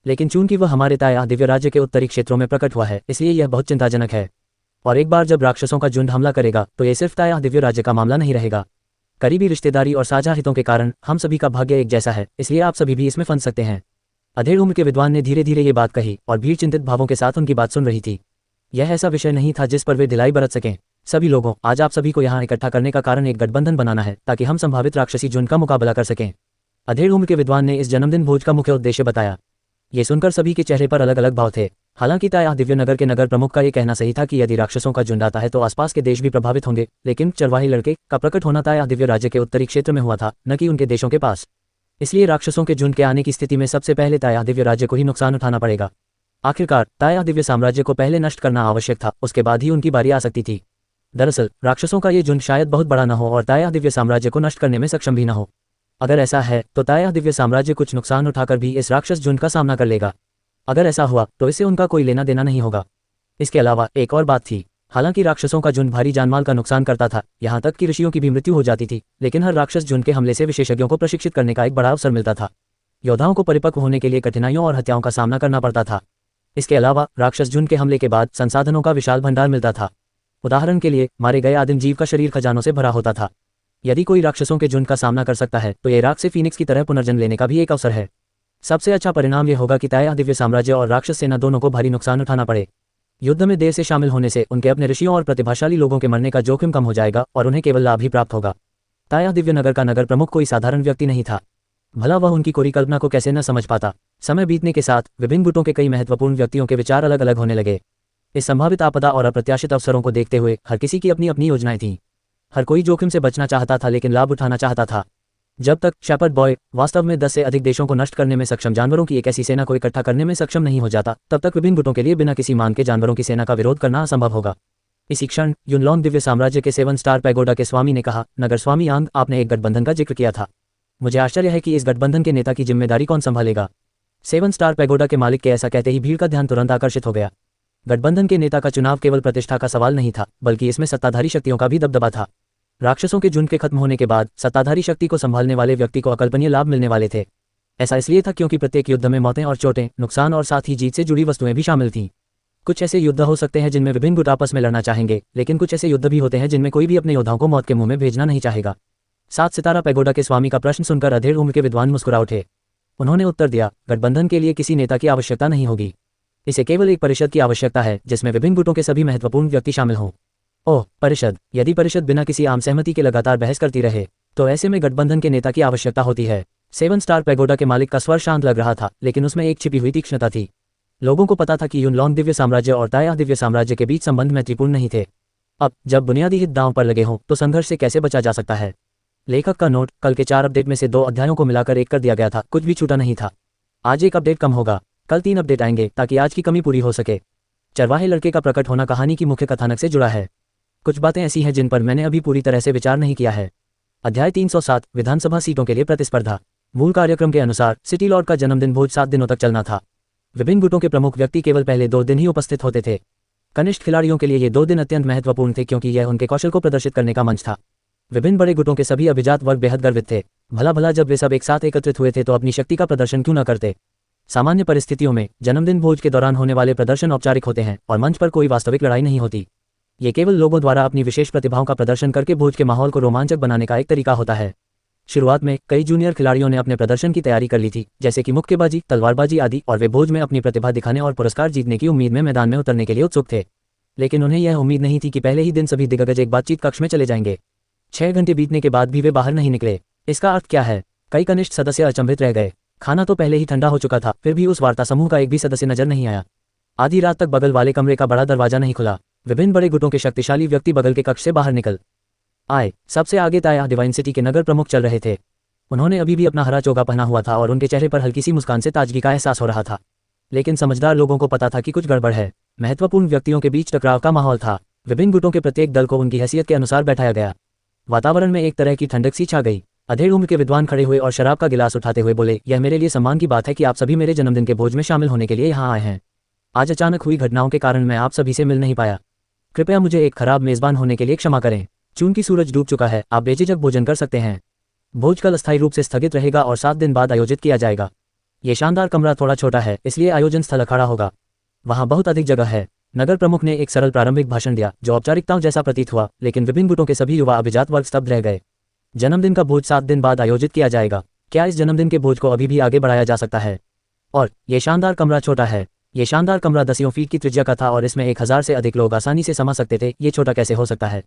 लेकिन चूंकि वह हमारे ताया दिव्य राज्य के उत्तरी क्षेत्रों में प्रकट हुआ है, इसलिए यह बहुत चिंताजनक है। और एक बार जब राक्षसों का झुंड हमला करेगा तो यह सिर्फ ताया दिव्य राज्य का मामला नहीं रहेगा। करीबी रिश्तेदारी और साझा हितों के कारण हम सभी का भाग्य एक जैसा है, इसलिए आप सभी भी इसमें फंस सकते हैं। अधेड़ उम्र के विद्वान ने धीरे धीरे ये बात कही और भीड़ चिंतित भावों के साथ उनकी बात सुन रही थी। यह ऐसा विषय नहीं था जिस पर वे ढिलाई बरत सकें। सभी लोगों, आज आप सभी को यहाँ इकट्ठा करने का कारण एक गठबंधन बनाना है, ताकि हम संभावित राक्षसी झुंड का मुकाबला कर सकें। अधेड़ उम्र के विद्वान ने इस जन्मदिन भोज का मुख्य उद्देश्य बताया। ये सुनकर सभी के चेहरे पर अलग अलग भाव थे। हालांकि ताया दिव्य नगर के नगर प्रमुख का ये कहना सही था कि यदि राक्षसों का झुंड आता है तो आसपास के देश भी प्रभावित होंगे, लेकिन चरवाही लड़के का प्रकट होना ताया दिव्य राज्य के उत्तरी क्षेत्र में हुआ था, न कि उनके देशों के पास। इसलिए राक्षसों के झुंड के आने की स्थिति में सबसे पहले ताया दिव्य राज्य को ही नुकसान उठाना पड़ेगा। आखिरकार ताया दिव्य साम्राज्य को पहले नष्ट करना आवश्यक था, उसके बाद ही उनकी बारी आ सकती थी। दरअसल राक्षसों का ये झुंड शायद बहुत बड़ा न हो और ताया दिव्य साम्राज्य को नष्ट करने में सक्षम भी न हो। अगर ऐसा है तो ताया दिव्य साम्राज्य कुछ नुकसान उठाकर भी इस राक्षस झुंड का सामना कर लेगा। अगर ऐसा हुआ तो इससे उनका कोई लेना देना नहीं होगा। इसके अलावा एक और बात थी। हालांकि राक्षसों का झुंड भारी जानमाल का नुकसान करता था, यहाँ तक कि ऋषियों की भी मृत्यु हो जाती थी, लेकिन हर राक्षस झुंड के हमले से विशेषज्ञों को प्रशिक्षित करने का एक बड़ा अवसर मिलता था। योद्धाओं को परिपक्व होने के लिए कठिनाइयों और हत्याओं का सामना करना पड़ता था। इसके अलावा राक्षस झुंड के हमले के बाद संसाधनों का विशाल भंडार मिलता था। उदाहरण के लिए मारे गए आदिम जीव का शरीर खजानों से भरा होता था। यदि कोई राक्षसों के झुंड का सामना कर सकता है तो ये राख से फीनिक्स की तरह पुनर्जन्म लेने का भी एक अवसर है। सबसे अच्छा परिणाम यह होगा कि ताया दिव्य साम्राज्य और राक्षस सेना दोनों को भारी नुकसान उठाना पड़े। युद्ध में देर से शामिल होने से उनके अपने ऋषियों और प्रतिभाशाली लोगों के मरने का जोखिम कम हो जाएगा और उन्हें केवल लाभ ही प्राप्त होगा। ताया दिव्य नगर का नगर प्रमुख कोई साधारण व्यक्ति नहीं था। भला वह उनकी कोरी कल्पना को कैसे न समझ पाता। समय बीतने के साथ विभिन्न गुटों के कई महत्वपूर्ण व्यक्तियों के विचार अलग अलग होने लगे। इस संभावित आपदा और अप्रत्याशित अवसरों को देखते हुए हर किसी की अपनी अपनी योजनाएं थीं। हर कोई जोखिम से बचना चाहता था, लेकिन लाभ उठाना चाहता था। जब तक शेपर्ड बॉय वास्तव में 10 से अधिक देशों को नष्ट करने में सक्षम जानवरों की एक ऐसी सेना को इकट्ठा करने में सक्षम नहीं हो जाता, तब तक विभिन्न गुटों के लिए बिना किसी मान के जानवरों की सेना का विरोध करना असंभव होगा। इसी क्षण यूनलॉन्ग दिव्य साम्राज्य के 7 स्टार पैगोडा के स्वामी ने कहा, नगर स्वामी आंग, आपने एक गठबंधन का जिक्र किया था। मुझे आश्चर्य है कि इस गठबंधन के नेता की जिम्मेदारी कौन संभालेगा। 7 स्टार पैगोडा के मालिक के ऐसा कहते ही भीड़ का ध्यान तुरंत आकर्षित हो गया। गठबंधन के नेता का चुनाव केवल प्रतिष्ठा का सवाल नहीं था, बल्कि इसमें सत्ताधारी शक्तियों का भी दबदबा था। राक्षसों के झुंड के खत्म होने के बाद सत्ताधारी शक्ति को संभालने वाले व्यक्ति को अकल्पनीय लाभ मिलने वाले थे। ऐसा इसलिए था क्योंकि प्रत्येक युद्ध में मौतें और चोटें, नुकसान और साथ ही जीत से जुड़ी वस्तुएं भी शामिल थीं। कुछ ऐसे युद्ध हो सकते हैं जिनमें विभिन्न गुट आपस में लड़ना चाहेंगे, लेकिन कुछ ऐसे युद्ध भी होते हैं जिनमें कोई भी अपने योद्धाओं को मौत के मुंह में भेजना नहीं चाहेगा। 7 सितारा पैगोडा के स्वामी का प्रश्न सुनकर अधेड़ उम्र के विद्वान मुस्कुरा उठे। उन्होंने उत्तर दिया, गठबंधन के लिए किसी नेता की आवश्यकता नहीं होगी। इसे केवल एक परिषद की आवश्यकता है जिसमें विभिन्न गुटों के सभी महत्वपूर्ण व्यक्ति शामिल हों। ओह, परिषद। यदि परिषद बिना किसी आम सहमति के लगातार बहस करती रहे तो ऐसे में गठबंधन के नेता की आवश्यकता होती है। 7 स्टार पैगोडा के मालिक का स्वर शांत लग रहा था, लेकिन उसमें एक छिपी हुई तीक्ष्णता थी। लोगों को पता था कि युनलॉन्ग दिव्य साम्राज्य और ताया दिव्य साम्राज्य के बीच संबंध मैत्रीपूर्ण नहीं थे। अब जब बुनियादी हित दांव पर लगे हों तो संघर्ष से कैसे बचा जा सकता है। लेखक का नोट, कल के 4 अपडेट में से 2 अध्यायों को मिलाकर एक कर दिया गया था, कुछ भी छूटा नहीं था। आज एक अपडेट कम होगा, कल 3 अपडेट आएंगे ताकि आज की कमी पूरी हो सके। चरवाहे लड़के का प्रकट होना कहानी की मुख्य कथानक से जुड़ा है। कुछ बातें ऐसी हैं जिन पर मैंने अभी पूरी तरह से विचार नहीं किया है। अध्याय 307, विधानसभा सीटों के लिए प्रतिस्पर्धा। मूल कार्यक्रम के अनुसार सिटी लॉर्ड का जन्मदिन भोज 7 दिनों तक चलना था। विभिन्न गुटों के प्रमुख व्यक्ति केवल पहले 2 दिन ही उपस्थित होते थे। कनिष्ठ खिलाड़ियों के लिए ये 2 दिन अत्यंत महत्वपूर्ण थे क्योंकि यह उनके कौशल को प्रदर्शित करने का मंच था। विभिन्न बड़े गुटों के सभी अभिजात वर्ग बेहद गर्वित थे। भला जब वे सब एक साथ एकत्रित हुए थे तो अपनी शक्ति का प्रदर्शन क्यों न करते। सामान्य परिस्थितियों में जन्मदिन भोज के दौरान होने वाले प्रदर्शन औपचारिक होते हैं और मंच पर कोई वास्तविक लड़ाई नहीं होती। ये केवल लोगों द्वारा अपनी विशेष प्रतिभाओं का प्रदर्शन करके भोज के माहौल को रोमांचक बनाने का एक तरीका होता है। शुरुआत में कई जूनियर खिलाड़ियों ने अपने प्रदर्शन की तैयारी कर ली थी, जैसे कि मुक्केबाजी, तलवारबाजी आदि, और वे भोज में अपनी प्रतिभा दिखाने और पुरस्कार जीतने की उम्मीद में मैदान में उतरने के लिए उत्सुक थे। लेकिन उन्हें यह उम्मीद नहीं थी कि पहले ही दिन सभी दिग्गज एक बातचीत कक्ष में चले जाएंगे। 6 घंटे बीतने के बाद भी वे बाहर नहीं निकले। इसका अर्थ क्या है? कई कनिष्ठ सदस्य अचंभित रह गए। खाना तो पहले ही ठंडा हो चुका था, फिर भी उस वार्ता समूह का एक भी सदस्य नजर नहीं आया। आधी रात तक बगल वाले कमरे का बड़ा दरवाजा नहीं खुला। विभिन्न बड़े गुटों के शक्तिशाली व्यक्ति बगल के कक्ष से बाहर निकल आए। सबसे आगे ताया डिवाइन सिटी के नगर प्रमुख चल रहे थे। उन्होंने अभी भी अपना हरा चोगा पहना हुआ था और उनके चेहरे पर हल्की सी मुस्कान से ताजगी का एहसास हो रहा था। लेकिन समझदार लोगों को पता था कि कुछ गड़बड़ है। महत्वपूर्ण व्यक्तियों के बीच टकराव का माहौल था। विभिन्न गुटों के प्रत्येक दल को उनकी हैसियत के अनुसार बैठाया गया। वातावरण में एक तरह की ठंडक सी छा गई। अधेड़ उम्र के विद्वान खड़े हुए और शराब का गिलास उठाते हुए बोले, यह मेरे लिए सम्मान की बात है कि आप सभी मेरे जन्मदिन के भोज में शामिल होने के लिए यहाँ आए हैं। आज अचानक हुई घटनाओं के कारण मैं आप सभी से मिल नहीं पाया। कृपया मुझे एक खराब मेजबान होने के लिए क्षमा करें। चूंकि सूरज डूब चुका है, आप बेझिझक भोजन कर सकते हैं। भोज कल अस्थायी रूप से स्थगित रहेगा और 7 दिन बाद आयोजित किया जाएगा। ये शानदार कमरा थोड़ा छोटा है, इसलिए आयोजन स्थल अखाड़ा होगा। वहाँ बहुत अधिक जगह है। नगर प्रमुख ने एक सरल प्रारंभिक भाषण दिया जो औपचारिकताओं जैसा प्रतीत हुआ, लेकिन विभिन्न गुटों के सभी युवा अभिजात वर्ग स्तब्ध रह गए। जन्मदिन का भोज 7 दिन बाद आयोजित किया जाएगा। क्या इस जन्मदिन के भोज को अभी भी आगे बढ़ाया जा सकता है? और ये शानदार कमरा छोटा है। ये शानदार कमरा 10 फीट की त्रिज्या का था और इसमें 1000 से अधिक लोग आसानी से समा सकते थे। ये छोटा कैसे हो सकता है?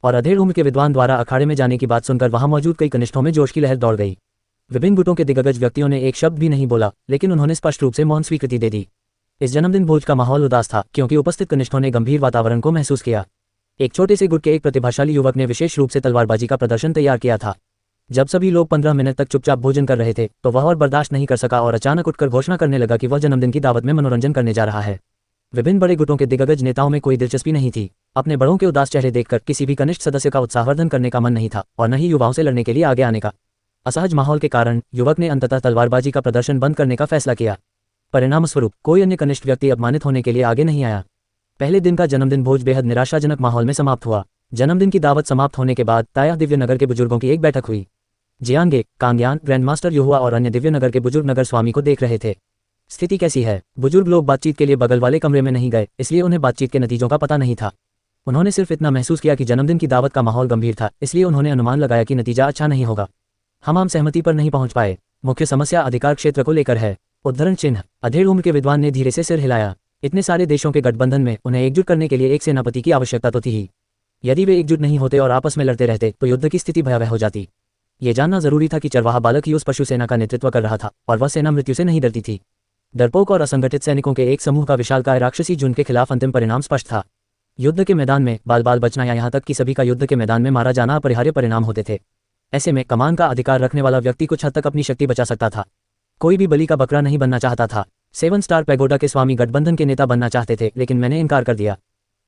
और अधेड़ उम्र के विद्वान द्वारा अखाड़े में जाने की बात सुनकर वहां मौजूद कई कनिष्ठों में जोश की लहर दौड़ गई। विभिन्न गुटों के दिग्गज व्यक्तियों ने एक शब्द भी नहीं बोला, लेकिन उन्होंने स्पष्ट रूप से मौन स्वीकृति दे दी। इस जन्मदिन भोज का माहौल उदास था क्योंकि उपस्थित कनिष्ठों ने गंभीर वातावरण को महसूस किया। एक छोटे से गुट के एक प्रतिभाशाली युवक ने विशेष रूप से तलवारबाजी का प्रदर्शन तैयार किया था। जब सभी लोग 15 मिनट तक चुपचाप भोजन कर रहे थे तो वह और बर्दाश्त नहीं कर सका और अचानक उठकर घोषणा करने लगा कि वह जन्मदिन की दावत में मनोरंजन करने जा रहा है। विभिन्न बड़े गुटों के दिग्गज नेताओं में कोई दिलचस्पी नहीं थी। अपने बड़ों के उदास चेहरे देखकर किसी भी कनिष्ठ सदस्य का उत्साहवर्धन करने का मन नहीं था और न ही युवाओं से लड़ने के लिए आगे आने का। असहज माहौल के कारण युवक ने अंततः तलवारबाजी का प्रदर्शन बंद करने का फैसला किया। परिणामस्वरूप कोई अन्य कनिष्ठ व्यक्ति अपमानित होने के लिए आगे नहीं आया। पहले दिन का जन्मदिन भोज बेहद निराशाजनक माहौल में समाप्त हुआ। जन्मदिन की दावत समाप्त होने के बाद ताया दिव्य नगर के बुजुर्गों की एक बैठक हुई। जियांगे, कांग्यान, ग्रैंडमास्टर युहुआ और अन्य दिव्य नगर के बुजुर्ग नगर स्वामी को देख रहे थे। स्थिति कैसी है? बुजुर्ग लोग बातचीत के लिए बगल वाले कमरे में नहीं गए, इसलिए उन्हें बातचीत के नतीजों का पता नहीं था। उन्होंने सिर्फ इतना महसूस किया कि जन्मदिन की दावत का माहौल गंभीर था, इसलिए उन्होंने अनुमान लगाया कि नतीजा अच्छा नहीं होगा। हम आम सहमति पर नहीं पहुंच पाए। मुख्य समस्या अधिकार क्षेत्र को लेकर है। उद्धरण चिन्ह। अधेड़ उम्र के विद्वान ने धीरे से सिर हिलाया। इतने सारे देशों के गठबंधन में उन्हें एकजुट करने के लिए एक सेनापति की आवश्यकता तो थी ही। यदि वे एकजुट नहीं होते और आपस में लड़ते रहते तो युद्ध की स्थिति भयावह हो जाती। ये जानना जरूरी था कि चरवाहा बालक ही उस पशु सेना का नेतृत्व कर रहा था और वह सेना मृत्यु से नहीं डरती थी। डरपोक और असंगठित सैनिकों के एक समूह का विशालकाय राक्षसी झुंड के खिलाफ अंतिम परिणाम स्पष्ट था। युद्ध के मैदान में बाल बाल बचना या यहाँ तक कि सभी का युद्ध के मैदान में मारा जाना अपरिहार्य परिणाम होते थे। ऐसे में कमान का अधिकार रखने वाला व्यक्ति कुछ हद तक अपनी शक्ति बचा सकता था। कोई भी बलि का बकरा नहीं बनना चाहता था। 7 स्टार पैगोडा के स्वामी गठबंधन के नेता बनना चाहते थे, लेकिन मैंने इनकार कर दिया।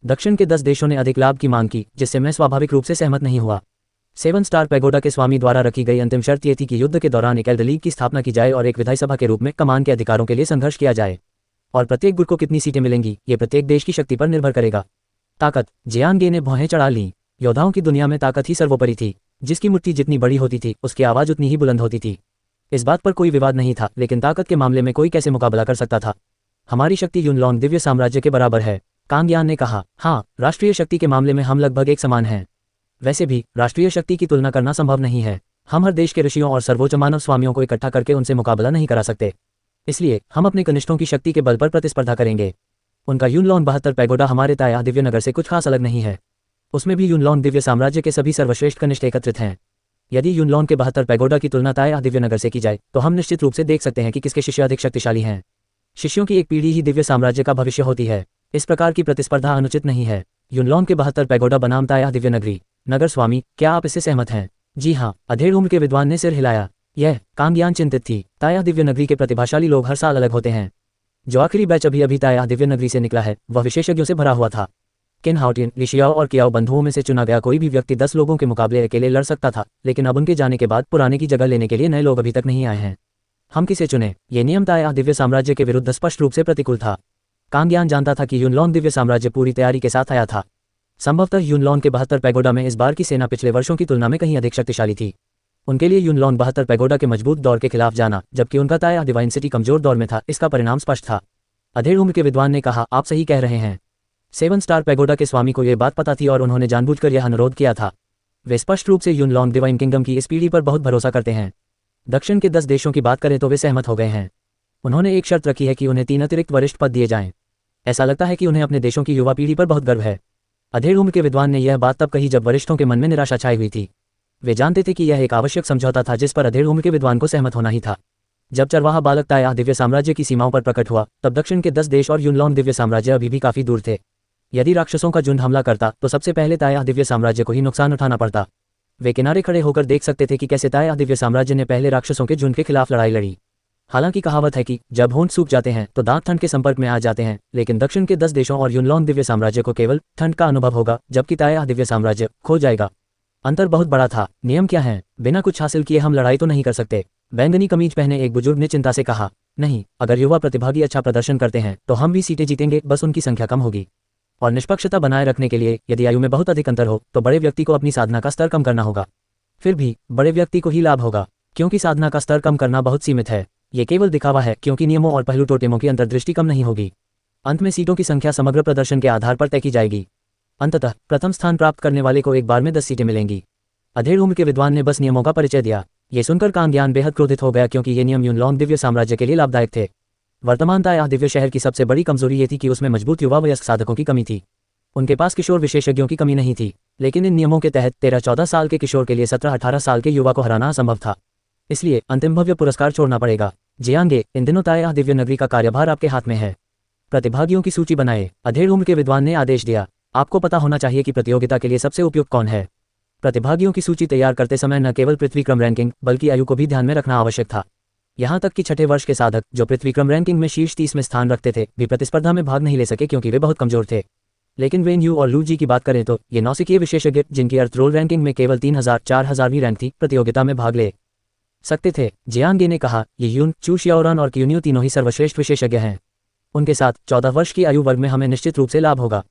दक्षिण के 10 देशों ने अधिक लाभ की मांग की, जिससे मैं स्वाभाविक रूप से सहमत नहीं हुआ। 7 स्टार पैगोडा के स्वामी द्वारा रखी गई अंतिम शर्त ये थी कि युद्ध के दौरान एक एल्डर लीग की स्थापना की जाए और एक विधायसभा के रूप में कमान के अधिकारों के लिए संघर्ष किया जाए। और प्रत्येक गुट को कितनी सीटें मिलेंगी, ये प्रत्येक देश की शक्ति पर निर्भर करेगा। ताकत। जियांगे ने भौहें चढ़ा लीं। योद्धाओं की दुनिया में ताकत ही सर्वोपरि थी। जिसकी मुट्ठी जितनी बड़ी होती थी, उसकी आवाज उतनी ही बुलंद होती थी। इस बात पर कोई विवाद नहीं था, लेकिन ताकत के मामले में कोई कैसे मुकाबला कर सकता था? हमारी शक्ति युनलॉन्ग दिव्य साम्राज्य के बराबर है, कांग्यान ने कहा। हाँ, राष्ट्रीय शक्ति के मामले में हम लगभग एक समान हैं। वैसे भी राष्ट्रीय शक्ति की तुलना करना संभव नहीं है। हम हर देश के ऋषियों और सर्वोच्च मानव स्वामियों को इकट्ठा करके उनसे मुकाबला नहीं करा सकते। इसलिए हम अपने कनिष्ठों की शक्ति के बल पर प्रतिस्पर्धा करेंगे। उनका यूनलॉन 72 पैगोडा हमारे ताया दिव्य नगर से कुछ खास अलग नहीं है। उसमें भी यूनलॉन दिव्य साम्राज्य के सभी सर्वश्रेष्ठ कनिष्ठ एकत्रित हैं। यदि यूनलॉन के 72 पैगोडा की तुलना ताया दिव्य नगर से की जाए तो हम निश्चित रूप से देख सकते हैं कि किसके शिष्य अधिक शक्तिशाली हैं। शिष्यों की एक पीढ़ी ही दिव्य साम्राज्य का भविष्य होती है। इस प्रकार की प्रतिस्पर्धा अनुचित नहीं है। यूनलॉन के 72 पैगोडा बनाम ताया दिव्य नगरी। नगर स्वामी, क्या आप इससे सहमत हैं? जी हाँ, अधेड़ उम्र के विद्वान ने सिर हिलाया। यह कांग्यान चिंतित थी। ताया दिव्य नगरी के प्रतिभाशाली लोग हर साल अलग होते हैं। जो आखिरी बैच अभी ताया दिव्य नगरी से निकला है वह विशेषज्ञों से भरा हुआ था। किन हाउटिन, लिशियाओ और कियाओ बंधुओं में से चुना गया कोई भी व्यक्ति 10 लोगों के मुकाबले अकेले लड़ सकता था, लेकिन अब उनके जाने के बाद पुराने की जगह लेने के लिए नए लोग अभी तक नहीं आए हैं। हम किसे चुने? ये नियम ताया दिव्य साम्राज्य के विरुद्ध स्पष्ट रूप से प्रतिकूल था। कांग्यान जानता था कि यूनलॉन दिव्य साम्राज्य पूरी तैयारी के साथ आया था। संभवतः यूनलॉन के 72 पैगोडा में इस बार की सेना पिछले वर्षों की तुलना में कहीं अधिक शक्तिशाली थी। उनके लिए यूनलॉन 72 पैगोडा के मजबूत दौर के खिलाफ जाना, जबकि उनका ताया डिवाइन सिटी कमजोर दौर में था, इसका परिणाम स्पष्ट था। अधेड़ उम्र के विद्वान ने कहा, आप सही कह रहे हैं। 7 स्टार पैगोडा के स्वामी को यह बात पता थी और उन्होंने जानबूझकर यह अनुरोध किया था। वे स्पष्ट रूप से यूनलॉन डिवाइन किंगडम की इस पीढ़ी पर बहुत भरोसा करते हैं। दक्षिण के 10 देशों की बात करें तो वे सहमत हो गए हैं। उन्होंने एक शर्त रखी है कि उन्हें 3 अतिरिक्त वरिष्ठ पद दिए जाएं। ऐसा लगता है कि उन्हें अपने देशों की युवा पीढ़ी पर बहुत गर्व है। अधेड़ उम्र के विद्वान ने यह बात तब कही जब वरिष्ठों के मन में निराशा छाई हुई थी। वे जानते थे कि यह एक आवश्यक समझौता था जिस पर अधेड़ उम्र के विद्वान को सहमत होना ही था। जब चरवाहा बालक ताया दिव्य साम्राज्य की सीमाओं पर प्रकट हुआ तब दक्षिण के 10 देश और यूनलॉन दिव्य साम्राज्य अभी भी काफी दूर थे। यदि राक्षसों का झुंड हमला करता तो सबसे पहले ताया दिव्य साम्राज्य को ही नुकसान उठाना पड़ता। वे किनारे खड़े होकर देख सकते थे कि कैसे ताया दिव्य साम्राज्य ने पहले राक्षसों के झुंड के खिलाफ लड़ाई लड़ी। हालांकि कहावत है कि जब होंठ सूख जाते हैं तो दांत ठंड के संपर्क में आ जाते हैं, लेकिन दक्षिण के 10 देशों और यूनलॉन दिव्य साम्राज्य को केवल ठंड का अनुभव होगा, जबकि ताया दिव्य साम्राज्य खो जाएगा। अंतर बहुत बड़ा था। नियम क्या है? बिना कुछ हासिल किए हम लड़ाई तो नहीं कर सकते। बैंगनी कमीज पहने एक बुजुर्ग ने चिंता से कहा, नहीं, अगर युवा प्रतिभागी अच्छा प्रदर्शन करते हैं तो हम भी सीटें जीतेंगे, बस उनकी संख्या कम होगी। और निष्पक्षता बनाए रखने के लिए यदि आयु में बहुत अधिक अंतर हो तो बड़े व्यक्ति को अपनी साधना का स्तर कम करना होगा। फिर भी बड़े व्यक्ति को ही लाभ होगा, क्योंकि साधना का स्तर कम करना बहुत सीमित है। ये केवल दिखावा है, क्योंकि नियमों और पहलू टोटेमों की अंतर्दृष्टि कम नहीं होगी। अंत में सीटों की संख्या समग्र प्रदर्शन के आधार पर तय की जाएगी। अंततः प्रथम स्थान प्राप्त करने वाले को एक बार में 10 सीटें मिलेंगी। अधेड़ उम्र के विद्वान ने बस नियमों का परिचय दिया। ये सुनकर कांग्यान बेहद क्रोधित हो गया, क्योंकि ये नियम यूनलॉन दिव्य साम्राज्य के लिए लाभदायक थे। वर्तमान ताया दिव्य शहर की सबसे बड़ी कमजोरी ये थी कि उसमें मजबूत युवा वयस्क साधकों की कमी थी। उनके पास किशोर विशेषज्ञों की कमी नहीं थी, लेकिन इन नियमों के तहत 13-14 साल के किशोर के लिए 17-18 साल के युवा को हराना असंभव था। इसलिए अंतिम भव्य पुरस्कार छोड़ना पड़ेगा। जियांगे, इन दिनों ताया दिव्य नगरी का कार्यभार आपके हाथ में है। प्रतिभागियों की सूची बनाए। अधेड़ उम्र के विद्वान ने आदेश दिया। आपको पता होना चाहिए कि प्रतियोगिता के लिए सबसे उपयुक्त कौन है। प्रतिभागियों की सूची तैयार करते समय न केवल पृथ्वी क्रम रैंकिंग बल्कि आयु को भी ध्यान में रखना आवश्यक था। यहाँ तक कि छठे वर्ष के साधक जो पृथ्वी क्रम रैंकिंग में शीर्ष 30 में स्थान रखते थे भी प्रतिस्पर्धा में भाग नहीं ले सके, क्योंकि वे बहुत कमजोर थे। लेकिन वेन यू और लू जी की बात करें तो ये नौसिखिए विशेषज्ञ जिनकी अर्थ रोल रैंकिंग में केवल 3000-4000वीं रैंक थी, प्रतियोगिता में भाग ले सकते थे। जियांगे ने कहा, ये यून, चू शियाओरान और क्यून्यू तीनों ही सर्वश्रेष्ठ विशेषज्ञ हैं। उनके साथ 14 वर्ष की आयु वर्ग में हमें निश्चित रूप से लाभ होगा।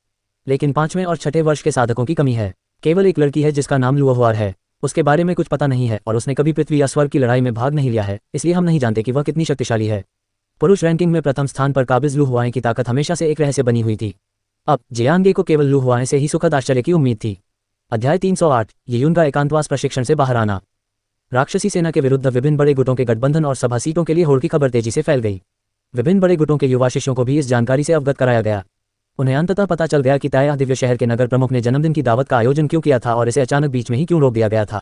लेकिन 5वें और छठे वर्ष के साधकों की कमी है। केवल एक लड़की है जिसका नाम लुओहुआर है। उसके बारे में कुछ पता नहीं है और उसने कभी पृथ्वी या स्वर्ग की लड़ाई में भाग नहीं लिया है, इसलिए हम नहीं जानते कि वह कितनी शक्तिशाली है। पुरुष रैंकिंग में प्रथम स्थान पर काबिज लुहुआएं की ताकत हमेशा से एक रहस्य बनी हुई थी। अब जियांगे को केवल लुहुआएं से ही सुखद आश्चर्य की उम्मीद थी। अध्याय 308, ये यून का एकांतवास प्रशिक्षण से बाहर आना। राक्षसी सेना के विरुद्ध विभिन्न बड़े गुटों के गठबंधन और सभा सीटों के लिए होड़ की खबर तेजी से फैल गई। विभिन्न बड़े गुटों के युवा शिष्यों को भी इस जानकारी से अवगत कराया गया। उन्हें अंततः पता चल गया कि ताया दिव्य शहर के नगर प्रमुख ने जन्मदिन की दावत का आयोजन क्यों किया था और इसे अचानक बीच में ही क्यों रोक दिया गया था।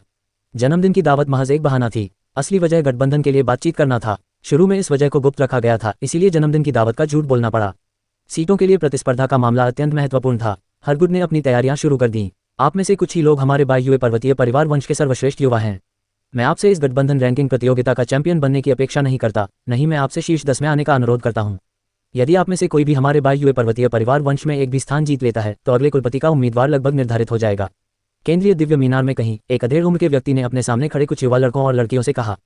जन्मदिन की दावत महज एक बहाना थी। असली वजह गठबंधन के लिए बातचीत करना था। शुरू में इस वजह को गुप्त रखा गया था, इसीलिए जन्मदिन की दावत का झूठ बोलना पड़ा। सीटों के लिए प्रतिस्पर्धा का मामला अत्यंत महत्वपूर्ण था। हर गुट ने अपनी तैयारियां शुरू कर दी। आप में से कुछ ही लोग हमारे बायुए पर्वतीय परिवार वंश के सर्वश्रेष्ठ युवा हैं। मैं आपसे इस गठबंधन रैंकिंग प्रतियोगिता का चैंपियन बनने की अपेक्षा नहीं करता, नहीं मैं आपसे शीर्ष 10 में आने का अनुरोध करता हूं। यदि आप में से कोई भी हमारे बायुए पर्वतीय परिवार वंश में एक भी स्थान जीत लेता है तो अगले कुलपति का उम्मीदवार लगभग निर्धारित हो जाएगा। केंद्रीय दिव्य मीनार में कहीं एक अधेड़ उम्र के व्यक्ति ने अपने सामने खड़े कुछ युवा लड़कों और लड़कियों से कहा,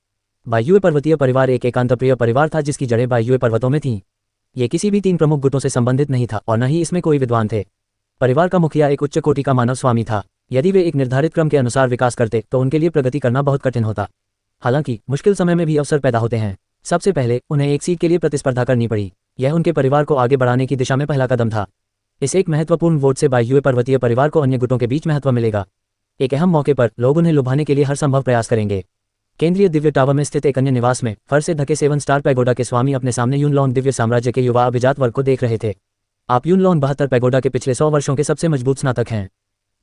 बायुए पर्वतीय परिवार एक एकांतप्रिय परिवार था जिसकी जड़ें बायुए पर्वतों में थीं। ये किसी भी 3 प्रमुख गुटों से संबंधित नहीं था और न ही इसमें कोई विद्वान थे। परिवार का मुखिया एक उच्च कोटि का मानव स्वामी था। यदि वे एक निर्धारित क्रम के अनुसार विकास करते तो उनके लिए प्रगति करना बहुत कठिन होता। हालांकि मुश्किल समय में भी अवसर पैदा होते हैं। सबसे पहले उन्हें एक सीट के लिए प्रतिस्पर्धा करनी पड़ी। यह उनके परिवार को आगे बढ़ाने की दिशा में पहला कदम था। इस एक महत्वपूर्ण वोट से बायुए पर्वतीय परिवार को अन्य गुटों के बीच महत्व मिलेगा। एक अहम मौके पर लोग उन्हें लुभाने के लिए हर संभव प्रयास करेंगे। केंद्रीय दिव्य टावर में स्थित एक अन्य निवास में फर से ढके 7 स्टार पैगोडा के स्वामी अपने सामने युनलॉन्ग दिव्य साम्राज्य के युवा अभिजात वर्ग को देख रहे थे। आप युनलॉन्ग 72 पैगोडा के पिछले 100 वर्षों के सबसे मजबूत स्नातक हैं।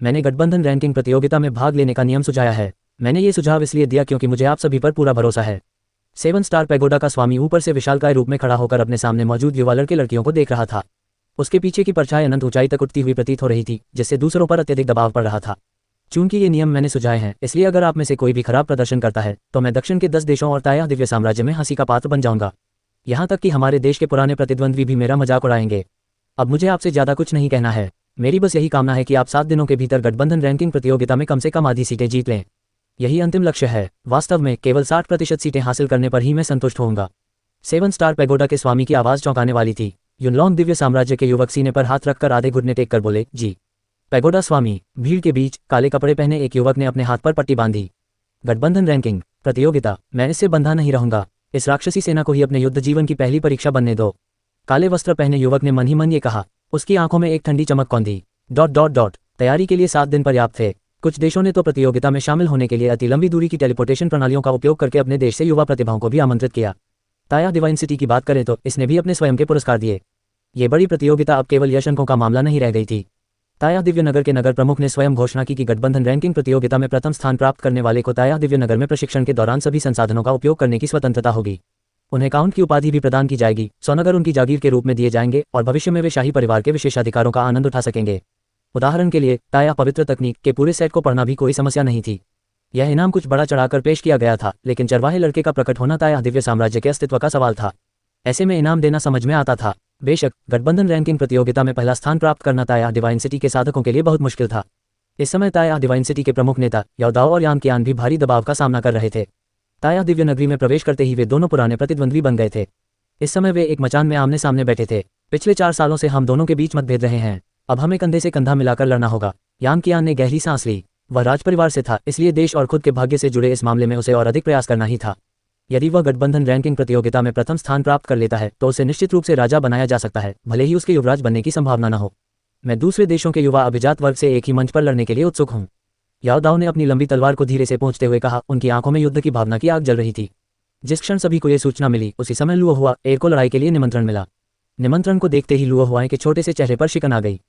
मैंने गठबंधन रैंकिंग प्रतियोगिता में भाग लेने का नियम सुझाया है। मैंने ये सुझाव इसलिए दिया क्योंकि मुझे आप सभी पर पूरा भरोसा है। 7 स्टार पैगोडा का स्वामी ऊपर से विशालकाय रूप में खड़ा होकर अपने सामने मौजूद युवा लड़के लड़कियों को देख रहा था। उसके पीछे की परछाई अनंत ऊंचाई तक उठती हुई प्रतीत हो रही थी, जिससे दूसरों पर अत्यधिक दबाव पड़ रहा था। चूंकि ये नियम मैंने सुझाए हैं, इसलिए अगर आप में से कोई भी खराब प्रदर्शन करता है तो मैं दक्षिण के 10 देशों और ताया दिव्य साम्राज्य में हंसी का पात्र बन जाऊंगा। यहाँ तक कि हमारे देश के पुराने प्रतिद्वंद्वी भी मेरा मजाक उड़ाएंगे। अब मुझे आपसे ज्यादा कुछ नहीं कहना है। मेरी बस यही कामना है कि आप 7 दिनों के भीतर गठबंधन रैंकिंग प्रतियोगिता में कम से कम आधी सीटें जीत लें। यही अंतिम लक्ष्य है। वास्तव में केवल 60% सीटें हासिल करने पर ही मैं संतुष्ट होऊंगा। 7 स्टार पैगोडा के स्वामी की आवाज चौंकाने वाली थी। युनलॉन्ग दिव्य साम्राज्य के युवक सीने पर हाथ रखकर आधे घुटने टेक कर बोले, जी। पैगोडा स्वामी। भीड़ के बीच काले कपड़े पहने एक युवक ने अपने हाथ पर पट्टी बांधी। गठबंधन रैंकिंग प्रतियोगिता, मैं इससे बंधा नहीं रहूंगा। इस राक्षसी सेना को ही अपने युद्ध जीवन की पहली परीक्षा बनने दो। काले वस्त्र पहने युवक ने मन ही मन ये कहा। उसकी आंखों में एक ठंडी चमक कौंधी। ... तैयारी के लिए 7 दिन पर्याप्त थे। कुछ देशों ने तो प्रतियोगिता में शामिल होने के लिए अति लंबी दूरी की टेलीपोर्टेशन प्रणालियों का उपयोग करके अपने देश से युवा प्रतिभाओं को भी आमंत्रित किया। ताया डिवाइन सिटी की बात करें तो इसने भी अपने स्वयं के पुरस्कार दिए। ये बड़ी प्रतियोगिता अब केवल यश अंकों का मामला नहीं रह गई थी। ताया दिव्य नगर के नगर प्रमुख ने स्वयं घोषणा की कि गठबंधन रैंकिंग प्रतियोगिता में प्रथम स्थान प्राप्त करने वाले को ताया दिव्य नगर में प्रशिक्षण के दौरान सभी संसाधनों का उपयोग करने की स्वतंत्रता होगी। उन्हें काउंट की उपाधि भी प्रदान की जाएगी। सोनगर उनकी जागीर के रूप में दिए जाएंगे और भविष्य में वे शाही परिवार के विशेषाधिकारों का आनंद उठा सकेंगे। उदाहरण के लिए ताया पवित्र तकनीक के पूरे सेट को पढ़ना भी कोई समस्या नहीं थी। यह इनाम कुछ बड़ा चढ़ाकर पेश किया गया था, लेकिन चरवाहे लड़के का प्रकट होना ताया दिव्य साम्राज्य के अस्तित्व का सवाल था। ऐसे में इनाम देना समझ में आता था। बेशक गठबंधन रैंकिंग प्रतियोगिता में पहला स्थान प्राप्त करना ताया डिवाइन सिटी के साधकों के लिए बहुत मुश्किल था। इस समय ताया डिवाइन सिटी के प्रमुख नेता याओदाओ और यान कियान भी भारी दबाव का सामना कर रहे थे। ताया दिव्य नगरी में प्रवेश करते ही वे दोनों पुराने प्रतिद्वंद्वी बन गए थे। इस समय वे एक मचान में आमने सामने बैठे थे। पिछले 4 सालों से हम दोनों के बीच मतभेद रहे हैं। अब हमें कंधे से कंधा मिलाकर लड़ना होगा। यान कियान ने गहरी सांस ली। वह राजपरिवार से था, इसलिए देश और खुद के भाग्य से जुड़े इस मामले में उसे और अधिक प्रयास करना ही था। यदि वह गठबंधन रैंकिंग प्रतियोगिता में प्रथम स्थान प्राप्त कर लेता है तो उसे निश्चित रूप से राजा बनाया जा सकता है, भले ही उसके युवराज बनने की संभावना न हो। मैं दूसरे देशों के युवा अभिजात वर्ग से एक ही मंच पर लड़ने के लिए उत्सुक हूँ। याओदाओ ने अपनी लंबी तलवार को धीरे से पहुंचते हुए कहा। उनकी आंखों में युद्ध की भावना की आग जल रही थी। जिस क्षण सभी को यह सूचना मिली, उसी समय लुओ हुआ एर को लड़ाई के लिए निमंत्रण मिला। निमंत्रण को देखते ही लुओ हुआ के छोटे से चेहरे पर शिकन आ गई।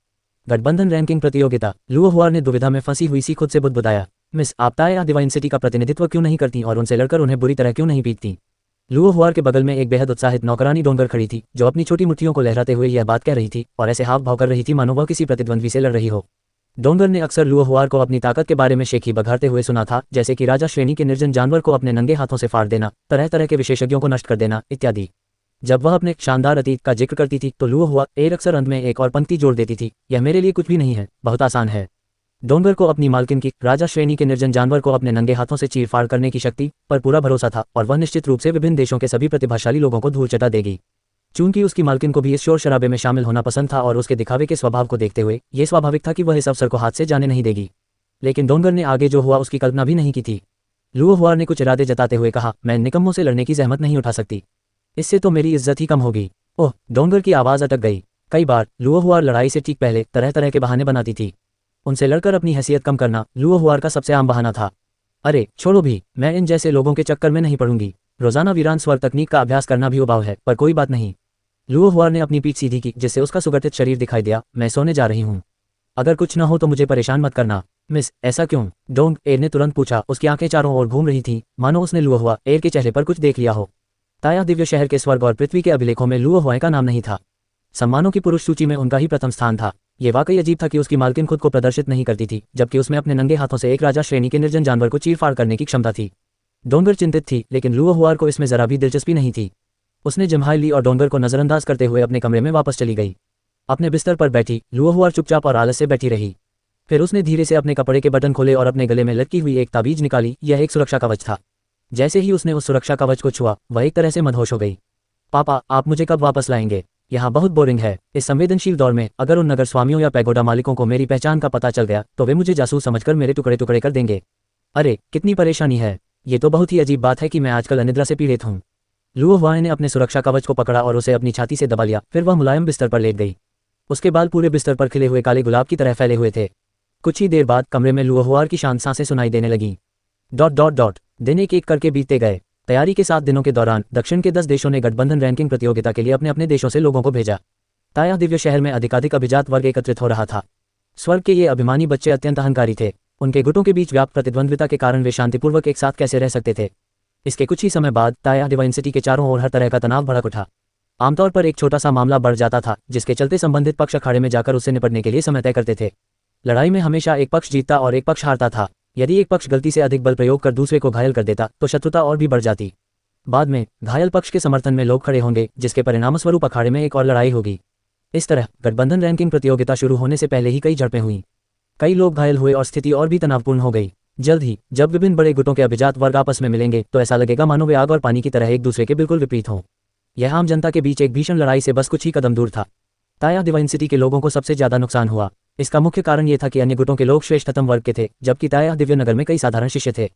गठबंधन रैंकिंग प्रतियोगिता। लुओ हुआ ने दुविधा में फंसी हुई सी खुद से बुदबुदाया, मिस, आप ताया डिवाइन सिटी का प्रतिनिधित्व क्यों नहीं करती और उनसे लड़कर उन्हें बुरी तरह क्यों नहीं पीटती? लुओ हुआ के बगल में एक बेहद उत्साहित नौकरानी डोंगर खड़ी थी, जो अपनी छोटी मुट्ठियों को लहराते हुए यह बात कह रही थी और ऐसे हाव भाव कर रही थी मानो वह किसी प्रतिद्वंद्वी से लड़ रही हो। डोंगर ने अक्सर लुओ हुआ को अपनी ताकत के बारे में शेखी बघारते हुए सुना था, जैसे कि राजा श्रेणी के निर्जन जानवर को अपने नंगे हाथों से फाड़ देना, तरह तरह के विशेषज्ञों को नष्ट कर देना इत्यादि। जब वह अपने शानदार अतीत का जिक्र करती थी तो लुओ हुआ एर अक्सर अंत में एक और पंक्ति जोड़ देती थी, यह मेरे लिए कुछ भी नहीं है, बहुत आसान है। डोंगर को अपनी मालकिन की राजा श्रेणी के निर्जन जानवर को अपने नंगे हाथों से चीर फाड़ करने की शक्ति पर पूरा भरोसा था और वह निश्चित रूप से विभिन्न देशों के सभी प्रतिभाशाली लोगों को धूल चटा देगी। चूंकि उसकी मालकिन को भी इस शोर शराबे में शामिल होना पसंद था और उसके दिखावे के स्वभाव को देखते हुए यह स्वाभाविक था कि वह इस अवसर को हाथ से जाने नहीं देगी। लेकिन डोंगर ने आगे जो हुआ उसकी कल्पना भी नहीं की थी। लुओ हुआ ने कुछ इरादे जताते हुए कहा, मैं निकम्मों से लड़ने की जहमत नहीं उठा सकती, इससे तो मेरी इज्जत ही कम होगी। ओह, डोंगर की आवाज़ अटक गई। कई बार लुओ हुआ लड़ाई से ठीक पहले तरह तरह के बहाने बनाती थी। उनसे लड़कर अपनी हैसियत कम करना लुओ हुआ का सबसे आम बहाना था। अरे छोड़ो भी, मैं इन जैसे लोगों के चक्कर में नहीं पड़ूंगी। रोजाना वीरान स्वर तकनीक का अभ्यास करना भी उबाऊ है, पर कोई बात नहीं। लुओ हुआ ने अपनी पीठ सीधी की, जिससे उसका सुगठित शरीर दिखाई दिया। मैं सोने जा रही हूँ, अगर कुछ न हो तो मुझे परेशान मत करना। मिस, ऐसा क्यों? डोंग एर ने तुरंत पूछा। उसकी आंखें चारों ओर घूम रही थीं, मानो उसने लुओ हुआ एर के चेहरे पर कुछ देख लिया हो। ताया दिव्य शहर के स्वर्ग और पृथ्वी के अभिलेखों में लुओ हुआ का नाम नहीं था। सम्मानों की पुरुष सूची में उनका ही प्रथम स्थान था। ये वाकई अजीब था कि उसकी मालकिन खुद को प्रदर्शित नहीं करती थी, जबकि उसमें अपने नंगे हाथों से एक राजा श्रेणी के निर्जन जानवर को चीर फाड़ करने की क्षमता थी। डोंगर चिंतित थी, लेकिन लुओ हुआ को इसमें जरा भी दिलचस्पी नहीं थी। उसने जम्हाई ली और डोंगर को नजरअंदाज करते हुए अपने कमरे में वापस चली गई। अपने बिस्तर पर बैठी लुओ हुआ चुपचाप और आलस से बैठी रही। फिर उसने धीरे से अपने कपड़े के बटन खोले और अपने गले में लटकी हुई एक ताबीज निकाली। यह एक सुरक्षा कवच था। जैसे ही उसने उस सुरक्षा कवच को छुआ, वह एक तरह से मदहोश हो गई। पापा, आप मुझे कब वापस लाएंगे? यहाँ बहुत बोरिंग है। इस संवेदनशील दौर में अगर उन नगर स्वामियों या पैगोडा मालिकों को मेरी पहचान का पता चल गया तो वे मुझे जासूस समझकर मेरे टुकड़े टुकड़े कर देंगे। अरे कितनी परेशानी है। ये तो बहुत ही अजीब बात है कि मैं आजकल अनिद्रा से पीड़ित हूँ। लुओ हुआ ने अपने सुरक्षा कवच को पकड़ा और उसे अपनी छाती से दबा लिया। फिर वह मुलायम बिस्तर पर लेट गई। उसके बाल पूरे बिस्तर पर खिले हुए काले गुलाब की तरह फैले हुए थे। कुछ ही देर बाद कमरे में लुओ हुआ की शांत सांसें सुनाई देने लगीं। दिन एक एक करके बीतते गए। तैयारी के 7 दिनों के दौरान दक्षिण के 10 देशों ने गठबंधन रैंकिंग प्रतियोगिता के लिए अपने अपने देशों से लोगों को भेजा। ताया दिव्य शहर में अधिकाधिक अभिजात वर्ग एकत्रित हो रहा था। स्वर्ग के ये अभिमानी बच्चे अत्यंत अहंकारी थे। उनके गुटों के बीच व्याप्त प्रतिद्वंद्विता के कारण वे शांतिपूर्वक एक साथ कैसे रह सकते थे। इसके कुछ ही समय बाद ताया डिवाइनिटी के चारों ओर हर तरह का तनाव भड़क उठा। आमतौर पर एक छोटा सा मामला बढ़ जाता था, जिसके चलते संबंधित पक्ष अखाड़े में जाकर उससे निपटने के लिए समय तय करते थे। लड़ाई में हमेशा एक पक्ष जीतता और एक पक्ष हारता था। यदि एक पक्ष गलती से अधिक बल प्रयोग कर दूसरे को घायल कर देता तो शत्रुता और भी बढ़ जाती। बाद में घायल पक्ष के समर्थन में लोग खड़े होंगे, जिसके परिणामस्वरूप अखाड़े में एक और लड़ाई होगी। इस तरह गठबंधन रैंकिंग प्रतियोगिता शुरू होने से पहले ही कई झड़पें हुई। कई लोग घायल हुए और स्थिति और भी तनावपूर्ण हो गई। जल्द ही जब विभिन्न बड़े गुटों के अभिजात वर्ग आपस में मिलेंगे तो ऐसा लगेगा मानो वे आग और पानी की तरह एक दूसरे के बिल्कुल विपरीत हों। यह आम जनता के बीच एक भीषण लड़ाई से बस कुछ ही कदम दूर था। ताया डिवाइनिटी के लोगों को सबसे ज्यादा नुकसान हुआ। इसका मुख्य कारण यह था कि अन्य गुटों के लोग श्रेष्ठतम वर्ग के थे, जबकि ताया दिव्य नगर में कई साधारण शिष्य थे।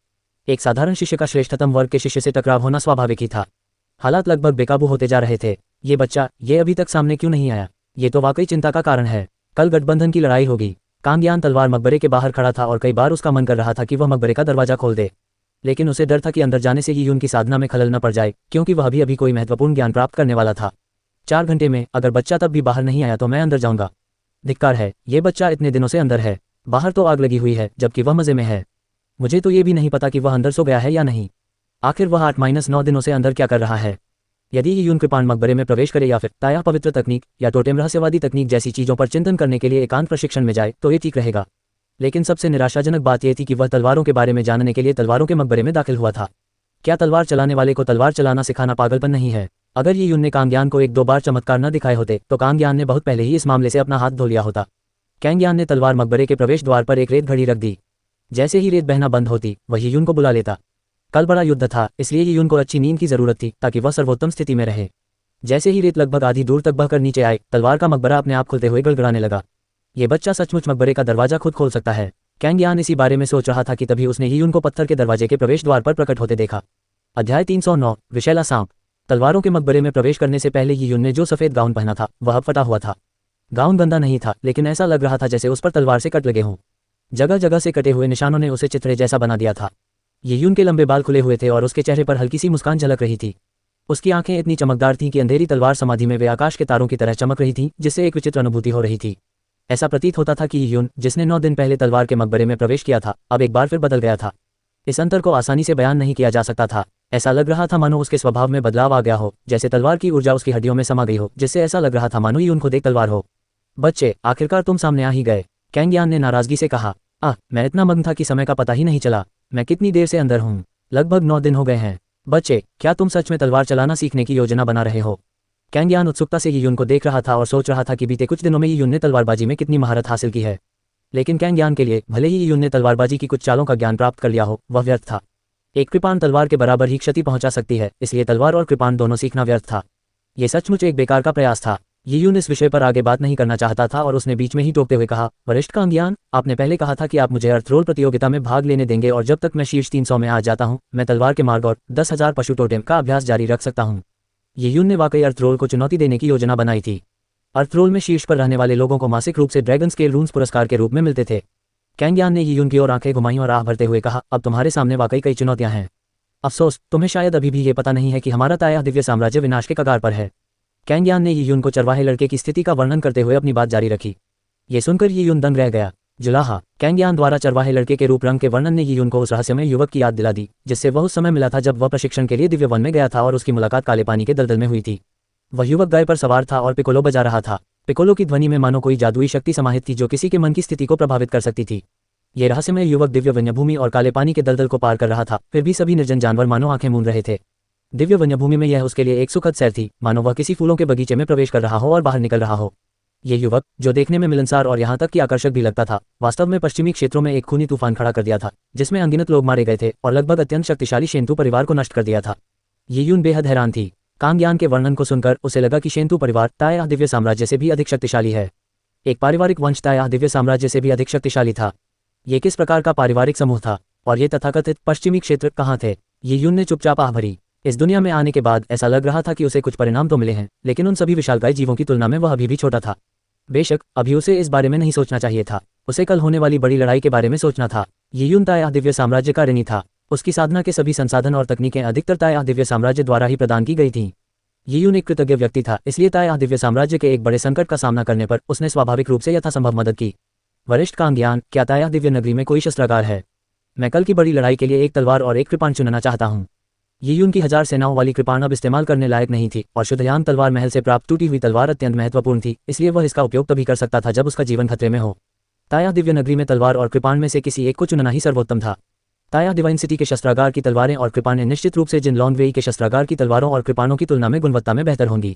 एक साधारण शिष्य का श्रेष्ठतम वर्ग के शिष्य से टकराव होना स्वाभाविक ही था। हालात लगभग बेकाबू होते जा रहे थे। ये बच्चा ये अभी तक सामने क्यों नहीं आया? ये तो वाकई चिंता का कारण है। कल गठबंधन की लड़ाई होगी। कांगयान तलवार मकबरे के बाहर खड़ा था और कई बार उसका मन कर रहा था कि वह मकबरे का दरवाजा खोल दे, लेकिन उसे डर था कि अंदर जाने से ही उनकी साधना में खलल न पड़ जाए, क्योंकि वह अभी कोई महत्वपूर्ण ज्ञान प्राप्त करने वाला था। 4 घंटे में अगर बच्चा तब भी बाहर नहीं आया तो मैं अंदर जाऊंगा। धिक्कार है, ये बच्चा इतने दिनों से अंदर है। बाहर तो आग लगी हुई है, जबकि वह मजे में है। मुझे तो ये भी नहीं पता कि वह अंदर सो गया है या नहीं। आखिर वह 8-9 दिनों से अंदर क्या कर रहा है? यदि यून कृपाण मकबरे में प्रवेश करे या फिर ताया पवित्र तकनीक या टोटेम रहस्यवादी तकनीक जैसी चीजों पर चिंतन करने के लिए एकांत प्रशिक्षण में जाए तो ये ठीक रहेगा। लेकिन सबसे निराशाजनक बात यह थी कि वह तलवारों के बारे में जानने के लिए तलवारों के मकबरे में दाखिल हुआ था। क्या तलवार चलाने वाले को तलवार चलाना सिखाना पागलपन नहीं है? अगर ये यून ने कांगयान को 1-2 बार चमत्कार न दिखाए होते तो कांगयान ने बहुत पहले ही इस मामले से अपना हाथ धो लिया होता। कांगयान ने तलवार मकबरे के प्रवेश द्वार पर एक रेत घड़ी रख दी। जैसे ही रेत बहना बंद होती वह यून को बुला लेता। कल बड़ा युद्ध था, इसलिए यून को अच्छी नींद की जरूरत थी ताकि वह सर्वोत्तम स्थिति में रहे। जैसे ही रेत लगभग आधी दूर तक बहकर नीचे आए, तलवार का मकबरा अपने आप खुलते हुए गड़गड़ाने लगा। ये बच्चा सचमुच मकबरे का दरवाजा खुद खोल सकता है। कांगयान इसी बारे में सोच रहा था कि तभी उसने यून को पत्थर के दरवाजे के प्रवेश द्वार पर प्रकट होते देखा। अध्याय 309 विषैला सांप। तलवारों के मकबरे में प्रवेश करने से पहले यून ने जो सफेद गाउन पहना था वह अब फटा हुआ था। गाउन गंदा नहीं था, लेकिन ऐसा लग रहा था जैसे उस पर तलवार से कट लगे हों। जगह जगह से कटे हुए निशानों ने उसे चित्रे जैसा बना दिया था। यून के लंबे बाल खुले हुए थे और उसके चेहरे पर हल्की सी मुस्कान झलक रही थी। उसकी आंखें इतनी चमकदार थीं कि अंधेरी तलवार समाधि में वे आकाश के तारों की तरह चमक रही थीं, जिससे एक विचित्र अनुभूति हो रही थी। ऐसा प्रतीत होता था कि यून, जिसने 9 दिन पहले तलवार के मकबरे में प्रवेश किया था, अब एक बार फिर बदल गया था। इस अंतर को आसानी से बयान नहीं किया जा सकता था। ऐसा लग रहा था मानो उसके स्वभाव में बदलाव आ गया हो, जैसे तलवार की ऊर्जा उसकी हड्डियों में समा गई हो, जिससे ऐसा लग रहा था मानो यून खुद एक तलवार हो। बच्चे, आखिरकार तुम सामने आ ही गए, कांगयान ने नाराजगी से कहा। मैं इतना मग्न था कि समय का पता ही नहीं चला। मैं कितनी देर से अंदर हूँ? लगभग 9 दिन हो गए हैं। बच्चे, क्या तुम सच में तलवार चलाना सीखने की योजना बना रहे हो? कांगयान उत्सुकता से यून को देख रहा था और सोच रहा था कि बीते कुछ दिनों में यून ने तलवारबाजी में कितनी महारत हासिल की है। लेकिन कांगयान के लिए भले ही यून ने तलवारबाजी की कुछ चालों का ज्ञान प्राप्त कर लिया हो, वह व्यर्थ था। एक कृपाण तलवार के बराबर ही क्षति पहुंचा सकती है, इसलिए तलवार और कृपाण दोनों सीखना व्यर्थ था। यह सचमुच एक बेकार का प्रयास था। यून इस विषय पर आगे बात नहीं करना चाहता था और उसने बीच में ही टोकते हुए कहा, वरिष्ठ कांगयान, आपने पहले कहा था कि आप मुझे अर्थ रोल प्रतियोगिता में भाग लेने देंगे और जब तक मैं शीर्ष 300 में आ जाता हूँ मैं तलवार के मार्ग और 10,000 पशु टोटेम का अभ्यास जारी रख सकता हूँ। यून ने वाकई अर्थ रोल को चुनौती देने की योजना बनाई थी। अर्थ रोल में शीर्ष पर रहने वाले लोगों को मासिक रूप से ड्रैगन स्केल रून्स पुरस्कार के रूप में मिलते थे। कांगयान ने यून की ओर आंखें घुमाई और आह भरते हुए कहा, अब तुम्हारे सामने वाकई कई चुनौतियां हैं। अफसोस, तुम्हें शायद अभी भी ये पता नहीं है कि हमारा ताया दिव्य साम्राज्य विनाश के कगार पर है। कांगयान ने यून को चरवाहे लड़के की स्थिति का वर्णन करते हुए अपनी बात जारी रखी। ये सुनकर यून दंग रह गया। जुलाहा, कांगयान द्वारा चरवाहे लड़के के रूप रंग के वर्णन ने यून को उस रहस्यमय युवक की याद दिला दी, जिससे वह उस समय मिला था जब वह प्रशिक्षण के लिए दिव्य वन में गया था और उसकी मुलाकात काले पानी के दलदल में हुई थी। वह युवक गाय पर सवार था और पिकोलो बजा रहा था। पिकोलो की ध्वनि में मानो कोई जादुई शक्ति समाहित थी जो किसी के मन की स्थिति को प्रभावित कर सकती थी। ये रहस्यमय युवक दिव्य वन्यभूमि और काले पानी के दलदल को पार कर रहा था, फिर भी सभी निर्जन जानवर मानो आंखें मूंद रहे थे। दिव्य वन्यभूमि में यह उसके लिए एक सुखद सैर थी, मानो वह किसी फूलों के बगीचे में प्रवेश कर रहा हो और बाहर निकल रहा हो। ये युवक, जो देखने में मिलनसार और यहाँ तक कि आकर्षक भी लगता था, वास्तव में पश्चिमी क्षेत्रों में एक खूनी तूफान खड़ा कर दिया था, जिसमें अनगिनत लोग मारे गए थे और लगभग अत्यंत शक्तिशाली शेंतु परिवार को नष्ट कर दिया था। यून बेहद हैरान थी। कांगयान के वर्णन को सुनकर उसे लगा कि शेंतु परिवार ताया दिव्य साम्राज्य से भी अधिक शक्तिशाली है। एक पारिवारिक वंश ताया दिव्य साम्राज्य से भी अधिक शक्तिशाली था। ये किस प्रकार का पारिवारिक समूह था और ये तथाकथित पश्चिमी क्षेत्र कहाँ थे? यून ने चुपचाप आह भरी। इस दुनिया में आने के बाद ऐसा लग रहा था कि उसे कुछ परिणाम तो मिले हैं, लेकिन उन सभी विशालकाय जीवों की तुलना में वह अभी भी छोटा था। बेशक अभी उसे इस बारे में नहीं सोचना चाहिए था, उसे कल होने वाली बड़ी लड़ाई के बारे में सोचना था। यून ताया दिव्य साम्राज्य का ऋणी था। उसकी साधना के सभी संसाधन और तकनीकें अधिकतर ताया दिव्य साम्राज्य द्वारा ही प्रदान की गई थीं। यीयुन एक कृतज्ञ व्यक्ति था, इसलिए ताया दिव्य साम्राज्य के एक बड़े संकट का सामना करने पर उसने स्वाभाविक रूप से यथासंभव मदद की। वरिष्ठ कांग्यान, क्या ताया दिव्य नगरी में कोई शस्त्रागार है? मैं कल की बड़ी लड़ाई के लिए एक तलवार और एक कृपाण चुनना चाहता हूँ। यीयुन की 1000 सेनाओं वाली कृपाण अब इस्तेमाल करने लायक नहीं थी और शुद्धयान तलवार महल से प्राप्त टूटी हुई तलवार अत्यंत महत्वपूर्ण थी, इसलिए वह इसका उपयोग तभी कर सकता था जब उसका जीवन खतरे में हो। ताया दिव्य नगरी में तलवार और कृपाण में से किसी एक को चुनना ही सर्वोत्तम था। ताया डिवाइन सिटी के शस्त्रागार की तलवारें और कृपाणें निश्चित रूप से जिन लॉन्गवेई के शस्त्रागार की तलवारों और कृपाणों की तुलना में गुणवत्ता में बेहतर होंगी।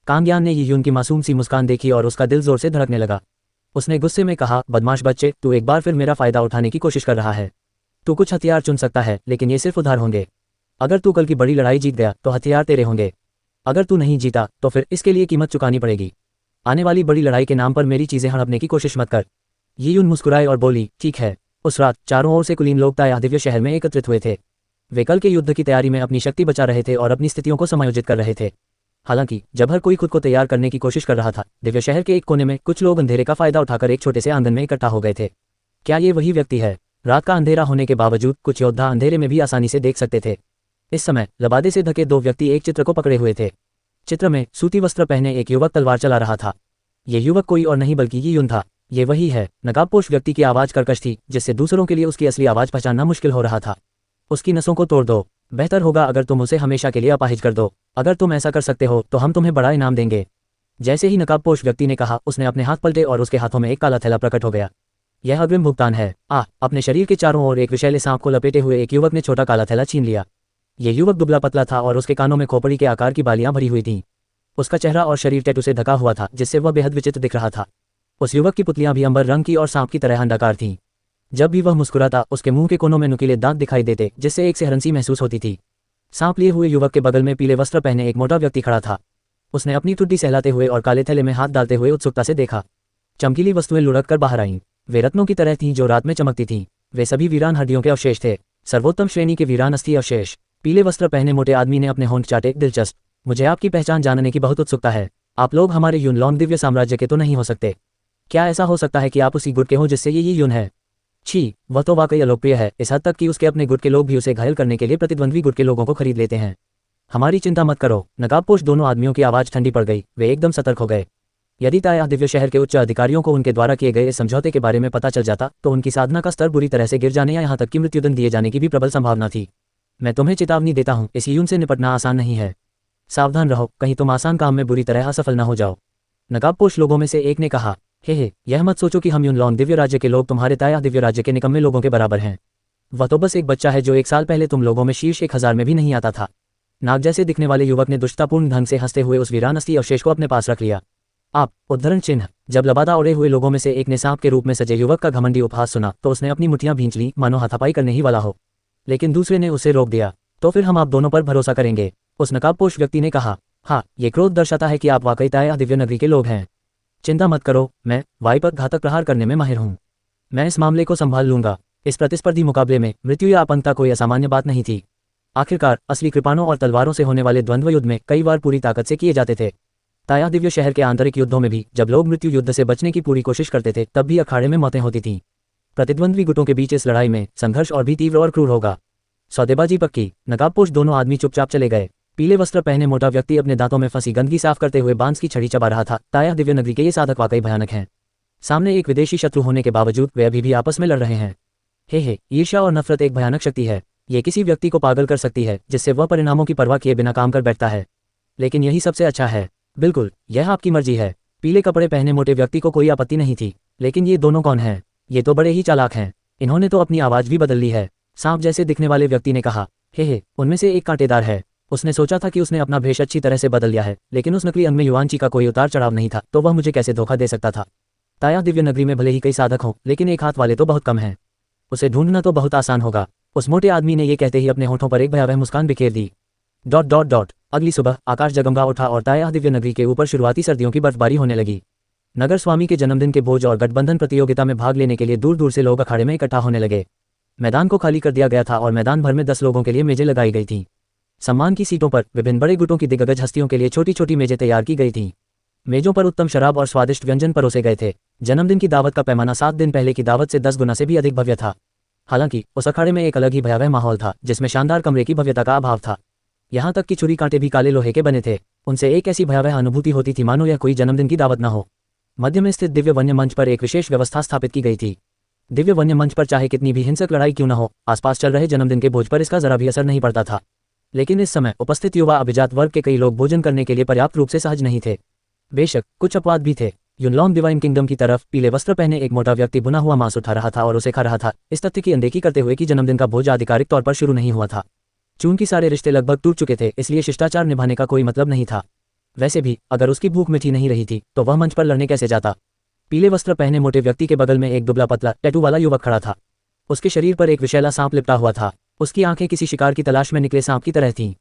कांग्यान ने यीयुन की मासूम सी मुस्कान देखी और उसका दिल जोर से धड़कने लगा। उसने गुस्से में कहा, बदमाश बच्चे, तू एक बार फिर मेरा फायदा उठाने की कोशिश कर रहा है। तू कुछ हथियार चुन सकता है, लेकिन ये सिर्फ उधार होंगे। अगर तू कल की बड़ी लड़ाई जीत गया तो हथियार तेरे होंगे। अगर तू नहीं जीता तो फिर इसके लिए कीमत चुकानी पड़ेगी। आने वाली बड़ी लड़ाई के नाम पर मेरी चीजें हड़पने की कोशिश मत कर। यीयुन मुस्कुराए और बोली, ठीक है। उस रात चारों ओर से कुलीन लोग ताया दिव्य शहर में एकत्रित हुए थे। वे कल के युद्ध की तैयारी में अपनी शक्ति बचा रहे थे और अपनी स्थितियों को समायोजित कर रहे थे। हालांकि जब हर कोई खुद को तैयार करने की कोशिश कर रहा था, दिव्य शहर के एक कोने में कुछ लोग अंधेरे का फायदा उठाकर एक छोटे से आंगन में इकट्ठा हो गए थे। क्या ये वही व्यक्ति है? रात का अंधेरा होने के बावजूद कुछ योद्धा अंधेरे में भी आसानी से देख सकते थे। इस समय लबादे से ढके दो व्यक्ति एक चित्र को पकड़े हुए थे। चित्र में सूती वस्त्र पहने एक युवक तलवार चला रहा था। ये युवक कोई और नहीं बल्कि यीयुन था। ये वही है। नकाबपोश व्यक्ति की आवाज कर्कश थी, जिससे दूसरों के लिए उसकी असली आवाज पहचानना मुश्किल हो रहा था। उसकी नसों को तोड़ दो। बेहतर होगा अगर तुम उसे हमेशा के लिए अपाहिज कर दो। अगर तुम ऐसा कर सकते हो तो हम तुम्हें बड़ा इनाम देंगे। जैसे ही नकाबपोश व्यक्ति ने कहा, उसने अपने हाथ पलटे और उसके हाथों में एक काला थैला प्रकट हो गया। यह अग्रिम भुगतान है। अपने शरीर के चारों ओर एक विषैले सांप को लपेटे हुए एक युवक ने छोटा काला थैला छीन लिया। ये युवक दुबला पतला था और उसके कानों में खोपड़ी के आकार की बालियां भरी हुई थीं। उसका चेहरा और शरीर टैटू से ढका हुआ था, जिससे वह बेहद विचित्र दिख रहा था। उस युवक की पुतलियां भी अंबर रंग की और सांप की तरह अंडाकार थीं। जब भी वह मुस्कुराता, उसके मुंह के कोनों में नुकीले दांत दिखाई देते, जिससे एक सेहरन सी महसूस होती थी। सांप लिए हुए युवक के बगल में पीले वस्त्र पहने एक मोटा व्यक्ति खड़ा था। उसने अपनी ठुड्डी सहलाते हुए और काले थैले में हाथ डालते हुए उत्सुकता से देखा। चमकीली वस्तुएं लुढ़क कर बाहर आईं। वे रत्नों की तरह थीं जो रात में चमकती थीं। वे सभी वीरान हड्डियों के अवशेष थे, सर्वोत्तम श्रेणी के वीरान अस्थि अवशेष। पीले वस्त्र पहने मोटे आदमी ने अपने होंठ चाटे। दिलचस्प। मुझे आपकी पहचान जानने की बहुत उत्सुकता है। आप लोग हमारे युनलॉन्ग दिव्य साम्राज्य के तो नहीं हो सकते। क्या ऐसा हो सकता है कि आप उसी गुट के हो जिससे ये युन है? छी, वह तो वाकई अलोकप्रिय है, इस हद तक कि उसके अपने गुट के लोग भी उसे घायल करने के लिए प्रतिद्वंद्वी गुट के लोगों को खरीद लेते हैं। हमारी चिंता मत करो। नकाबपोश दोनों आदमियों की आवाज ठंडी पड़ गई। वे एकदम सतर्क हो गए। यदि ताया दिव्य शहर के उच्च अधिकारियों को उनके द्वारा किए गए इस समझौते के बारे में पता चल जाता तो उनकी साधना का स्तर बुरी तरह से गिर जाने या यहाँ तक कि मृत्युदंड दिए जाने की भी प्रबल संभावना थी। मैं तुम्हें चेतावनी देता हूँ, इस युन से निपटना आसान नहीं है। सावधान रहो, कहीं तुम आसान काम में बुरी तरह असफल न हो जाओ। नकाबपोश लोगों में से एक ने कहा, हे, यह मत सोचो कि हम युनलॉन्ग दिव्य राज्य के लोग तुम्हारे ताया दिव्य राज्य के निकम्मे लोगों के बराबर हैं। वह तो बस एक बच्चा है जो 1 साल पहले तुम लोगों में शीर्ष 1000 में भी नहीं आता था। नाग जैसे दिखने वाले युवक ने दुष्टतापूर्ण ढंग से हंसते हुए उस वीरान अस्थि अवशेष को अपने पास रख लिया। आप उद्धरण चिन्ह। जब लबादा ओढ़े हुए लोगों में से एक ने सांप के रूप में सजे युवक का घमंडी उपहास सुना तो उसने अपनी मुठ्ठियां भींच ली, मानो हाथापाई करने ही वाला हो। लेकिन दूसरे ने उसे रोक दिया। तो फिर हम आप दोनों पर भरोसा करेंगे, उस नकाबपोश व्यक्ति ने कहा। हाँ, ये क्रोध दर्शाता है कि आप वाकई ताया दिव्य नगरी के लोग हैं। चिंता मत करो, मैं वाई पर घातक प्रहार करने में माहिर हूँ। मैं इस मामले को संभाल लूंगा। इस प्रतिस्पर्धी मुकाबले में मृत्यु या अपंगता कोई असामान्य बात नहीं थी। आखिरकार असली कृपाणों और तलवारों से होने वाले द्वंद्व युद्ध में कई बार पूरी ताकत से किए जाते थे। ताया दिव्य शहर के आंतरिक युद्धों में भी जब लोग मृत्यु युद्ध से बचने की पूरी कोशिश करते थे, तब भी अखाड़े में मौतें होती थीं। प्रतिद्वंद्वी गुटों के बीच इस लड़ाई में संघर्ष और भी तीव्र और क्रूर होगा। सौदेबाजी पक्की। नकाबपोश दोनों आदमी चुपचाप चले गए। पीले वस्त्र पहने मोटा व्यक्ति अपने दांतों में फंसी गंदगी साफ करते हुए बांस की छड़ी चबा रहा था। ताया दिव्य नगरी के ये साधक वाकई भयानक हैं। सामने एक विदेशी शत्रु होने के बावजूद वे अभी भी आपस में लड़ रहे हैं। हे, ईर्ष्या और नफरत एक भयानक शक्ति है। ये किसी व्यक्ति को पागल कर सकती है, जिससे वह परिणामों की परवाह किए बिना काम कर बैठता है। लेकिन यही सबसे अच्छा है। बिल्कुल, यह आपकी मर्जी है। पीले कपड़े पहने मोटे व्यक्ति को कोई आपत्ति नहीं थी। लेकिन ये दोनों कौन हैं? ये तो बड़े ही चालाक हैं। इन्होंने तो अपनी आवाज भी बदल ली है। सांप जैसे दिखने वाले व्यक्ति ने कहा। हे, उनमें से एक कांटेदार है। उसने सोचा था कि उसने अपना भेष अच्छी तरह से बदल लिया है, लेकिन उस नकली अंग में युआनची का कोई उतार चढ़ाव नहीं था, तो वह मुझे कैसे धोखा दे सकता था? ताया दिव्य नगरी में भले ही कई साधक हों, लेकिन एक हाथ वाले तो बहुत कम हैं। उसे ढूंढना तो बहुत आसान होगा। उस मोटे आदमी ने यह कहते ही अपने होठों पर एक भयावह मुस्कान बिखेर दी। ... अगली सुबह आकाश जगमगा उठा और ताया दिव्य नगरी के ऊपर शुरुआती सर्दियों की बर्फबारी होने लगी। नगर स्वामी के जन्मदिन के भोज और गठबंधन प्रतियोगिता में भाग लेने के लिए दूर दूर से लोग अखाड़े में इकट्ठा होने लगे। मैदान को खाली कर दिया गया था और मैदान भर में 10 लोगों के लिए मेजें लगाई गई थीं। सम्मान की सीटों पर विभिन्न बड़े गुटों की दिग्गज हस्तियों के लिए छोटी छोटी मेजें तैयार की गई थीं। मेजों पर उत्तम शराब और स्वादिष्ट व्यंजन परोसे गए थे। जन्मदिन की दावत का पैमाना 7 दिन पहले की दावत से 10 गुना से भी अधिक भव्य था। हालांकि उस अखाड़े में एक अलग ही भयावह माहौल था, जिसमें शानदार कमरे की भव्यता का अभाव था। यहाँ तक कि छुरी कांटे भी काले लोहे के बने थे। उनसे एक ऐसी भयावह अनुभूति होती थी मानो यह कोई जन्मदिन की दावत न हो। मध्य में स्थित दिव्य वन्य मंच पर एक विशेष व्यवस्था स्थापित की गई थी। दिव्य वन्य मंच पर चाहे कितनी भी हिंसक लड़ाई क्यों न हो, आसपास चल रहे जन्मदिन के भोज पर इसका जरा भी असर नहीं पड़ता था। लेकिन इस समय उपस्थित युवा अभिजात वर्ग के कई लोग भोजन करने के लिए पर्याप्त रूप से सहज नहीं थे। बेशक कुछ अपवाद भी थे। युनलॉन्ग डिवाइन किंगडम की तरफ पीले वस्त्र पहने एक मोटा व्यक्ति बुना हुआ मांस उठा रहा था और उसे खा रहा था, इस तथ्य की अनदेखी करते हुए कि जन्मदिन का भोज आधिकारिक तौर पर शुरू नहीं हुआ था। चूंकि सारे रिश्ते लगभग टूट चुके थे, इसलिए शिष्टाचार निभाने का कोई मतलब नहीं था। वैसे भी अगर उसकी भूख मिटी नहीं रही थी तो वह मंच पर लड़ने कैसे जाता। पीले वस्त्र पहने मोटे व्यक्ति के बगल में एक दुबला पतला टैटू वाला युवक खड़ा था। उसके शरीर पर एक विषैला सांप लिपटा हुआ था। उसकी आंखें किसी शिकार की तलाश में निकले सांप की तरह थीं।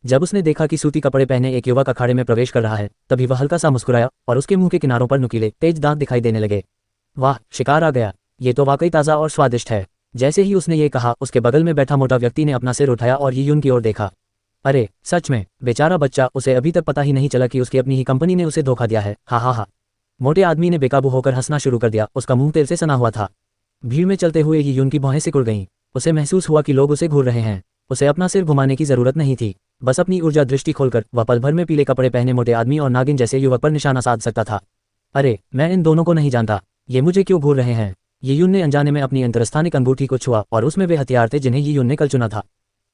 जब उसने देखा कि सूती कपड़े पहने एक युवक अखाड़े में प्रवेश कर रहा है, तभी वह हल्का सा मुस्कुराया और उसके मुंह के किनारों पर नुकीले तेज दांत दिखाई देने लगे। वाह, शिकार आ गया, ये तो वाकई ताज़ा और स्वादिष्ट है। जैसे ही उसने ये कहा, उसके बगल में बैठा मोटा व्यक्ति ने अपना सिर उठाया और यीयुन की ओर देखा। अरे सच में, बेचारा बच्चा, उसे अभी तक पता ही नहीं चला कि उसकी अपनी ही कंपनी ने उसे धोखा दिया है। हा हा हा। मोटे आदमी ने बेकाबू होकर हंसना शुरू कर दिया। उसका मुंह तेल से सना हुआ था। भीड़ में चलते हुए यीयुन की भौहें सिकुड़ गईं। उसे महसूस हुआ कि लोग उसे घूर रहे हैं। उसे अपना सिर घुमाने की जरूरत नहीं थी। बस अपनी ऊर्जा दृष्टि खोलकर वह पल भर में पीले कपड़े पहने मोटे आदमी और नागिन जैसे युवक पर निशाना साध सकता था। अरे, मैं इन दोनों को नहीं जानता, ये मुझे क्यों घूर रहे हैं। यीयुन ने अनजाने में अपनी अंतरस्थानिक अंगूठी को छुआ और उसमें वे हथियार थे जिन्हें यीयुन ने कल चुना था।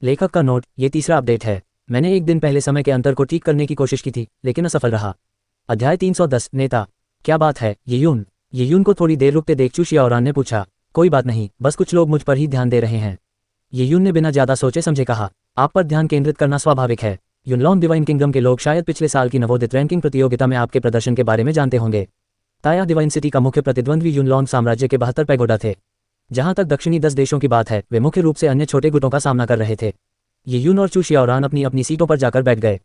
लेखक का नोट, ये तीसरा अपडेट है। मैंने एक दिन पहले समय के अंतर को ठीक करने की कोशिश की थी, लेकिन असफल रहा। अध्याय 310, नेता। क्या बात है यीयुन? यीयुन को थोड़ी देर रुकते देख चू शियाओरान ने पूछा। कोई बात नहीं, बस कुछ लोग मुझ पर ही ध्यान दे रहे हैं। यीयुन ने बिना ज्यादा सोचे समझे कहा। आप पर ध्यान केंद्रित करना स्वाभाविक है। युनलॉन्ग डिवाइन किंगडम के लोग शायद पिछले साल की नवोदित रैंकिंग प्रतियोगिता में आपके प्रदर्शन के बारे में जानते होंगे। ताया डिवाइन सिटी का मुख्य प्रतिद्वंद्वी युनलॉन्ग साम्राज्य के 72 पैगोडा थे। जहां तक दक्षिणी 10 देशों की बात है, वे मुख्य रूप से अन्य छोटे गुटों का सामना कर रहे थे। यीयुन और चू शियाओरान अपनी अपनी सीटों पर जाकर बैठ गए।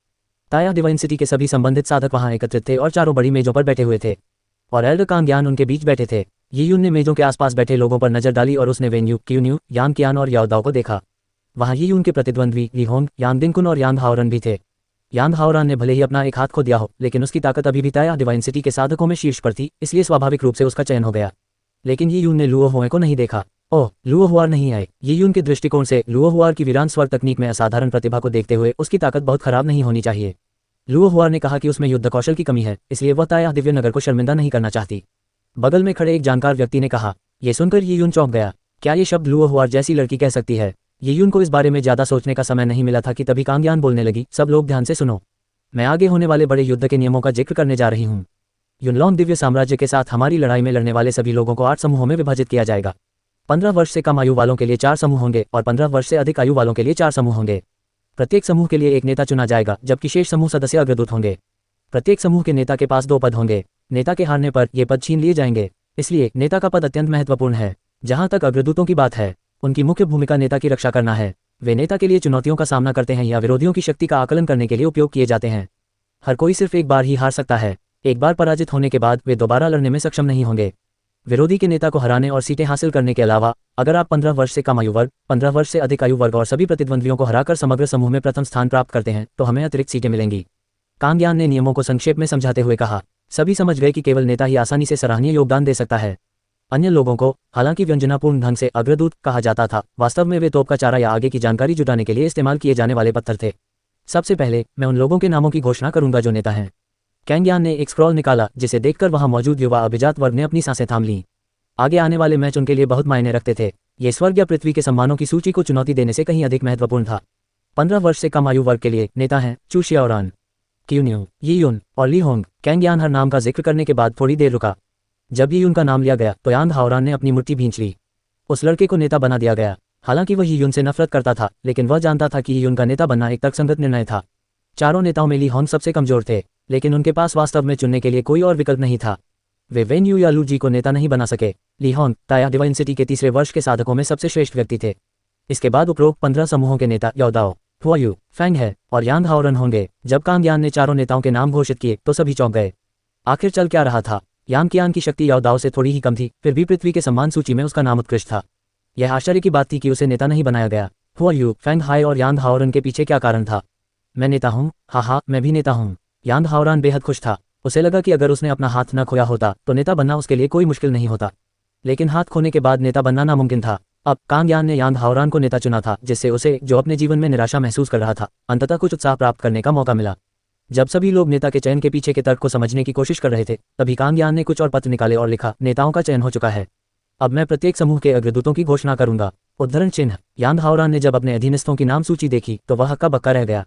ताया डिवाइन सिटी के सभी संबंधित साधक वहां एकत्रित थे और चारों बड़ी मेजों पर बैठे हुए थे, और एल्डर कांग्यान उनके बीच बैठे थे। यीयुन ने मेजों के आसपास बैठे लोगों पर नजर डाली और उसने वेन्यू, क्यून्यू, यान कियान और याओदाओ को देखा। वहां यीयुन के प्रतिद्वंद्वी लीहोंग, यान दिनकुन और यान हाओरन भी थे। यान हाओरन ने भले ही अपना एक हाथ खो दिया हो, लेकिन उसकी ताकत अभी भी ताया डिवाइन सिटी के साधकों में शीर्ष पर थी, इसलिए स्वाभाविक रूप से उसका चयन हो गया। लेकिन यीयुन ने लुओ हुआ को नहीं देखा। ओह, लुओ हुआ नहीं आए। यीयुन के दृष्टिकोण से लुओ हुआ की वीरान स्वर तकनीक में असाधारण प्रतिभा को देखते हुए उसकी ताकत बहुत खराब नहीं होनी चाहिए। लुओ हुआ ने कहा कि उसमें युद्ध कौशल की कमी है, इसलिए वह ताया दिव्य नगर को शर्मिंदा नहीं करना चाहती। बगल में खड़े एक जानकार व्यक्ति ने कहा। यह सुनकर यीयुन चौंक गया। क्या ये शब्द लुओ हुआ जैसी लड़की कह सकती है? यीयुन को इस बारे में ज्यादा सोचने का समय नहीं मिला था कि तभी कांग्यान बोलने लगी। सब लोग ध्यान से सुनो, मैं आगे होने वाले बड़े युद्ध के नियमों का जिक्र करने जा रही हूँ। युनलॉन्ग दिव्य साम्राज्य के साथ हमारी लड़ाई में लड़ने वाले सभी लोगों को 8 समूहों में विभाजित किया जाएगा। 15 वर्ष से कम आयु वालों के लिए 4 समूह होंगे और 15 वर्ष से अधिक आयु वालों के लिए 4 समूह होंगे। प्रत्येक समूह के लिए एक नेता चुना जाएगा, जबकि शेष समूह सदस्य अग्रदूत होंगे। प्रत्येक समूह के नेता के पास 2 पद होंगे। नेता के हारने पर ये पद छीन लिए जाएंगे, इसलिए नेता का पद अत्यंत महत्वपूर्ण है। जहां तक अग्रदूतों की बात है, उनकी मुख्य भूमिका नेता की रक्षा करना है। वे नेता के लिए चुनौतियों का सामना करते हैं या विरोधियों की शक्ति का आकलन करने के लिए उपयोग किए जाते हैं। हर कोई सिर्फ एक बार ही हार सकता है। एक बार पराजित होने के बाद वे दोबारा लड़ने में सक्षम नहीं होंगे। विरोधी के नेता को हराने और सीटें हासिल करने के अलावा, अगर आप 15 वर्ष से कम आयु वर्ग, 15 वर्ष से अधिक आयु वर्ग और सभी प्रतिद्वंद्वियों को हराकर समग्र समूह में प्रथम स्थान प्राप्त करते हैं, तो हमें अतिरिक्त सीटें मिलेंगी। कांग्यान ने नियमों को संक्षेप में समझाते हुए कहा। सभी समझ गए कि केवल नेता ही आसानी से सराहनीय योगदान दे सकता है। अन्य लोगों को, हालांकि व्यंजनापूर्ण ढंग से अग्रदूत कहा जाता था, वास्तव में वे तोप का चारा या आगे की जानकारी जुटाने के लिए इस्तेमाल किए जाने वाले पत्थर थे। सबसे पहले मैं उन लोगों के नामों की घोषणा करूंगा जो नेता हैं। कांग्यान ने एक स्क्रॉल निकाला, जिसे देखकर वहां मौजूद युवा अभिजात वर्ग ने अपनी सांसें थाम लीं। आगे आने वाले मैच उनके लिए बहुत मायने रखते थे। ये स्वर्ग या पृथ्वी के सम्मानों की सूची को चुनौती देने से कहीं अधिक महत्वपूर्ण था। 15 वर्ष से कम आयु वर्ग के लिए नेता हैं चू शियाओरान, क्यून्यू, यीयुन और लीहोंग। कांग्यान हर नाम का जिक्र करने के बाद थोड़ी देर रुका। जब यीयुन का नाम लिया गया तो यान हाओरन ने अपनी मुट्ठी भींच ली। उस लड़के को नेता बना दिया गया। हालांकि वह यीयुन से नफरत करता था, लेकिन वह जानता था कि यीयुन का नेता बनना एक तर्कसंगत निर्णय था। चारों नेताओं में लीहोंग सबसे कमजोर थे, लेकिन उनके पास वास्तव में चुनने के लिए कोई और विकल्प नहीं था। वे वेन्यू या लू जी को नेता नहीं बना सके। लीहोंग ताया डिवाइन सिटी के तीसरे वर्ष के साधकों में सबसे श्रेष्ठ व्यक्ति थे। इसके बाद उपरोक्त 15 समूहों के नेता याओदाओ, हुआयू, फैंग है और यांग हाओरन होंगे। जब कांग्यान ने चारों नेताओं के नाम घोषित किए तो सभी चौंक गए। आखिर चल क्या रहा था? यांग कियान की शक्ति याओदाओ से थोड़ी ही कम थी, फिर भी पृथ्वी के सम्मान सूची में उसका नाम उत्कृष्ट था। यह आश्चर्य की बात थी कि उसे नेता नहीं बनाया गया। हुआयू, फैंग हाई और यांग हाओरन के पीछे क्या कारण था? मैं नेता हूँ, हाँ, मैं भी नेता हूँ। यांग हाओरन बेहद खुश था। उसे लगा कि अगर उसने अपना हाथ न खोया होता तो नेता बनना उसके लिए कोई मुश्किल नहीं होता। लेकिन हाथ खोने के बाद नेता बनना नामुमकिन था। अब कांग यान ने यांग हाओरान को नेता चुना था, जिससे उसे, जो अपने जीवन में निराशा महसूस कर रहा था, अंततः कुछ उत्साह प्राप्त करने का मौका मिला। जब सभी लोग नेता के चयन के पीछे के तर्क को समझने की कोशिश कर रहे थे, तभी कांग यान ने कुछ और पत्र निकाले और लिखा, नेताओं का चयन हो चुका है। अब मैं प्रत्येक समूह के अग्रदूतों की घोषणा करूंगा। उद्धरण चिन्ह। यांग हाओरान ने जब अपने अधीनस्थों की नाम सूची देखी तो वह हक्का बक्का रह गया।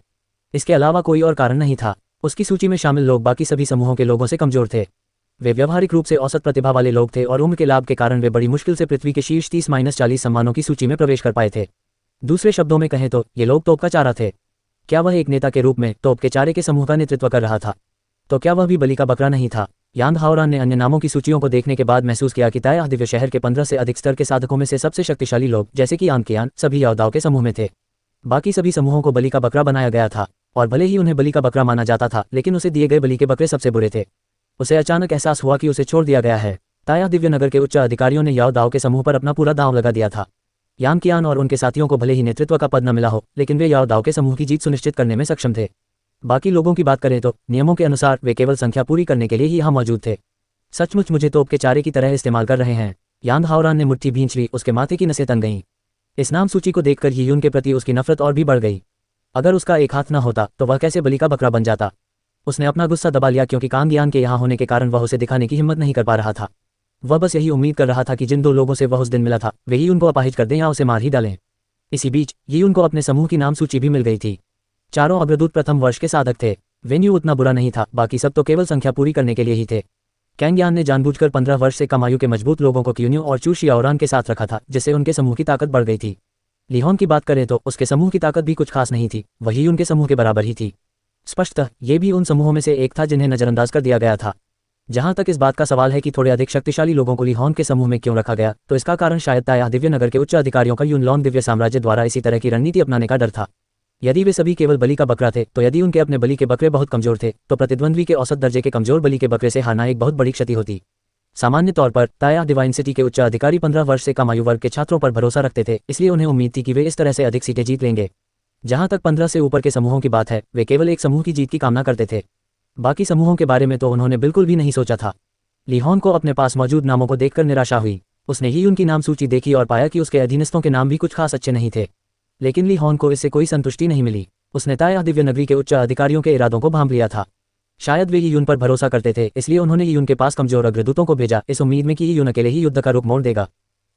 इसके अलावा कोई और कारण नहीं था। उसकी सूची में शामिल लोग बाकी सभी समूहों के लोगों से कमजोर थे। वे व्यवहारिक रूप से औसत प्रतिभा वाले लोग थे और उम्र के लाभ के कारण वे बड़ी मुश्किल से पृथ्वी के शीर्ष 30-40 सम्मानों की सूची में प्रवेश कर पाए थे। दूसरे शब्दों में कहें तो ये लोग तोप का चारा थे। क्या वह एक नेता के रूप में तोप के चारे के समूह का नेतृत्व कर रहा था? तो क्या वह भी बलि का बकरा नहीं था? यांग हाओरान ने अन्य नामों की सूचियों को देखने के बाद महसूस किया कि ताया दिव्य शहर के 15 से अधिक स्तर के साधकों में से सबसे शक्तिशाली लोग, जैसे कि यांग कियान, सभी योद्धाओं के समूह में थे। बाकी सभी समूहों को बलि का बकरा बनाया गया था, और भले ही उन्हें बलि का बकरा माना जाता था, लेकिन उसे दिए गए बलि के बकरे सबसे बुरे थे। उसे अचानक एहसास हुआ कि उसे छोड़ दिया गया है। ताया दिव्य नगर के उच्च अधिकारियों ने याओदाओ के समूह पर अपना पूरा दांव लगा दिया था। यांग कियान और उनके साथियों को भले ही नेतृत्व का पद न मिला हो, लेकिन वे याओदाओ के समूह की जीत सुनिश्चित करने में सक्षम थे। बाकी लोगों की बात करें तो नियमों के अनुसार वे केवल संख्या पूरी करने के लिए ही यहाँ मौजूद थे। सचमुच मुझे तोप के चारे की तरह इस्तेमाल कर रहे हैं। यांग हाओरान ने मुट्ठी भींच ली, उसके माथे की नसें तन गईं। इस नाम सूची को देखकर यियुन के प्रति उसकी नफरत और भी बढ़ गई। अगर उसका एक हाथ न होता तो वह कैसे बलि का बकरा बन जाता? उसने अपना गुस्सा दबा लिया, क्योंकि कांग यान के यहाँ होने के कारण वह उसे दिखाने की हिम्मत नहीं कर पा रहा था। वह बस यही उम्मीद कर रहा था कि जिन दो लोगों से वह उस दिन मिला था, वे ही उनको अपाहिज कर दें या उसे मार ही डालें। इसी बीच यियुन को अपने समूह की नाम सूची भी मिल गई थी। चारों अग्रदूत प्रथम वर्ष के साधक थे। वेन्यू उतना बुरा नहीं था, बाकी सब तो केवल संख्या पूरी करने के लिए ही थे। कैंग यान ने जानबूझकर 15 वर्ष से कम आयु के मजबूत लोगों को क्यून्यू और चू शियाओरान के साथ रखा था, जिससे उनके समूह की ताकत बढ़ गई थी। लिहोन की बात करें तो उसके समूह की ताकत भी कुछ खास नहीं थी, वही उनके समूह के बराबर ही थी। स्पष्टतः ये भी उन समूहों में से एक था जिन्हें नजरअंदाज कर दिया गया था। जहां तक इस बात का सवाल है कि थोड़े अधिक शक्तिशाली लोगों को लिहोन के समूह में क्यों रखा गया, तो इसका कारण शायद ताया दिव्य नगर के उच्च अधिकारियों का युनलॉन दिव्य साम्राज्य द्वारा इसी तरह की रणनीति अपनाने का डर था। यदि वे सभी केवल बलि का बकरा थे, तो यदि उनके अपने बलि के बकरे बहुत कमजोर थे, तो प्रतिद्वंद्वी के औसत दर्जे के कमजोर बलि के बकरे से हारना एक बहुत बड़ी क्षति होती। सामान्य तौर पर ताया डिवाइन सिटी के उच्च अधिकारी 15 वर्ष से कम आयु वर्ग के छात्रों पर भरोसा रखते थे, इसलिए उन्हें उम्मीद थी कि वे इस तरह से अधिक सीटें जीत लेंगे। जहां तक 15 से ऊपर के समूहों की बात है, वे केवल एक समूह की जीत की कामना करते थे। बाकी समूहों के बारे में तो उन्होंने बिल्कुल भी नहीं सोचा था। लिहोन को अपने पास मौजूद नामों को देखकर निराशा हुई। उसने ही उनकी नाम सूची देखी और पाया कि उसके अधीनस्थों के नाम भी कुछ खास अच्छे नहीं थे। लेकिन लिहोन को इससे कोई संतुष्टि नहीं मिली। उसने ताया दिव्य नगरी के उच्च अधिकारियों के इरादों को भांप लिया था। शायद वे यियुन पर भरोसा करते थे, इसलिए उन्होंने यियुन के पास कमजोर अग्रदूतों को भेजा, इस उम्मीद में कि यियुन अकेले ही युद्ध का रुख मोड़ देगा।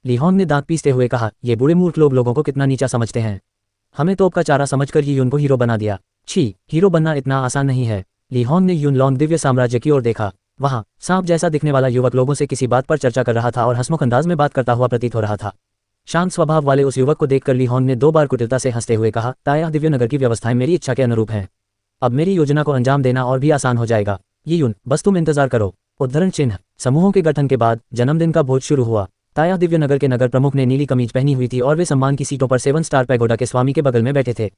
लिहोन ने दांत पीसते हुए कहा, ये बूढ़े मूर्ख लोग लोगों को कितना नीचा समझते हैं। हमें तोप का चारा समझकर यियुन को हीरो बना दिया। छी, हीरो बनना इतना आसान नहीं है। लिहोन ने युनलॉन दिव्य साम्राज्य की ओर देखा। वहां सांप जैसा दिखने वाला युवक लोगों से किसी बात पर चर्चा कर रहा था और हंसमुख अंदाज में बात करता हुआ प्रतीत हो रहा था। शांत स्वभाव वाले उस युवक को देखकर लिहोन ने 2 बार कुटिलता से हंसते हुए कहा, ताया दिव्य नगर की व्यवस्थाएं मेरी इच्छा के अनुरूप हैं। अब मेरी योजना को अंजाम देना और भी आसान हो जाएगा। यियुन, बस तुम इंतजार करो। उद्धरण चिन्ह। समूहों के गठन के बाद जन्मदिन का भोज शुरू हुआ। ताया दिव्य नगर के नगर प्रमुख ने नीली कमीज पहनी हुई थी और वे सम्मान की सीटों पर 7 स्टार पैगोडा के स्वामी के बगल में बैठे थे।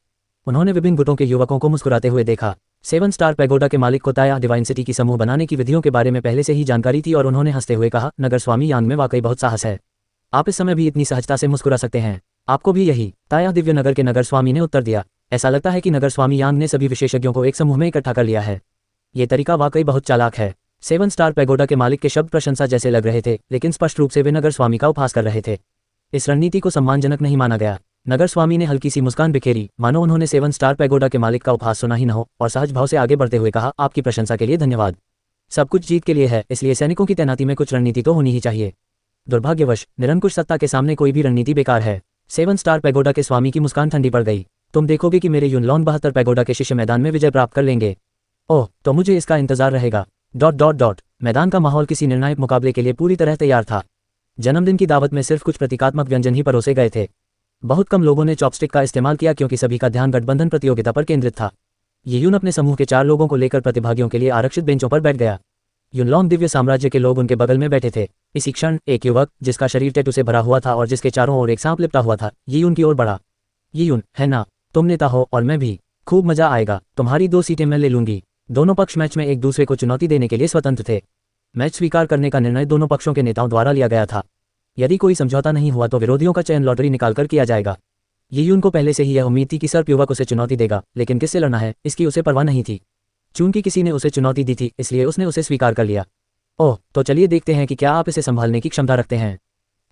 उन्होंने विभिन्न गुटों के युवकों को मुस्कुराते हुए देखा। 7 स्टार पैगोडा के मालिक को ताया डिवाइन सिटी की समूह बनाने की विधियों के बारे में पहले से ही जानकारी थी और उन्होंने हंसते हुए कहा, नगर स्वामी यांग में वाकई बहुत साहस है। आप इस समय भी इतनी सहजता से मुस्कुरा सकते हैं। आपको भी यही? ताया दिव्य नगर के नगर स्वामी ने उत्तर दिया। ऐसा लगता है कि नगर स्वामी यांग ने सभी विशेषज्ञों को एक समूह में इकट्ठा कर लिया है। ये तरीका वाकई बहुत चालाक है। 7 स्टार पैगोडा के मालिक के शब्द प्रशंसा जैसे लग रहे थे, लेकिन स्पष्ट रूप से वे नगर स्वामी का उपहास कर रहे थे। इस रणनीति को सम्मानजनक नहीं माना गया। नगर स्वामी ने हल्की सी मुस्कान बिखेरी, मानो उन्होंने 7 स्टार पैगोडा के मालिक का उपहास सुना ही न हो, और सहज भाव से आगे बढ़ते हुए कहा, आपकी प्रशंसा के लिए धन्यवाद। सब कुछ जीत के लिए है, इसलिए सैनिकों की तैनाती में कुछ रणनीति तो होनी ही चाहिए। दुर्भाग्यवश निरंकुश सत्ता के सामने कोई भी रणनीति बेकार है। 7 स्टार पैगोडा के स्वामी की मुस्कान ठंडी पड़ गई। तुम देखोगे कि मेरे युनलॉन 72 पैगोडा के शिष्य मैदान में विजय प्राप्त कर लेंगे। ओह, तो मुझे इसका इंतजार रहेगा। ... मैदान का माहौल किसी निर्णायक मुकाबले के लिए पूरी तरह तैयार था। जन्मदिन की दावत में सिर्फ कुछ प्रतीकात्मक व्यंजन ही परोसे गए थे। बहुत कम लोगों ने चॉपस्टिक का इस्तेमाल किया, क्योंकि सभी का ध्यान गठबंधन प्रतियोगिता पर केंद्रित था। यियुन अपने समूह के 4 लोगों को लेकर प्रतिभागियों के लिए आरक्षित बेंचों पर बैठ गया। युनलॉन दिव्य साम्राज्य के लोग उनके बगल में बैठे थे। इसी क्षण एक युवक, जिसका शरीर टैटू से भरा हुआ था और जिसके चारों ओर एक सांप लिपटा हुआ था, यियुन की ओर बढ़ा। यियुन, है ना? तुम नेता हो और मैं भी। खूब मजा आएगा। तुम्हारी 2 सीटें मैं ले लूंगी। दोनों पक्ष मैच में एक दूसरे को चुनौती देने के लिए स्वतंत्र थे। मैच स्वीकार करने का निर्णय दोनों पक्षों के नेताओं द्वारा लिया गया था। यदि कोई समझौता नहीं हुआ तो विरोधियों का चयन लॉटरी निकालकर किया जाएगा। यियुन को पहले से ही यह उम्मीद थी कि सर्प युवक उसे चुनौती देगा, लेकिन किससे लड़ना है इसकी उसे परवाह नहीं थी। चूंकि किसी ने उसे चुनौती दी थी, इसलिए उसने उसे स्वीकार कर लिया। ओह, तो चलिए देखते हैं कि क्या आप इसे संभालने की क्षमता रखते हैं।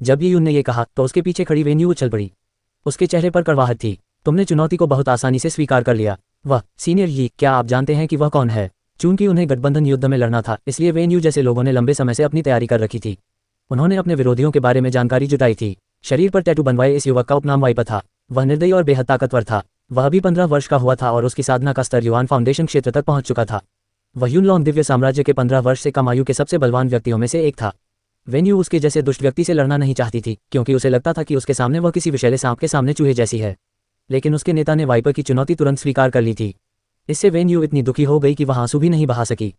जब यून ने यह कहा तो उसके पीछे खड़ी वेन यू उछल पड़ी। उसके चेहरे पर कड़वाहट थी। तुमने चुनौती को बहुत आसानी से स्वीकार कर लिया। वह सीनियर यी, क्या आप जानते हैं कि वह कौन है? चूंकि उन्हें गठबंधन युद्ध में लड़ना था, इसलिए वेन यू जैसे लोगों ने लंबे समय से अपनी तैयारी कर रखी थी। उन्होंने अपने विरोधियों के बारे में जानकारी जुटाई थी। शरीर पर टैटू बनवाए इस युवक का उपनाम वाइपर था। वह निर्दयी और बेहद ताकतवर था। वह भी 15 वर्ष का हुआ था और उसकी साधना का स्तर युआन फाउंडेशन क्षेत्र तक पहुंच चुका था। वह यूनलॉन्ग दिव्य साम्राज्य के 15 वर्ष से कम आयु के सबसे बलवान व्यक्तियों में से एक था। वेन यू उसके जैसे दुष्ट व्यक्ति से लड़ना नहीं चाहती थी, क्योंकि उसे लगता था कि उसके सामने वह किसी विषैले सांप के सामने चूहे जैसी है। लेकिन उसके नेता ने वाइपर की चुनौती तुरंत स्वीकार कर ली थी। इससे वेन यू इतनी दुखी हो गई कि वह आंसू भी नहीं बहा सकी।